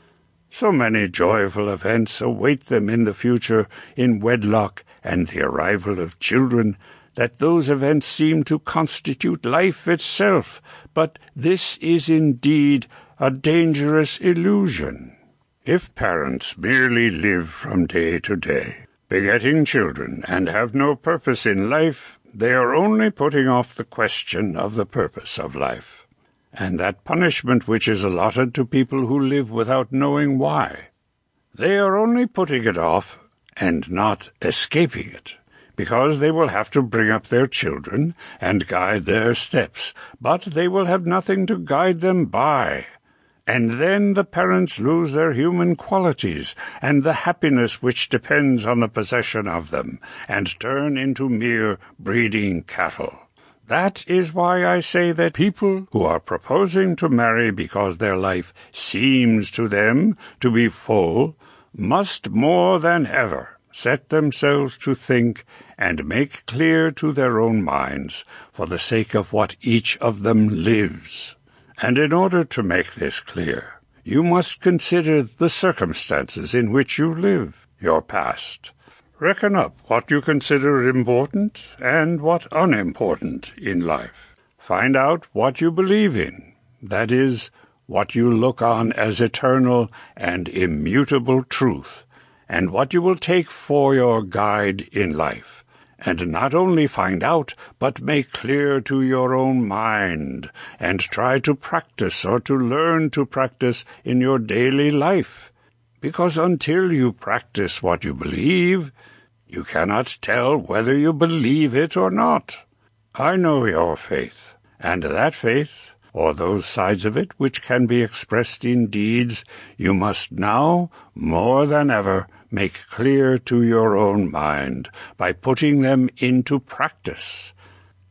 So many joyful events await them in the future in wedlock and the arrival of children, that those events seem to constitute life itself. But this is indeed a dangerous illusion. If parents merely live from day to day, begetting children, and have no purpose in life, they are only putting off the question of the purpose of life, and that punishment which is allotted to people who live without knowing why. They are only putting it off, and not escaping it, because they will have to bring up their children and guide their steps, but they will have nothing to guide them by. And then the parents lose their human qualities and the happiness which depends on the possession of them, and turn into mere breeding cattle. That is why I say that people who are proposing to marry because their life seems to them to be full must more than ever set themselves to think and make clear to their own minds for the sake of what each of them lives. And in order to make this clear, you must consider the circumstances in which you live, your past. Reckon up what you consider important and what unimportant in life. Find out what you believe in, that is, what you look on as eternal and immutable truth, and what you will take for your guide in life. And not only find out, but make clear to your own mind, and try to practice or to learn to practice in your daily life. Because until you practice what you believe, you cannot tell whether you believe it or not. I know your faith, and that faith, or those sides of it which can be expressed in deeds, you must now, more than ever, make clear to your own mind by putting them into practice.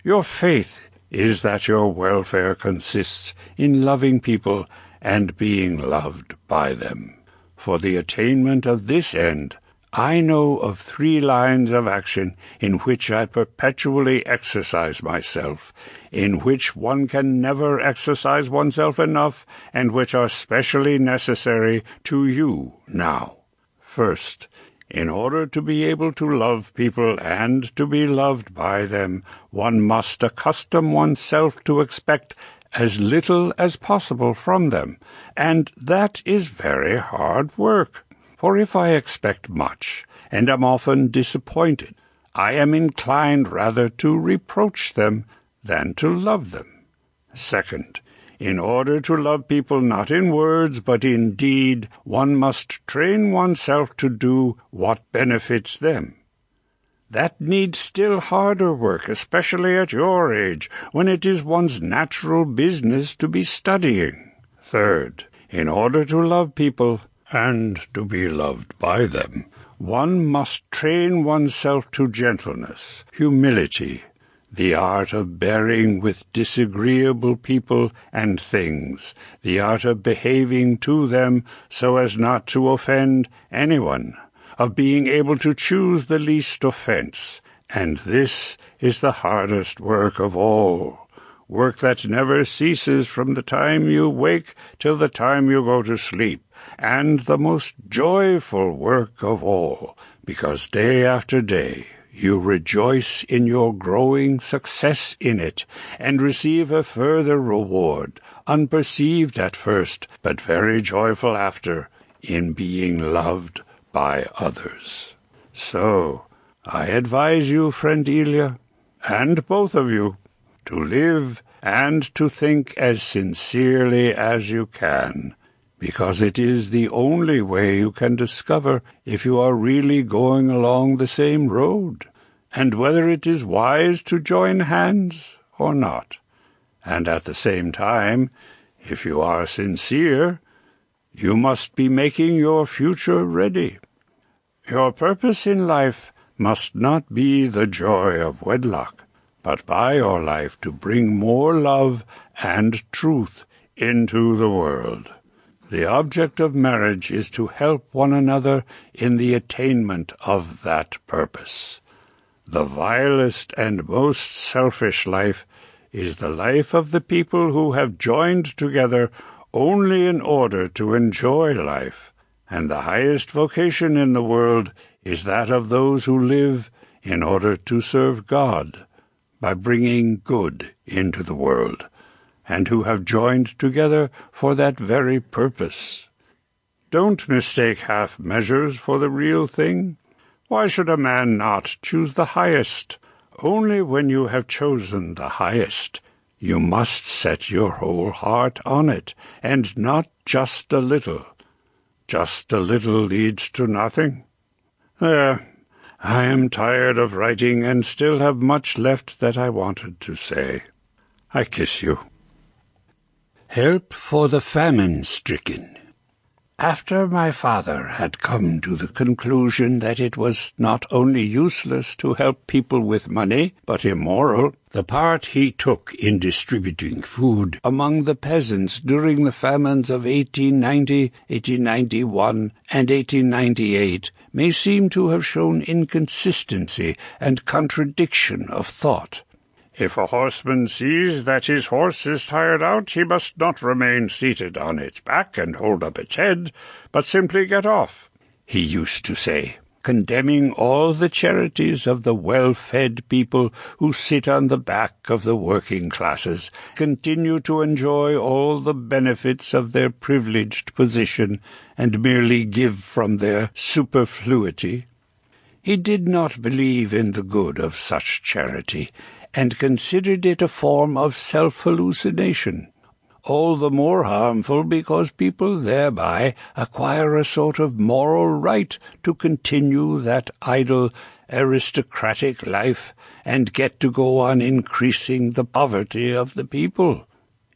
Your faith is that your welfare consists in loving people and being loved by them. For the attainment of this end, I know of 3 lines of action in which I perpetually exercise myself, in which one can never exercise oneself enough, and which are specially necessary to you now. First, in order to be able to love people and to be loved by them, one must accustom oneself to expect as little as possible from them, and that is very hard work. For if I expect much, and am often disappointed, I am inclined rather to reproach them than to love them. Second, in order to love people not in words but in deed, one must train oneself to do what benefits them. That needs still harder work, especially at your age, when it is one's natural business to be studying. Third, in order to love people and to be loved by them, one must train oneself to gentleness, humility, the art of bearing with disagreeable people and things, the art of behaving to them so as not to offend anyone, of being able to choose the least offense, and this is the hardest work of all, work that never ceases from the time you wake till the time you go to sleep, and the most joyful work of all, because day after day you rejoice in your growing success in it, and receive a further reward, unperceived at first, but very joyful after, in being loved by others. So, I advise you, friend Ilya, and both of you, to live and to think as sincerely as you can, because it is the only way you can discover if you are really going along the same road, and whether it is wise to join hands or not. And at the same time, if you are sincere, you must be making your future ready. Your purpose in life must not be the joy of wedlock, but by your life to bring more love and truth into the world. The object of marriage is to help one another in the attainment of that purpose. The vilest and most selfish life is the life of the people who have joined together only in order to enjoy life, and the highest vocation in the world is that of those who live in order to serve God, by bringing good into the world, and who have joined together for that very purpose. Don't mistake half measures for the real thing. Why should a man not choose the highest? Only when you have chosen the highest, you must set your whole heart on it, and not just a little. Just a little leads to nothing. There, I am tired of writing and still have much left that I wanted to say. I kiss you. Help for the famine-stricken. After my father had come to the conclusion that it was not only useless to help people with money, but immoral, the part he took in distributing food among the peasants during the famines of 1890, 1891, and 1898 may seem to have shown inconsistency and contradiction of thought. If a horseman sees that his horse is tired out, he must not remain seated on its back and hold up its head, but simply get off, he used to say, condemning all the charities of the well-fed people who sit on the back of the working classes, continue to enjoy all the benefits of their privileged position, and merely give from their superfluity. He did not believe in the good of such charity, and considered it a form of self-hallucination, all the more harmful because people thereby acquire a sort of moral right to continue that idle, aristocratic life and get to go on increasing the poverty of the people.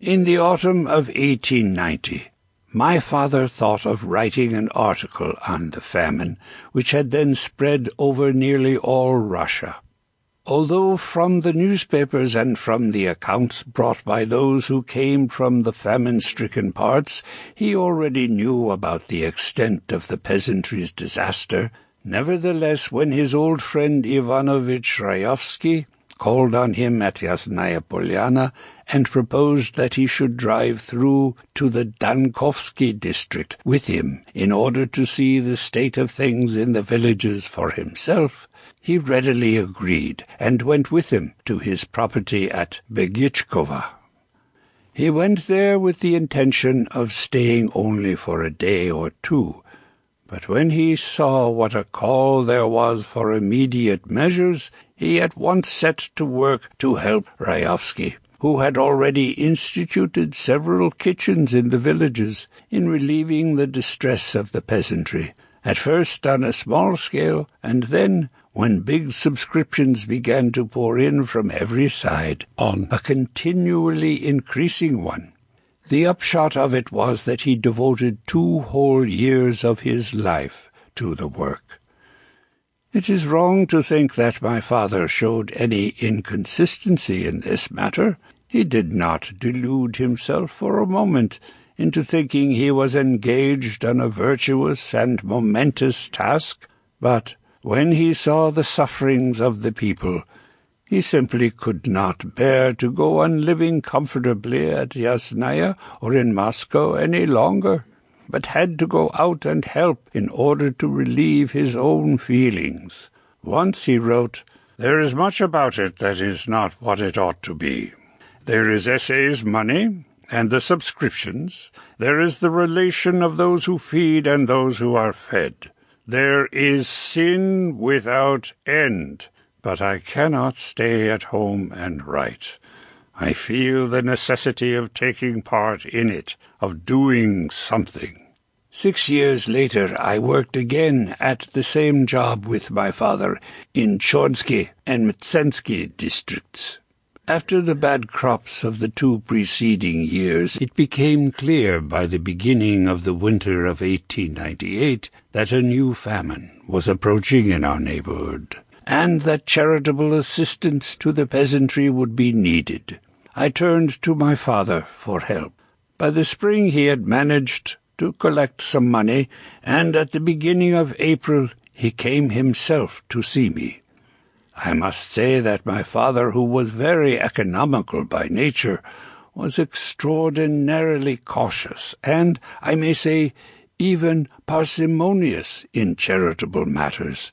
In the autumn of 1890, my father thought of writing an article on the famine, which had then spread over nearly all Russia. Although from the newspapers and from the accounts brought by those who came from the famine-stricken parts, he already knew about the extent of the peasantry's disaster, nevertheless, when his old friend Ivanovich Rayovsky called on him at Yasnaya Polana and proposed that he should drive through to the Dankovsky district with him in order to see the state of things in the villages for himself, he readily agreed and went with him to his property at Begichkova. He went there with the intention of staying only for a day or two, but when he saw what a call there was for immediate measures, he at once set to work to help Rayovsky, who had already instituted several kitchens in the villages, in relieving the distress of the peasantry, at first on a small scale, and then, when big subscriptions began to pour in from every side, on a continually increasing one. The upshot of it was that he devoted 2 whole years of his life to the work. It is wrong to think that my father showed any inconsistency in this matter. He did not delude himself for a moment into thinking he was engaged on a virtuous and momentous task, but when he saw the sufferings of the people, he simply could not bear to go on living comfortably at Yasnaya or in Moscow any longer, but had to go out and help in order to relieve his own feelings. Once he wrote, "There is much about it that is not what it ought to be. There is essays money, and the subscriptions. There is the relation of those who feed and those who are fed. There is sin without end, but I cannot stay at home and write. I feel the necessity of taking part in it, of doing something." 6 years later I worked again at the same job with my father in Chornsky and Mtsensky districts. After the bad crops of the 2 preceding years, it became clear by the beginning of the winter of 1898 that a new famine was approaching in our neighborhood, and that charitable assistance to the peasantry would be needed. I turned to my father for help. By the spring he had managed to collect some money, and at the beginning of April he came himself to see me. I must say that my father, who was very economical by nature, was extraordinarily cautious, and, I may say, even parsimonious in charitable matters.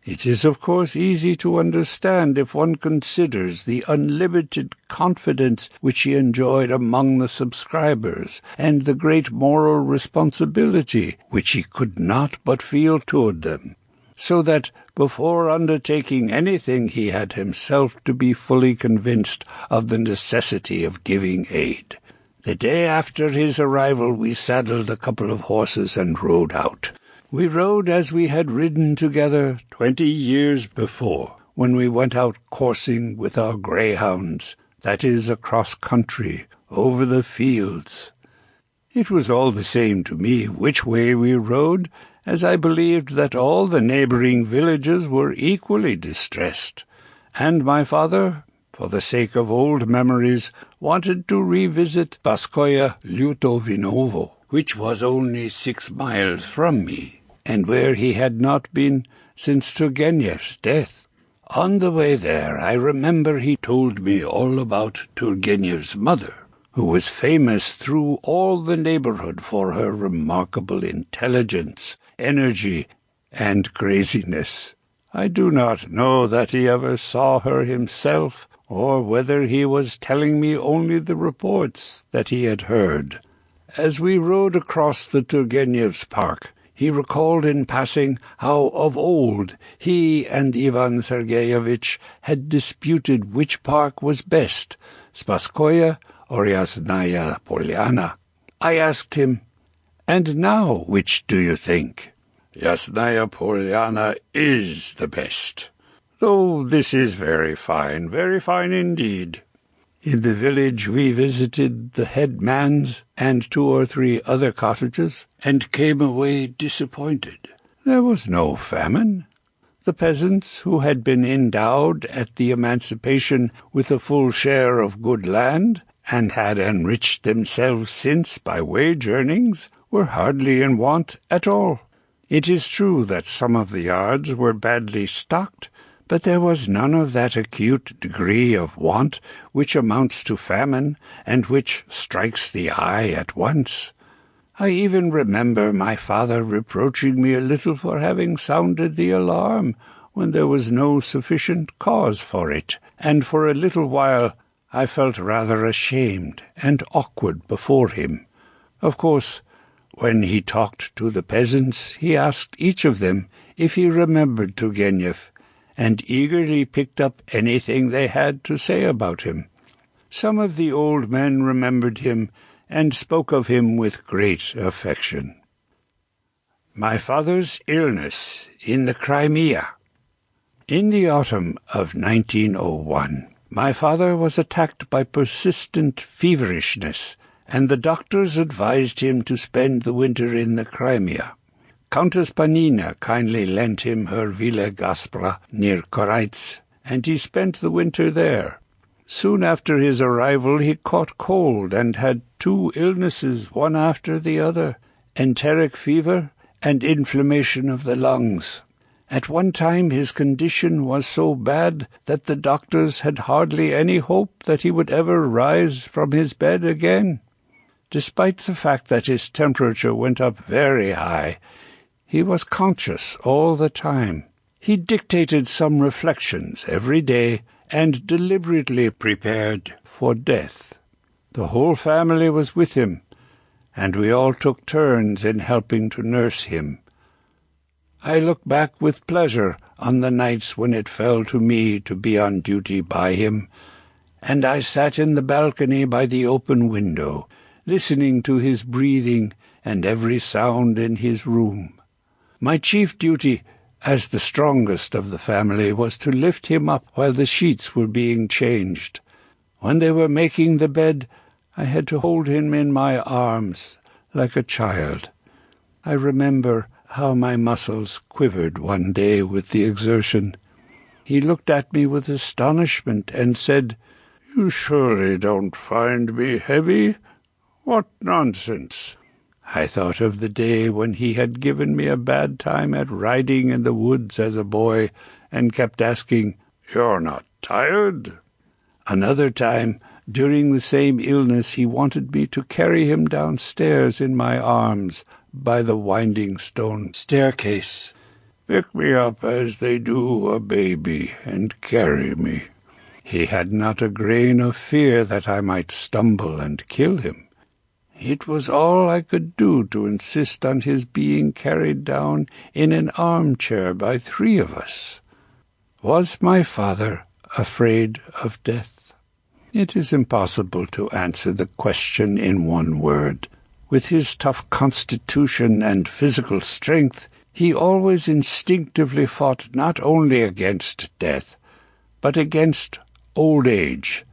It is, of course, easy to understand if one considers the unlimited confidence which he enjoyed among the subscribers, and the great moral responsibility which he could not but feel toward them, so that before undertaking anything he had himself to be fully convinced of the necessity of giving aid. The day after his arrival we saddled a couple of horses and rode out. We rode as we had ridden together 20 years before, when we went out coursing with our greyhounds, that is, across country, over the fields. It was all the same to me which way we rode, as I believed that all the neighbouring villages were equally distressed, and my father, for the sake of old memories, wanted to revisit Baskoye Lutovinovo, which was only 6 miles from me, and where he had not been since Turgenev's death. On the way there, I remember he told me all about Turgenev's mother, who was famous through all the neighborhood for her remarkable intelligence, energy, and craziness. I do not know that he ever saw her himself, or whether he was telling me only the reports that he had heard. As we rode across the Turgenev's park, he recalled in passing how of old he and Ivan Sergeyevich had disputed which park was best, Spaskoye or Yasnaya Polana. I asked him, "And now which do you think?" "Yasnaya Polana is the best, though this is very fine indeed." In the village we visited the headman's and 2 or 3 other cottages, and came away disappointed. There was no famine. The peasants, who had been endowed at the emancipation with a full share of good land, and had enriched themselves since by wage earnings, were hardly in want at all. It is true that some of the yards were badly stocked, but there was none of that acute degree of want which amounts to famine, and which strikes the eye at once. I even remember my father reproaching me a little for having sounded the alarm when there was no sufficient cause for it, and for a little while I felt rather ashamed and awkward before him. Of course, when he talked to the peasants, he asked each of them if he remembered Turgenev, and eagerly picked up anything they had to say about him. Some of the old men remembered him, and spoke of him with great affection. My father's illness in the Crimea. In the autumn of 1901, my father was attacked by persistent feverishness, and the doctors advised him to spend the winter in the Crimea. Countess Panina kindly lent him her Villa Gaspra near Koraitz, and he spent the winter there. Soon after his arrival he caught cold and had 2 illnesses, one after the other, enteric fever and inflammation of the lungs. At one time his condition was so bad that the doctors had hardly any hope that he would ever rise from his bed again. Despite the fact that his temperature went up very high, he was conscious all the time. He dictated some reflections every day, and deliberately prepared for death. The whole family was with him, and we all took turns in helping to nurse him. I look back with pleasure on the nights when it fell to me to be on duty by him, and I sat in the balcony by the open window, listening to his breathing and every sound in his room. My chief duty, as the strongest of the family, was to lift him up while the sheets were being changed. When they were making the bed, I had to hold him in my arms like a child. I remember how my muscles quivered one day with the exertion. He looked at me with astonishment and said, "You surely don't find me heavy? What nonsense!" I thought of the day when he had given me a bad time at riding in the woods as a boy, and kept asking, "You're not tired?" Another time, during the same illness, he wanted me to carry him downstairs in my arms by the winding stone staircase. "Pick me up as they do a baby, and carry me." He had not a grain of fear that I might stumble and kill him. It was all I could do to insist on his being carried down in an armchair by 3 of us. Was my father afraid of death? It is impossible to answer the question in one word. With his tough constitution and physical strength, he always instinctively fought not only against death, but against old age.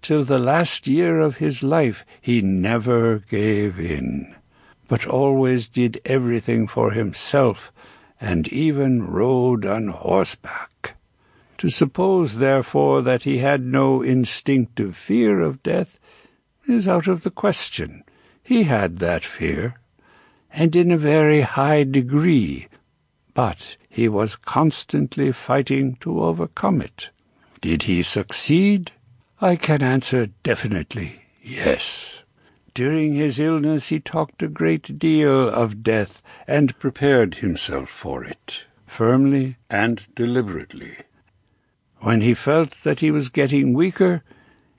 till the last year of his life he never gave in, but always did everything for himself, and even rode on horseback. To suppose, therefore, that he had no instinctive fear of death is out of the question. He had that fear, and in a very high degree, but he was constantly fighting to overcome it. Did he succeed? I can answer definitely yes. During his illness he talked a great deal of death and prepared himself for it, firmly and deliberately. When he felt that he was getting weaker,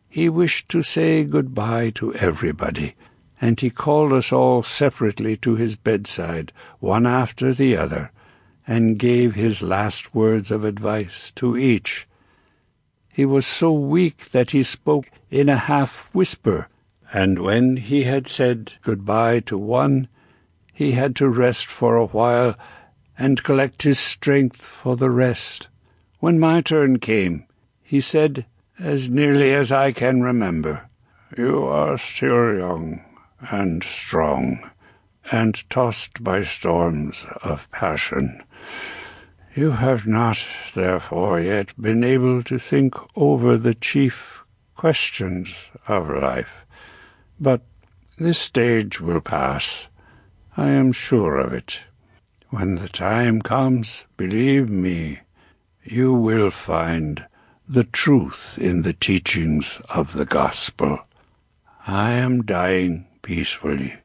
he wished to say goodbye to everybody, and he called us all separately to his bedside, one after the other, and gave his last words of advice to each. He was so weak that he spoke in a half-whisper, and when he had said goodbye to one, he had to rest for a while and collect his strength for the rest. When my turn came, he said, as nearly as I can remember, "You are still young and strong, and tossed by storms of passion. You have not, therefore, yet been able to think over the chief questions of life. But this stage will pass. I am sure of it. When the time comes, believe me, you will find the truth in the teachings of the gospel. I am dying peacefully,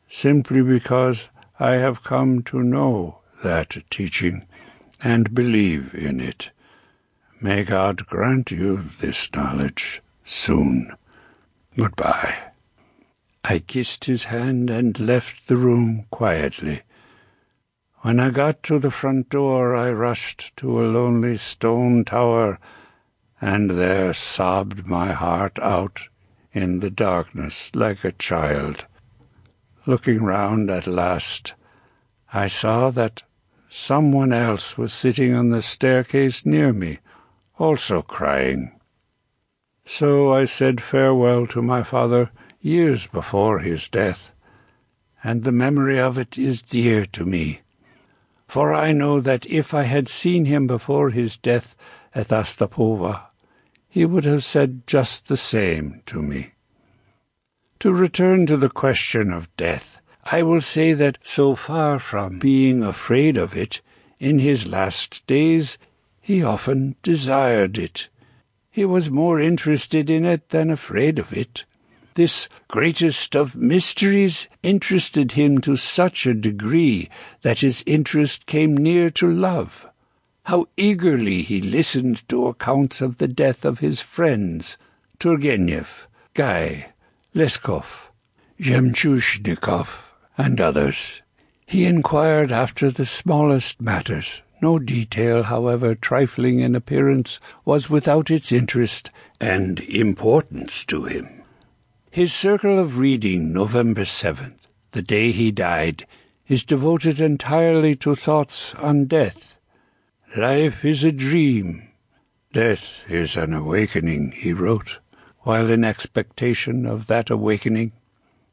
simply because I have come to know that teaching and believe in it. May God grant you this knowledge soon. Goodbye." I kissed his hand and left the room quietly. When I got to the front door, I rushed to a lonely stone tower, and there sobbed my heart out in the darkness like a child. Looking round at last, I saw that someone else was sitting on the staircase near me, also crying. So I said farewell to my father years before his death, and the memory of it is dear to me, for I know that if I had seen him before his death at Ostapova, he would have said just the same to me. To return to the question of death, I will say that so far from being afraid of it, in his last days he often desired it. He was more interested in it than afraid of it. This greatest of mysteries interested him to such a degree that his interest came near to love. How eagerly he listened to accounts of the death of his friends, Turgenev, Guy, Leskov, Jemchushnikov, and others. He inquired after the smallest matters. No detail, however trifling in appearance, was without its interest and importance to him. His circle of reading, November 7th, the day he died, is devoted entirely to thoughts on death. "Life is a dream. Death is an awakening," he wrote, while in expectation of that awakening.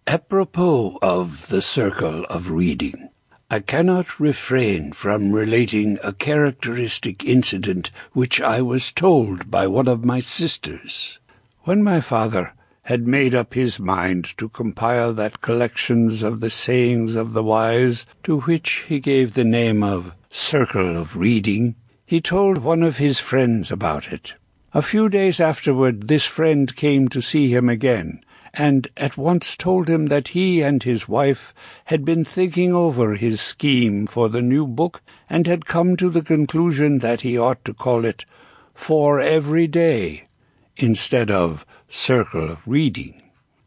Apropos of the circle of reading, I cannot refrain from relating a characteristic incident which I was told by one of my sisters. When my father had made up his mind to compile that collections of the sayings of the wise to which he gave the name of Circle of Reading, he told one of his friends about it. A few days afterward this friend came to see him again, and at once told him that he and his wife had been thinking over his scheme for the new book and had come to the conclusion that he ought to call it For Every Day instead of Circle of Reading.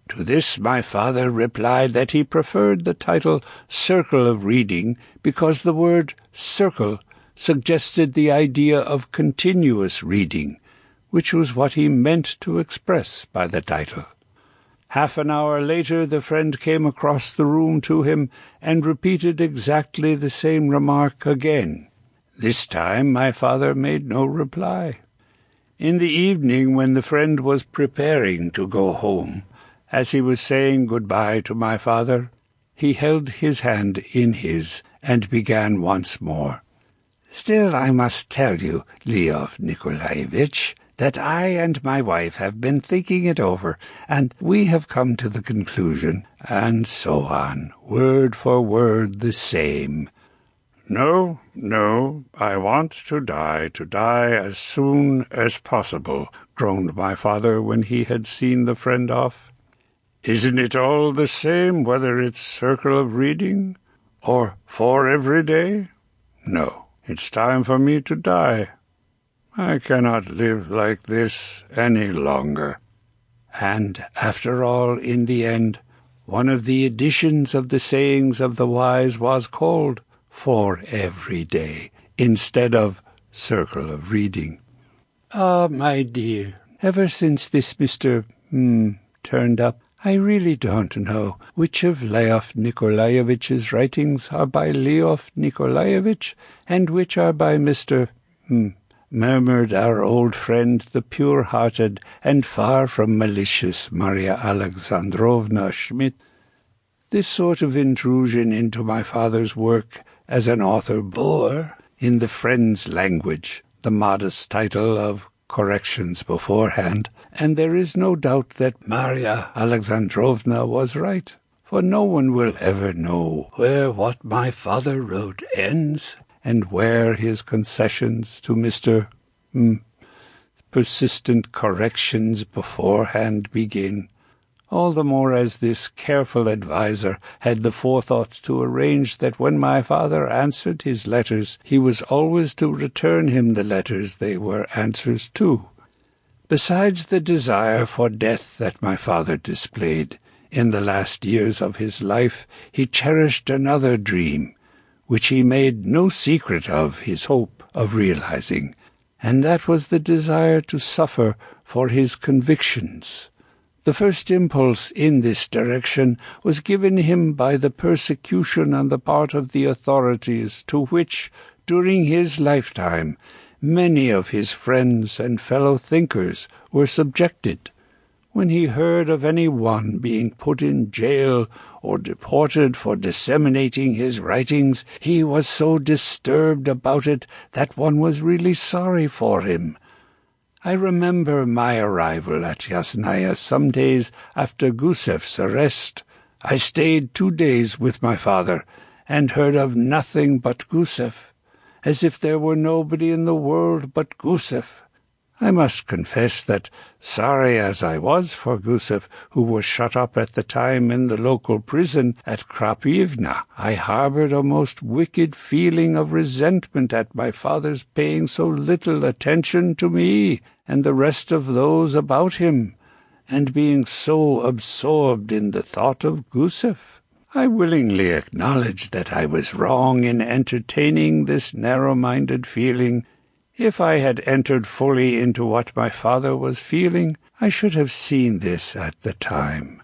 To this my father replied that he preferred the title Circle of Reading because the word circle suggested the idea of continuous reading, which was what he meant to express by the title. Half an hour later the friend came across the room to him and repeated exactly the same remark again. This time my father made no reply. In the evening, when the friend was preparing to go home, as he was saying good-bye to my father, he held his hand in his and began once more. "Still, I must tell you, Leo Nikolaevich, that I and my wife have been thinking it over, and we have come to the conclusion," and so on, word for word the same. "No, I want to die as soon as possible," groaned my father when he had seen the friend off. "Isn't it all the same whether it's circle of reading or 4 every day? No, it's time for me to die. I cannot live like this any longer." And after all, in the end, one of the editions of the sayings of the wise was called 4 every day, instead of circle of reading. Ah, my dear, ever since this Mr. turned up, I really don't know which of Leo Nikolaevich's writings are by Leo Nikolaevich and which are by Mr. murmured our old friend, the pure-hearted and far from malicious Maria Alexandrovna Schmidt. This sort of intrusion into my father's work as an author bore, in the friend's language, the modest title of corrections beforehand, and there is no doubt that Maria Alexandrovna was right, for no one will ever know where what my father wrote ends, and where his concessions to Mr. persistent corrections beforehand begin, all the more as this careful adviser had the forethought to arrange that when my father answered his letters, he was always to return him the letters they were answers to. Besides the desire for death that my father displayed in the last years of his life, he cherished another dream, which he made no secret of his hope of realizing, and that was the desire to suffer for his convictions. The first impulse in this direction was given him by the persecution on the part of the authorities to which, during his lifetime, many of his friends and fellow thinkers were subjected. When he heard of any one being put in jail or deported for disseminating his writings, he was so disturbed about it that one was really sorry for him. I remember my arrival at Yasnaya some days after Gusev's arrest. I stayed 2 days with my father, and heard of nothing but Gusev, as if there were nobody in the world but Gusev. I must confess that, sorry as I was for Gusev, who was shut up at the time in the local prison at Krapivna, I harbored a most wicked feeling of resentment at my father's paying so little attention to me and the rest of those about him, and being so absorbed in the thought of Gusev. I willingly acknowledge that I was wrong in entertaining this narrow-minded feeling. If I had entered fully into what my father was feeling, I should have seen this at the time.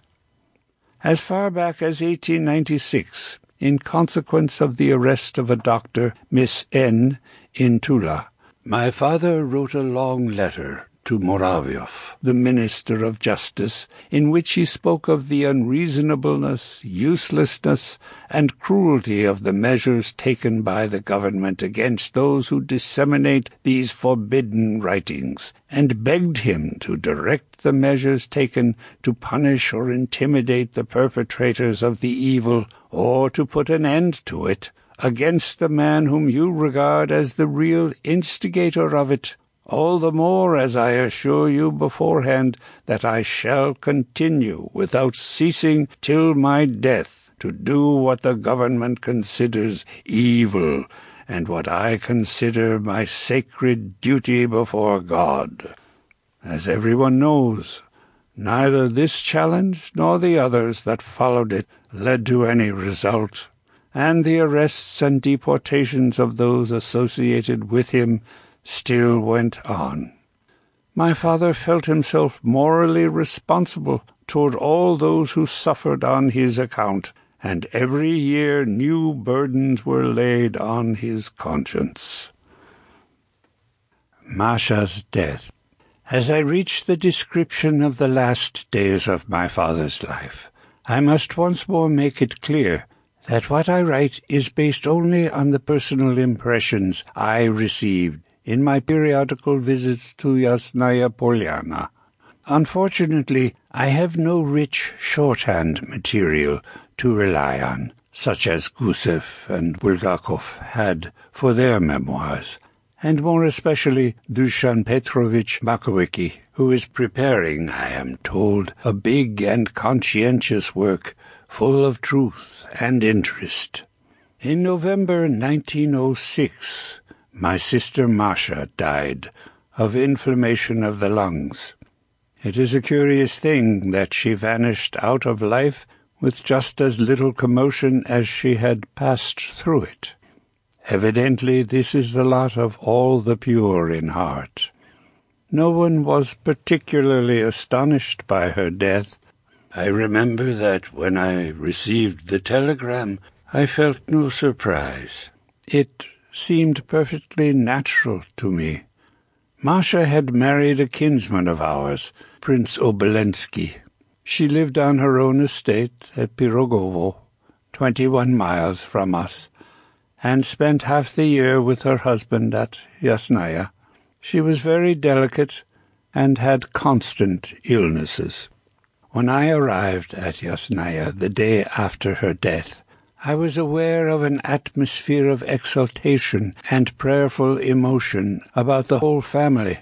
As far back as 1896, in consequence of the arrest of a doctor, Miss N., in Tula, my father wrote a long letter to Muravyov, the Minister of Justice, in which he spoke of the unreasonableness, uselessness, and cruelty of the measures taken by the government against those who disseminate these forbidden writings, and begged him to direct the measures taken to punish or intimidate the perpetrators of the evil, or to put an end to it, against the man whom you regard as the real instigator of it, all the more as I assure you beforehand that I shall continue without ceasing till my death to do what the government considers evil, and what I consider my sacred duty before God. As everyone knows, neither this challenge nor the others that followed it led to any result, and the arrests and deportations of those associated with him still went on. My father felt himself morally responsible toward all those who suffered on his account, and every year new burdens were laid on his conscience. Masha's death. As I reach the description of the last days of my father's life, I must once more make it clear that what I write is based only on the personal impressions I received in my periodical visits to Yasnaya Polana. Unfortunately, I have no rich shorthand material to rely on, such as Gusev and Bulgakov had for their memoirs, and more especially Dusan Petrovich Makovicki, who is preparing, I am told, a big and conscientious work full of truth and interest. In November 1906, my sister Masha died of inflammation of the lungs. It is a curious thing that she vanished out of life with just as little commotion as she had passed through it. Evidently this is the lot of all the pure in heart. No one was particularly astonished by her death. I remember that when I received the telegram, I felt no surprise. It seemed perfectly natural to me. Masha had married a kinsman of ours, Prince Obelensky. She lived on her own estate at Pirogovo, 21 miles from us, and spent half the year with her husband at Yasnaya. She was very delicate and had constant illnesses. When I arrived at Yasnaya the day after her death, I was aware of an atmosphere of exultation and prayerful emotion about the whole family,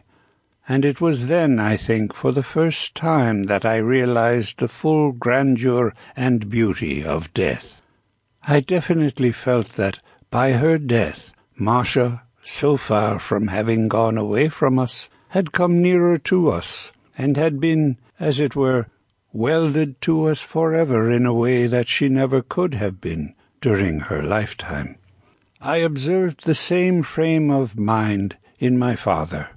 and it was then, I think, for the first time that I realized the full grandeur and beauty of death. I definitely felt that by her death, Masha, so far from having gone away from us, had come nearer to us, and had been, as it were, welded to us forever in a way that she never could have been during her lifetime. I observed the same frame of mind in my father.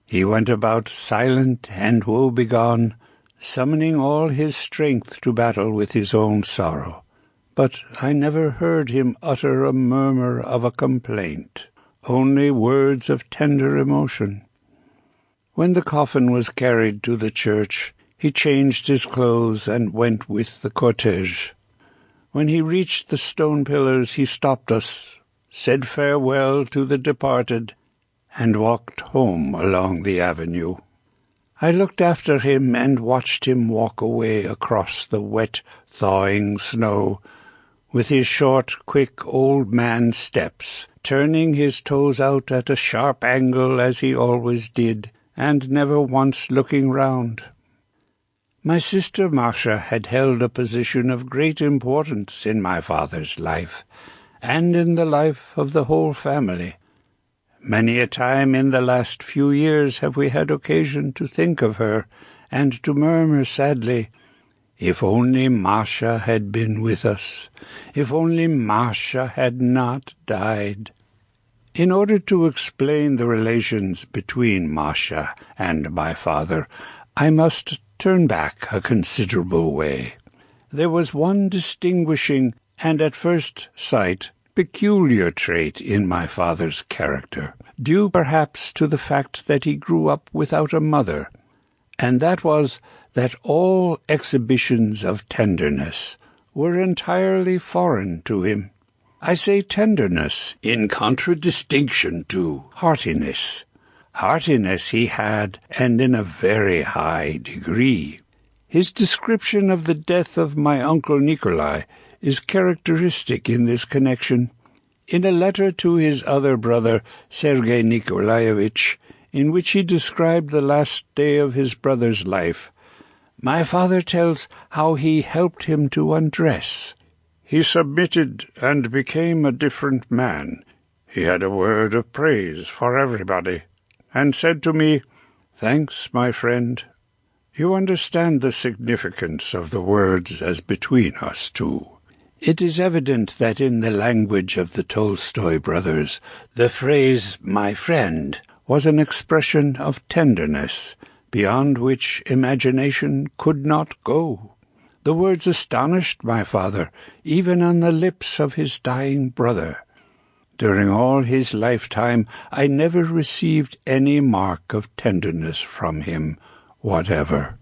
He went about silent and woe-begone, summoning all his strength to battle with his own sorrow. But I never heard him utter a murmur of a complaint, only words of tender emotion. When the coffin was carried to the church, he changed his clothes and went with the cortege. When he reached the stone pillars, he stopped us, said farewell to the departed, and walked home along the avenue. I looked after him and watched him walk away across the wet, thawing snow, with his short, quick old man steps, turning his toes out at a sharp angle as he always did, and never once looking round. My sister Masha had held a position of great importance in my father's life, and in the life of the whole family. Many a time in the last few years have we had occasion to think of her, and to murmur sadly, "If only Masha had been with us, if only Masha had not died." In order to explain the relations between Masha and my father, I must turn back a considerable way. There was one distinguishing and, at first sight, peculiar trait in my father's character, due perhaps to the fact that he grew up without a mother, and that was that all exhibitions of tenderness were entirely foreign to him. I say tenderness in contradistinction to heartiness. Heartiness he had, and in a very high degree. His description of the death of my uncle Nikolai is characteristic in this connection. In a letter to his other brother, Sergey Nikolaevich, in which he described the last day of his brother's life, my father tells how he helped him to undress. He submitted and became a different man. He had a word of praise for everybody, and said to me, "Thanks, my friend. You understand the significance of the words as between us two." It is evident that in the language of the Tolstoy brothers, the phrase "my friend" was an expression of tenderness, beyond which imagination could not go. The words astonished my father, even on the lips of his dying brother. During all his lifetime I never received any mark of tenderness from him whatever.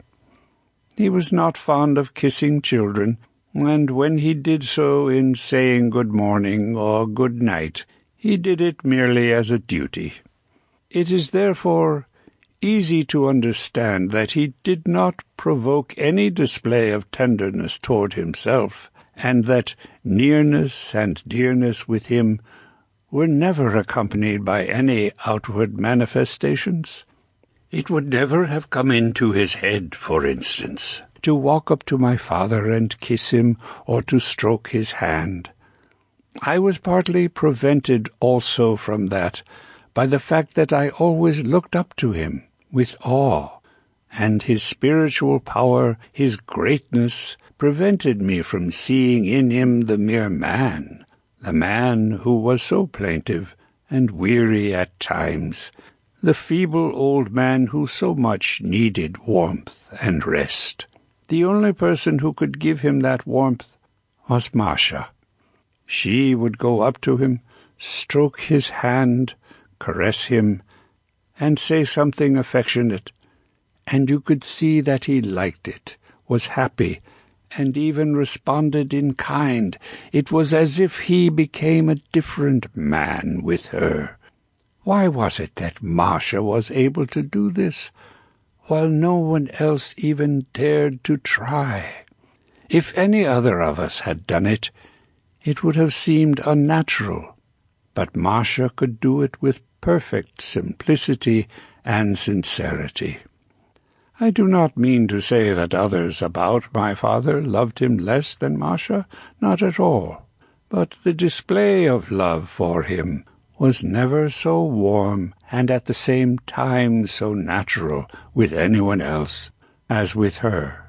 He was not fond of kissing children, and when he did so in saying good morning or good night, he did it merely as a duty. It is therefore easy to understand that he did not provoke any display of tenderness toward himself, and that nearness and dearness with him were never accompanied by any outward manifestations. It would never have come into his head, for instance, to walk up to my father and kiss him or to stroke his hand. I was partly prevented also from that by the fact that I always looked up to him with awe, and his spiritual power, his greatness, prevented me from seeing in him the mere man, the man who was so plaintive and weary at times, the feeble old man who so much needed warmth and rest. The only person who could give him that warmth was Masha. She would go up to him, stroke his hand, caress him, and say something affectionate, and you could see that he liked it, was happy, and even responded in kind. It was as if he became a different man with her. Why was it that Masha was able to do this, while no one else even dared to try? If any other of us had done it, it would have seemed unnatural, but Masha could do it with perfect simplicity and sincerity. I do not mean to say that others about my father loved him less than Masha, not at all, but the display of love for him was never so warm and at the same time so natural with anyone else as with her,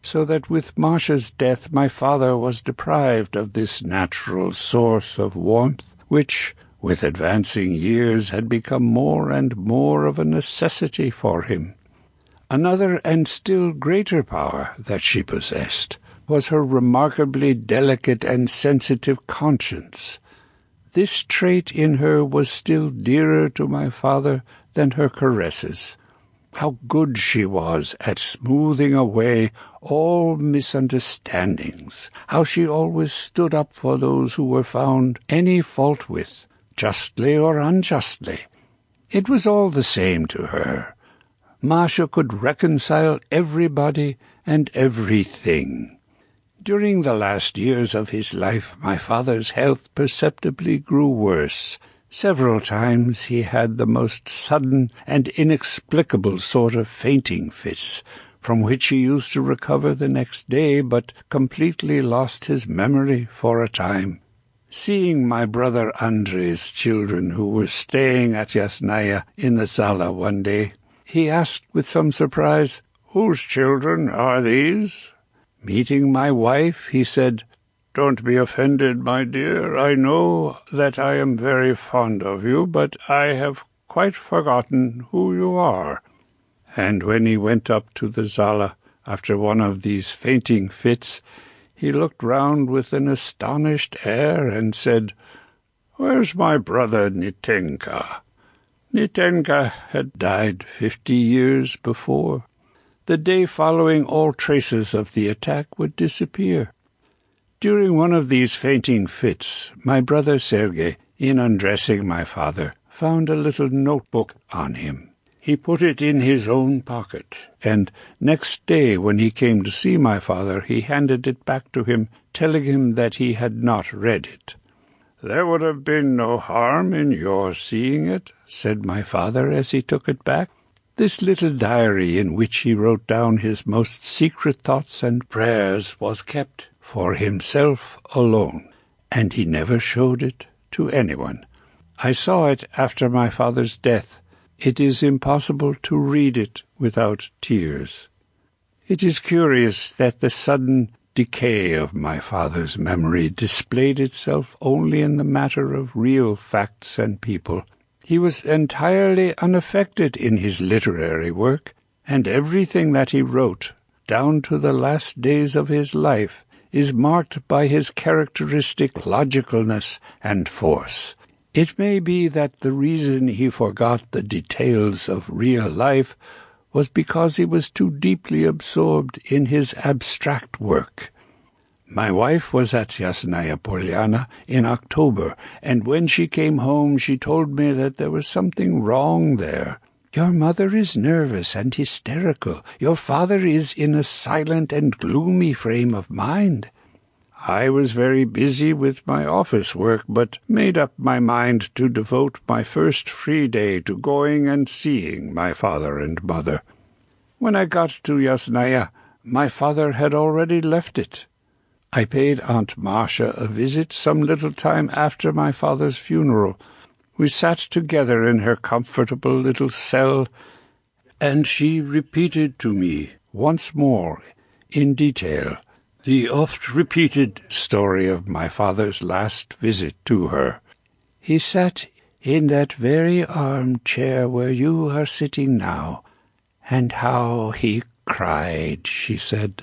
so that with Masha's death my father was deprived of this natural source of warmth, which, with advancing years, had become more and more of a necessity for him. Another and still greater power that she possessed was her remarkably delicate and sensitive conscience. This trait in her was still dearer to my father than her caresses. How good she was at smoothing away all misunderstandings, how she always stood up for those who were found any fault with, justly or unjustly. It was all the same to her. Masha could reconcile everybody and everything. During the last years of his life, my father's health perceptibly grew worse. Several times he had the most sudden and inexplicable sort of fainting fits, from which he used to recover the next day, but completely lost his memory for a time. Seeing my brother Andrei's children, who were staying at Yasnaya in the Zala one day, he asked with some surprise, "Whose children are these?" Meeting my wife, he said, "Don't be offended, my dear. I know that I am very fond of you, but I have quite forgotten who you are." And when he went up to the Zala after one of these fainting fits, he looked round with an astonished air and said, "Where's my brother Nitenka?" Nitenka had died 50 years before. The day following, all traces of the attack would disappear. During one of these fainting fits, my brother Sergey, in undressing my father, found a little notebook on him. He put it in his own pocket, and next day when he came to see my father, he handed it back to him, telling him that he had not read it. "There would have been no harm in your seeing it," said my father as he took it back. This little diary in which he wrote down his most secret thoughts and prayers was kept for himself alone, and he never showed it to anyone. I saw it after my father's death. It is impossible to read it without tears. It is curious that the sudden decay of my father's memory displayed itself only in the matter of real facts and people. He was entirely unaffected in his literary work, and everything that he wrote, down to the last days of his life, is marked by his characteristic logicalness and force. It may be that the reason he forgot the details of real life was because he was too deeply absorbed in his abstract work. My wife was at Yasnaya, Polana, in October, and when she came home she told me that there was something wrong there. "Your mother is nervous and hysterical. Your father is in a silent and gloomy frame of mind." I was very busy with my office work, but made up my mind to devote my first free day to going and seeing my father and mother. When I got to Yasnaya, my father had already left it. I paid Aunt Masha a visit some little time after my father's funeral. We sat together in her comfortable little cell, and she repeated to me once more, in detail, the oft-repeated story of my father's last visit to her. "He sat in that very armchair where you are sitting now, and how he cried," she said.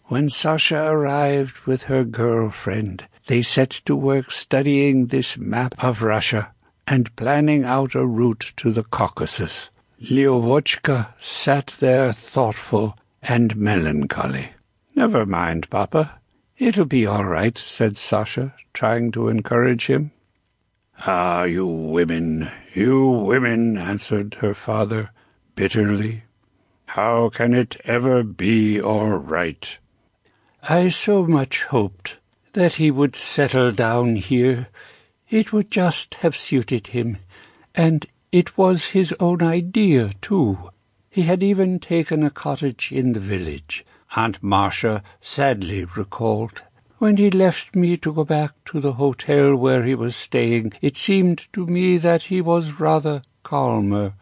"When Sasha arrived with her girlfriend, they set to work studying this map of Russia and planning out a route to the Caucasus. Leovochka sat there thoughtful and melancholy. "Never mind, Papa. It'll be all right," said Sasha, trying to encourage him. "Ah, you women, answered her father bitterly. "How can it ever be all right?" "I so much hoped that he would settle down here. It would just have suited him, and it was his own idea, too. He had even taken a cottage in the village," Aunt Masha sadly recalled. "When he left me to go back to the hotel where he was staying, it seemed to me that he was rather calmer.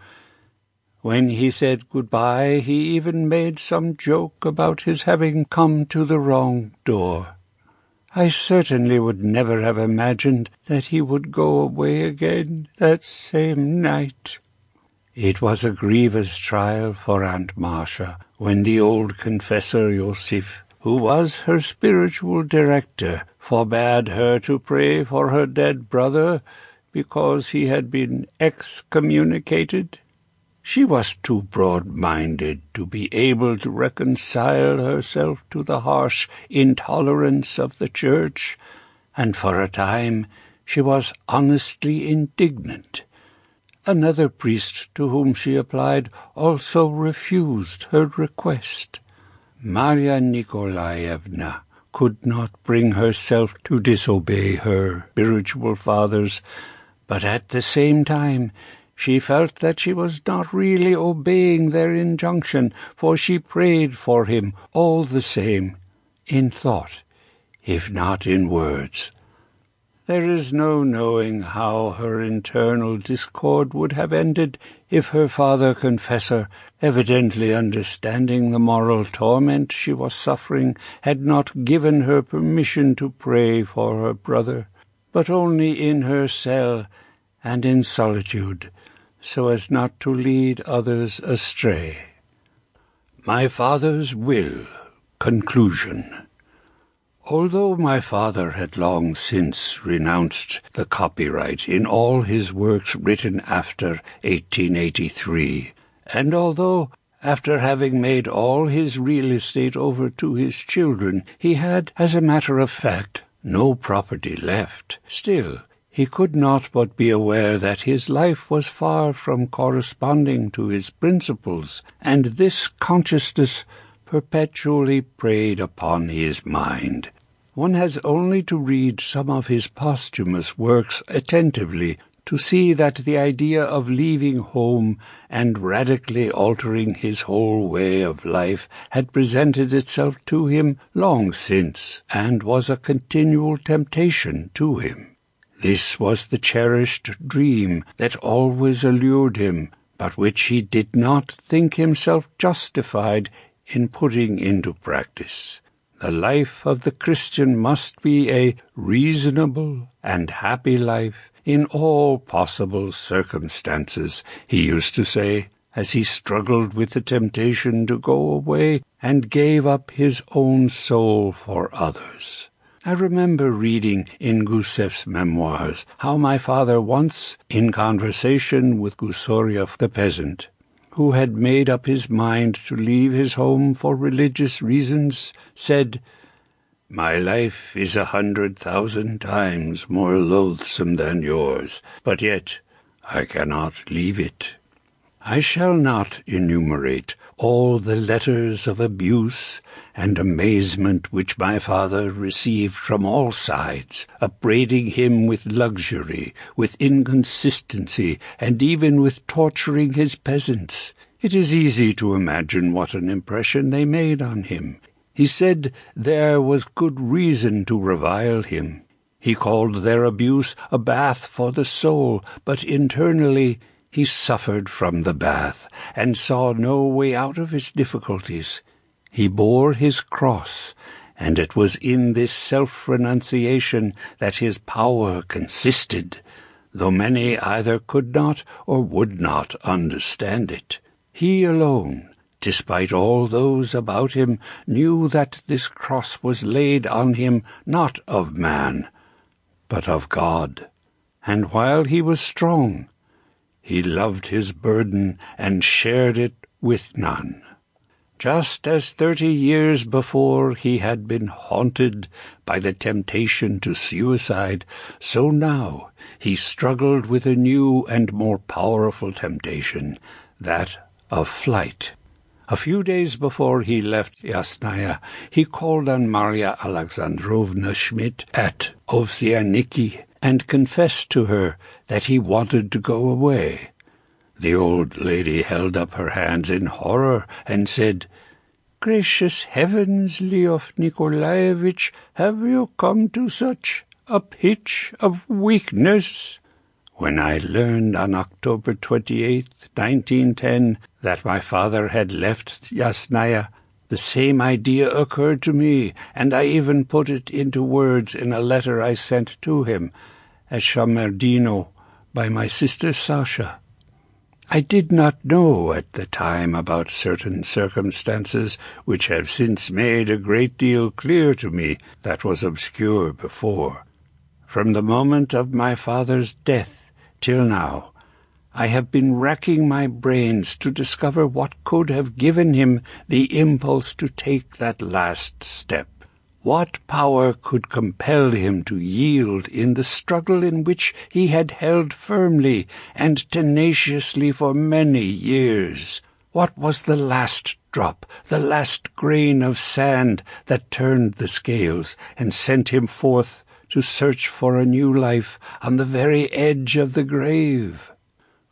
When he said goodbye, he even made some joke about his having come to the wrong door. I certainly would never have imagined that he would go away again that same night." It was a grievous trial for Aunt Masha when the old confessor Yosef, who was her spiritual director, forbade her to pray for her dead brother because he had been excommunicated. She was too broad-minded to be able to reconcile herself to the harsh intolerance of the Church, and for a time she was honestly indignant. Another priest to whom she applied also refused her request. Marya Nikolaevna could not bring herself to disobey her spiritual fathers, but at the same time she felt that she was not really obeying their injunction, for she prayed for him all the same, in thought, if not in words. There is no knowing how her internal discord would have ended if her father-confessor, evidently understanding the moral torment she was suffering, had not given her permission to pray for her brother, but only in her cell and in solitude, so as not to lead others astray. My father's will. Conclusion. Although my father had long since renounced the copyright in all his works written after 1883, and although, after having made all his real estate over to his children, he had, as a matter of fact, no property left, still he could not but be aware that his life was far from corresponding to his principles, and this consciousness perpetually preyed upon his mind. One has only to read some of his posthumous works attentively to see that the idea of leaving home and radically altering his whole way of life had presented itself to him long since, and was a continual temptation to him. This was the cherished dream that always allured him, but which he did not think himself justified in putting into practice. The life of the Christian must be a reasonable and happy life in all possible circumstances, he used to say, as he struggled with the temptation to go away and gave up his own soul for others. I remember reading in Gusev's memoirs how my father once, in conversation with Gusoryov the peasant, who had made up his mind to leave his home for religious reasons, said, "My life is 100,000 times more loathsome than yours, but yet I cannot leave it." I shall not enumerate all the letters of abuse and amazement which my father received from all sides, upbraiding him with luxury, with inconsistency, and even with torturing his peasants. It is easy to imagine what an impression they made on him. He said there was good reason to revile him. He called their abuse a bath for the soul, but internally he suffered from the bath, and saw no way out of his difficulties. He bore his cross, and it was in this self-renunciation that his power consisted, though many either could not or would not understand it. He alone, despite all those about him, knew that this cross was laid on him not of man, but of God. And while he was strong, he loved his burden and shared it with none. Just as 30 years before he had been haunted by the temptation to suicide, so now he struggled with a new and more powerful temptation, that of flight. A few days before he left Yasnaya, he called on Maria Alexandrovna Schmidt at Ovsianiki and confessed to her that he wanted to go away. The old lady held up her hands in horror and said, "Gracious heavens, Leo Nikolaevich, have you come to such a pitch of weakness?" When I learned on October 28th, 1910, that my father had left Yasnaya, the same idea occurred to me, and I even put it into words in a letter I sent to him at Shamerdino by my sister Sasha. I did not know at the time about certain circumstances which have since made a great deal clear to me that was obscure before. From the moment of my father's death till now, I have been racking my brains to discover what could have given him the impulse to take that last step. What power could compel him to yield in the struggle in which he had held firmly and tenaciously for many years? What was the last drop, the last grain of sand that turned the scales and sent him forth to search for a new life on the very edge of the grave?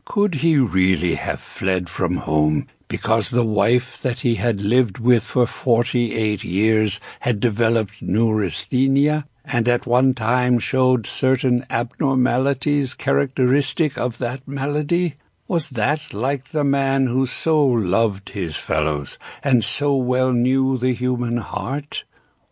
Could he really have fled from home because the wife that he had lived with for 48 years had developed neurasthenia and at one time showed certain abnormalities characteristic of that malady? Was that like the man who so loved his fellows and so well knew the human heart?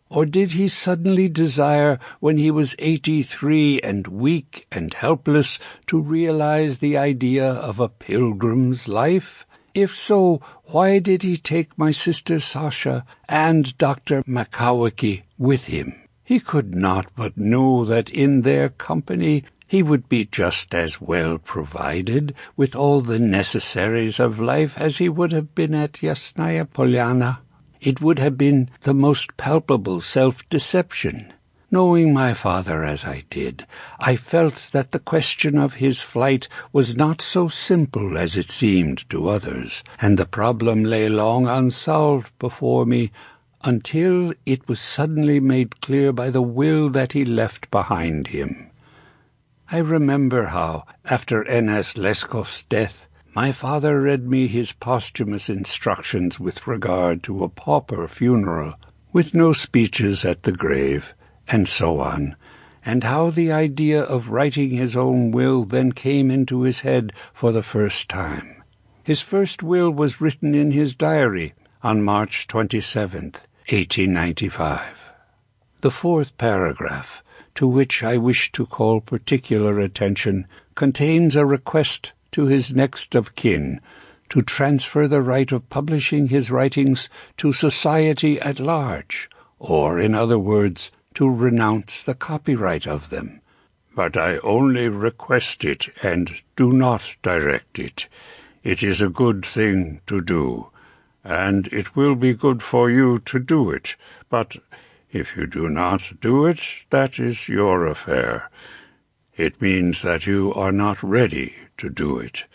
Or did he suddenly desire, when he was 83 and weak and helpless, to realize the idea of a pilgrim's life? If so, why did he take my sister Sasha and Dr. Makowicki with him? He could not but know that in their company he would be just as well provided with all the necessaries of life as he would have been at Yasnaya Polana. It would have been the most palpable self-deception. Knowing my father as I did, I felt that the question of his flight was not so simple as it seemed to others, and the problem lay long unsolved before me until it was suddenly made clear by the will that he left behind him. I remember how, after N.S. Leskov's death, my father read me his posthumous instructions with regard to a pauper funeral, with no speeches at the grave, and so on, and how the idea of writing his own will then came into his head for the first time. His first will was written in his diary on March 27th, 1895. The fourth paragraph, to which I wish to call particular attention, contains a request to his next of kin to transfer the right of publishing his writings to society at large, or, in other words, to renounce the copyright of them. But I only request it and do not direct it. It is a good thing to do, and it will be good for you to do it. But if you do not do it, that is your affair. It means that you are not ready to do it.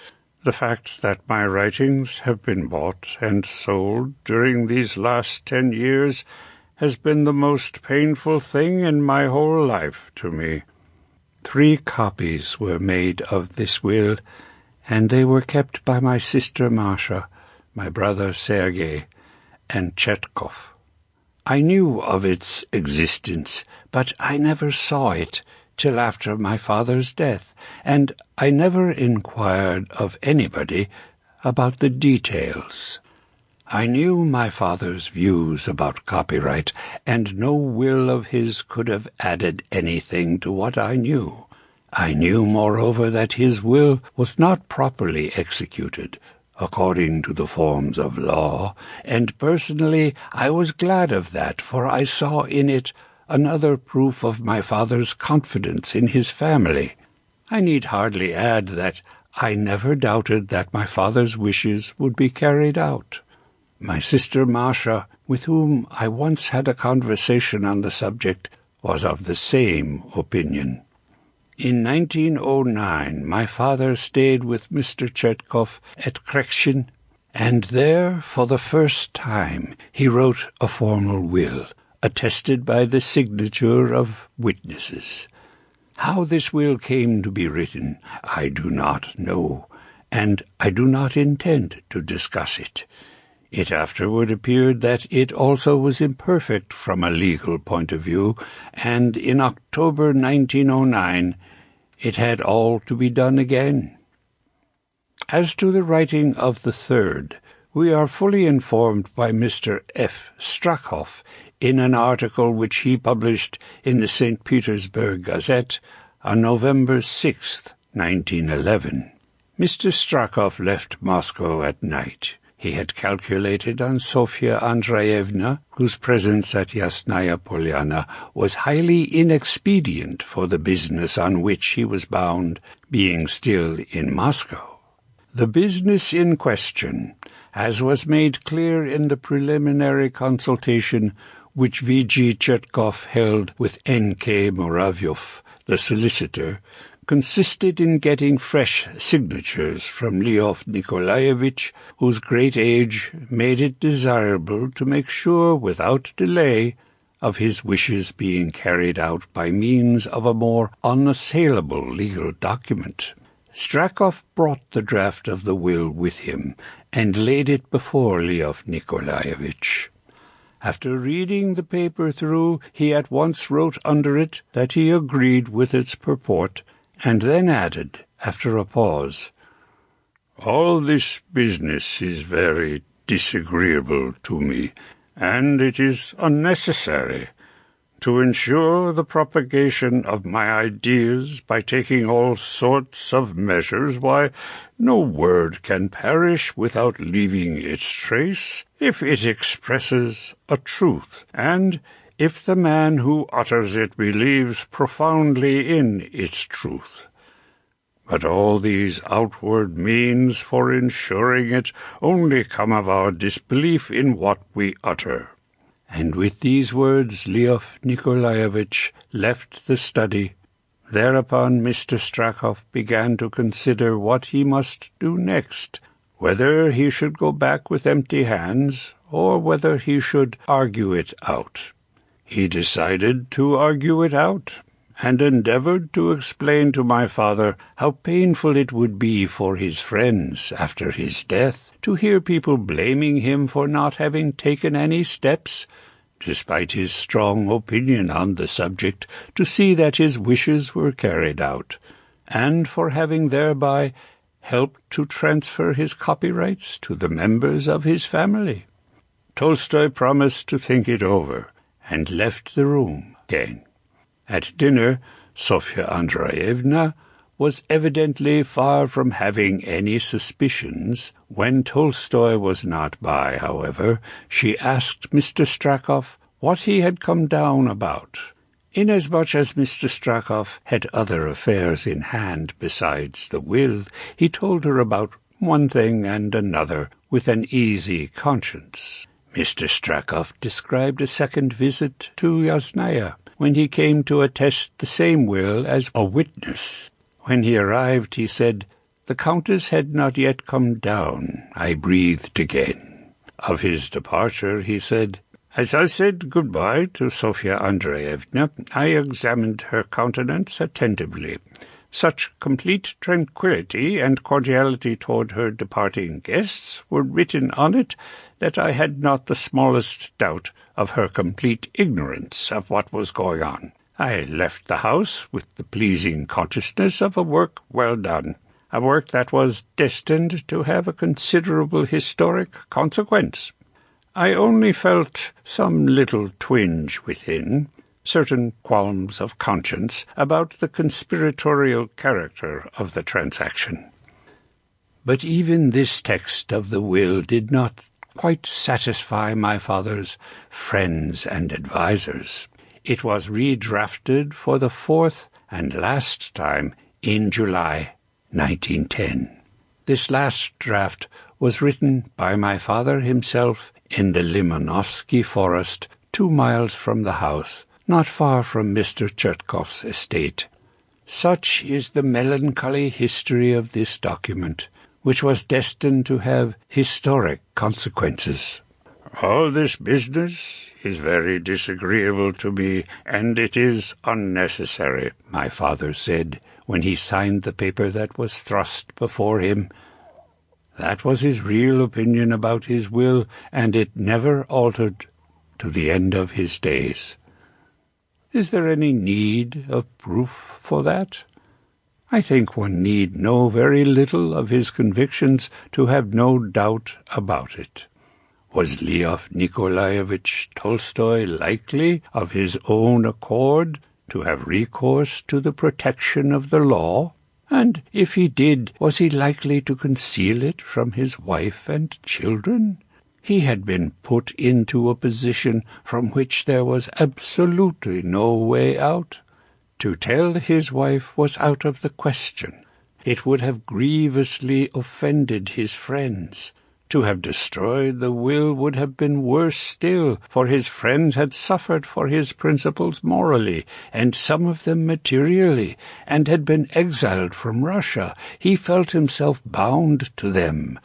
The fact that my writings have been bought and sold during these last 10 years has been the most painful thing in my whole life to me. 3 copies were made of this will, and they were kept by my sister Masha, my brother Sergey, and Chetkov. I knew of its existence, but I never saw it till after my father's death, and I never inquired of anybody about the details. I knew my father's views about copyright, and no will of his could have added anything to what I knew. I knew, moreover, that his will was not properly executed, according to the forms of law, and personally I was glad of that, for I saw in it another proof of my father's confidence in his family. I need hardly add that I never doubted that my father's wishes would be carried out. My sister Masha, with whom I once had a conversation on the subject, was of the same opinion. In 1909, my father stayed with Mr. Chetkov at Krekshin, and there, for the first time, he wrote a formal will, attested by the signature of witnesses. How this will came to be written, I do not know, and I do not intend to discuss it. It afterward appeared that it also was imperfect from a legal point of view, and in October 1909 it had all to be done again. As to the writing of the third, we are fully informed by Mr. F. Strakov in an article which he published in the St. Petersburg Gazette on November 6, 1911. Mr. Strakov left Moscow at night. He had calculated on Sofya Andreevna, whose presence at Yasnaya Polana was highly inexpedient for the business on which he was bound, being still in Moscow. The business in question, as was made clear in the preliminary consultation which V.G. Chetkov held with N.K. Muravyov, the solicitor, consisted in getting fresh signatures from Leo Nikolaevich, whose great age made it desirable to make sure, without delay, of his wishes being carried out by means of a more unassailable legal document. Strakov brought the draft of the will with him, and laid it before Leo Nikolaevich. After reading the paper through, he at once wrote under it that he agreed with its purport, and then added, after a pause, "All this business is very disagreeable to me, and it is unnecessary. To ensure the propagation of my ideas by taking all sorts of measures, why, no word can perish without leaving its trace, if it expresses a truth, and if the man who utters it believes profoundly in its truth. But all these outward means for ensuring it only come of our disbelief in what we utter." And with these words Leo Nikolaevich left the study. Thereupon Mr. Strakov began to consider what he must do next, whether he should go back with empty hands, or whether he should argue it out. He decided to argue it out, and endeavored to explain to my father how painful it would be for his friends, after his death, to hear people blaming him for not having taken any steps, despite his strong opinion on the subject, to see that his wishes were carried out, and for having thereby helped to transfer his copyrights to the members of his family. Tolstoy promised to think it over, and left the room again. At dinner, Sofya Andreevna was evidently far from having any suspicions. When Tolstoy was not by, however, she asked Mr. Strakov what he had come down about, Inasmuch as Mr. Strachov had other affairs in hand besides the will, he told her about one thing and another with an easy conscience. Mr. Strachov described a second visit to Yasnaya, when he came to attest the same will as a witness. When he arrived, he said, "The Countess had not yet come down." I breathed again. Of his departure, he said, "As I said goodbye to Sofya Andreevna, I examined her countenance attentively. Such complete tranquillity and cordiality toward her departing guests were written on it that I had not the smallest doubt of her complete ignorance of what was going on. I left the house with the pleasing consciousness of a work well done, a work that was destined to have a considerable historic consequence. I only felt some little twinge within, certain qualms of conscience about the conspiratorial character of the transaction." But even this text of the will did not quite satisfy my father's friends and advisers. It was redrafted for the fourth and last time in July 1910. This last draft was written by my father himself in the Limanovsky forest 2 miles from the house, not far from Mr. Chertkov's estate. Such is the melancholy history of this document, which was destined to have historic consequences. "All this business is very disagreeable to me, and it is unnecessary," my father said when he signed the paper that was thrust before him. That was his real opinion about his will, and it never altered to the end of his days. Is there any need of proof for that? I think one need know very little of his convictions to have no doubt about it. Was Leo Nikolaevich Tolstoy likely, of his own accord, to have recourse to the protection of the law? And if he did, was he likely to conceal it from his wife and children? He had been put into a position from which there was absolutely no way out. To tell his wife was out of the question. It would have grievously offended his friends. To have destroyed the will would have been worse still, for his friends had suffered for his principles morally, and some of them materially, and had been exiled from Russia. He felt himself bound to them.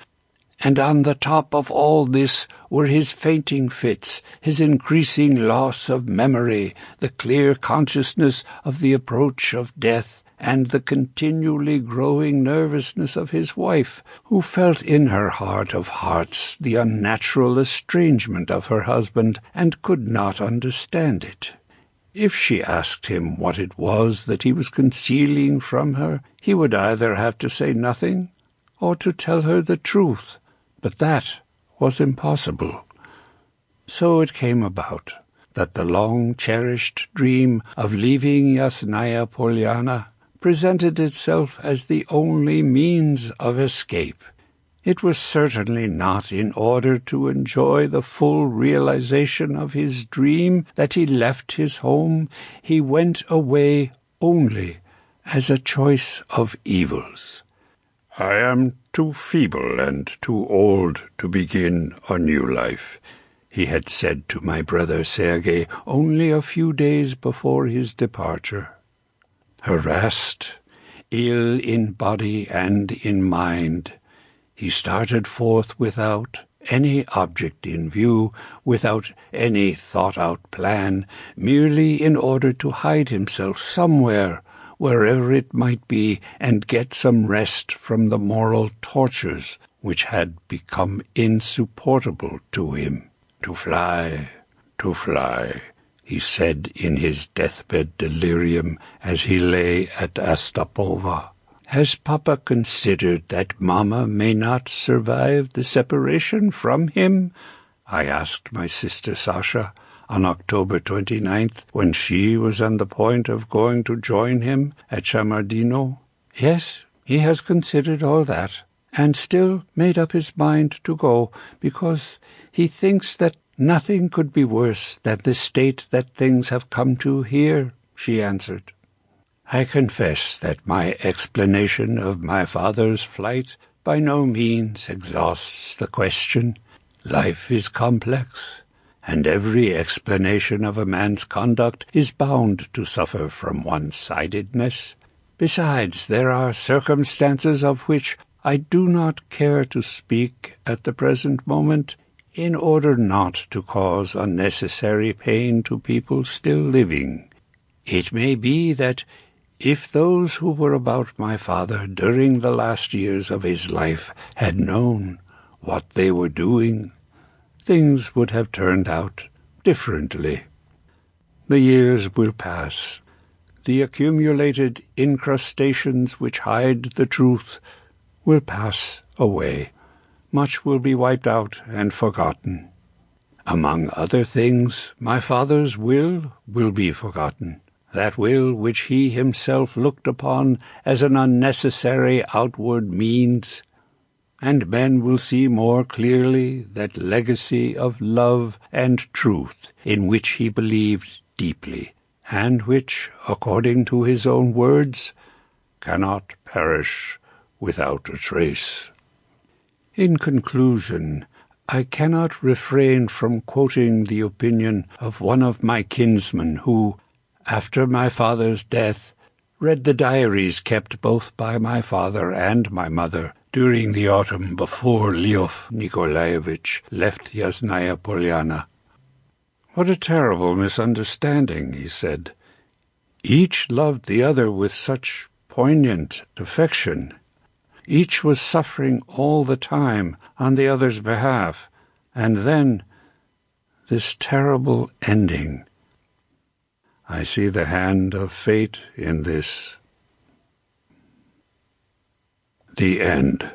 And on the top of all this were his fainting fits, his increasing loss of memory, the clear consciousness of the approach of death, and the continually growing nervousness of his wife, who felt in her heart of hearts the unnatural estrangement of her husband, and could not understand it. If she asked him what it was that he was concealing from her, he would either have to say nothing or to tell her the truth, but that was impossible. So it came about that the long-cherished dream of leaving Yasnaya Polana presented itself as the only means of escape. It was certainly not in order to enjoy the full realization of his dream that he left his home. He went away only as a choice of evils. "I am too feeble and too old to begin a new life," he had said to my brother Sergey only a few days before his departure. Harassed, ill in body and in mind, he started forth without any object in view, without any thought-out plan, merely in order to hide himself somewhere, wherever it might be, and get some rest from the moral tortures which had become insupportable to him. To fly, he said in his deathbed delirium as he lay at Astapova. Has Papa considered that Mama may not survive the separation from him? I asked my sister Sasha on October 29th, when she was on the point of going to join him at Chamardino. Yes, he has considered all that, and still made up his mind to go, because he thinks that nothing could be worse than the state that things have come to here. she answered. I confess that my explanation of my father's flight by no means exhausts the question. Life is complex, and every explanation of a man's conduct is bound to suffer from one-sidedness. Besides, there are circumstances of which I do not care to speak at the present moment, in order not to cause unnecessary pain to people still living. It may be that if those who were about my father during the last years of his life had known what they were doing, things would have turned out differently. The years will pass. The accumulated incrustations which hide the truth will pass away. Much will be wiped out and forgotten. Among other things, my father's will be forgotten, that will which he himself looked upon as an unnecessary outward means, and men will see more clearly that legacy of love and truth in which he believed deeply, and which, according to his own words, cannot perish without a trace. In conclusion, I cannot refrain from quoting the opinion of one of my kinsmen who, after my father's death, read the diaries kept both by my father and my mother during the autumn before Leo Nikolaevich left Yasnaya Polana. What a terrible misunderstanding, he said. Each loved the other with such poignant affection. Each was suffering all the time on the other's behalf, and then this terrible ending. I see the hand of fate in this. The end.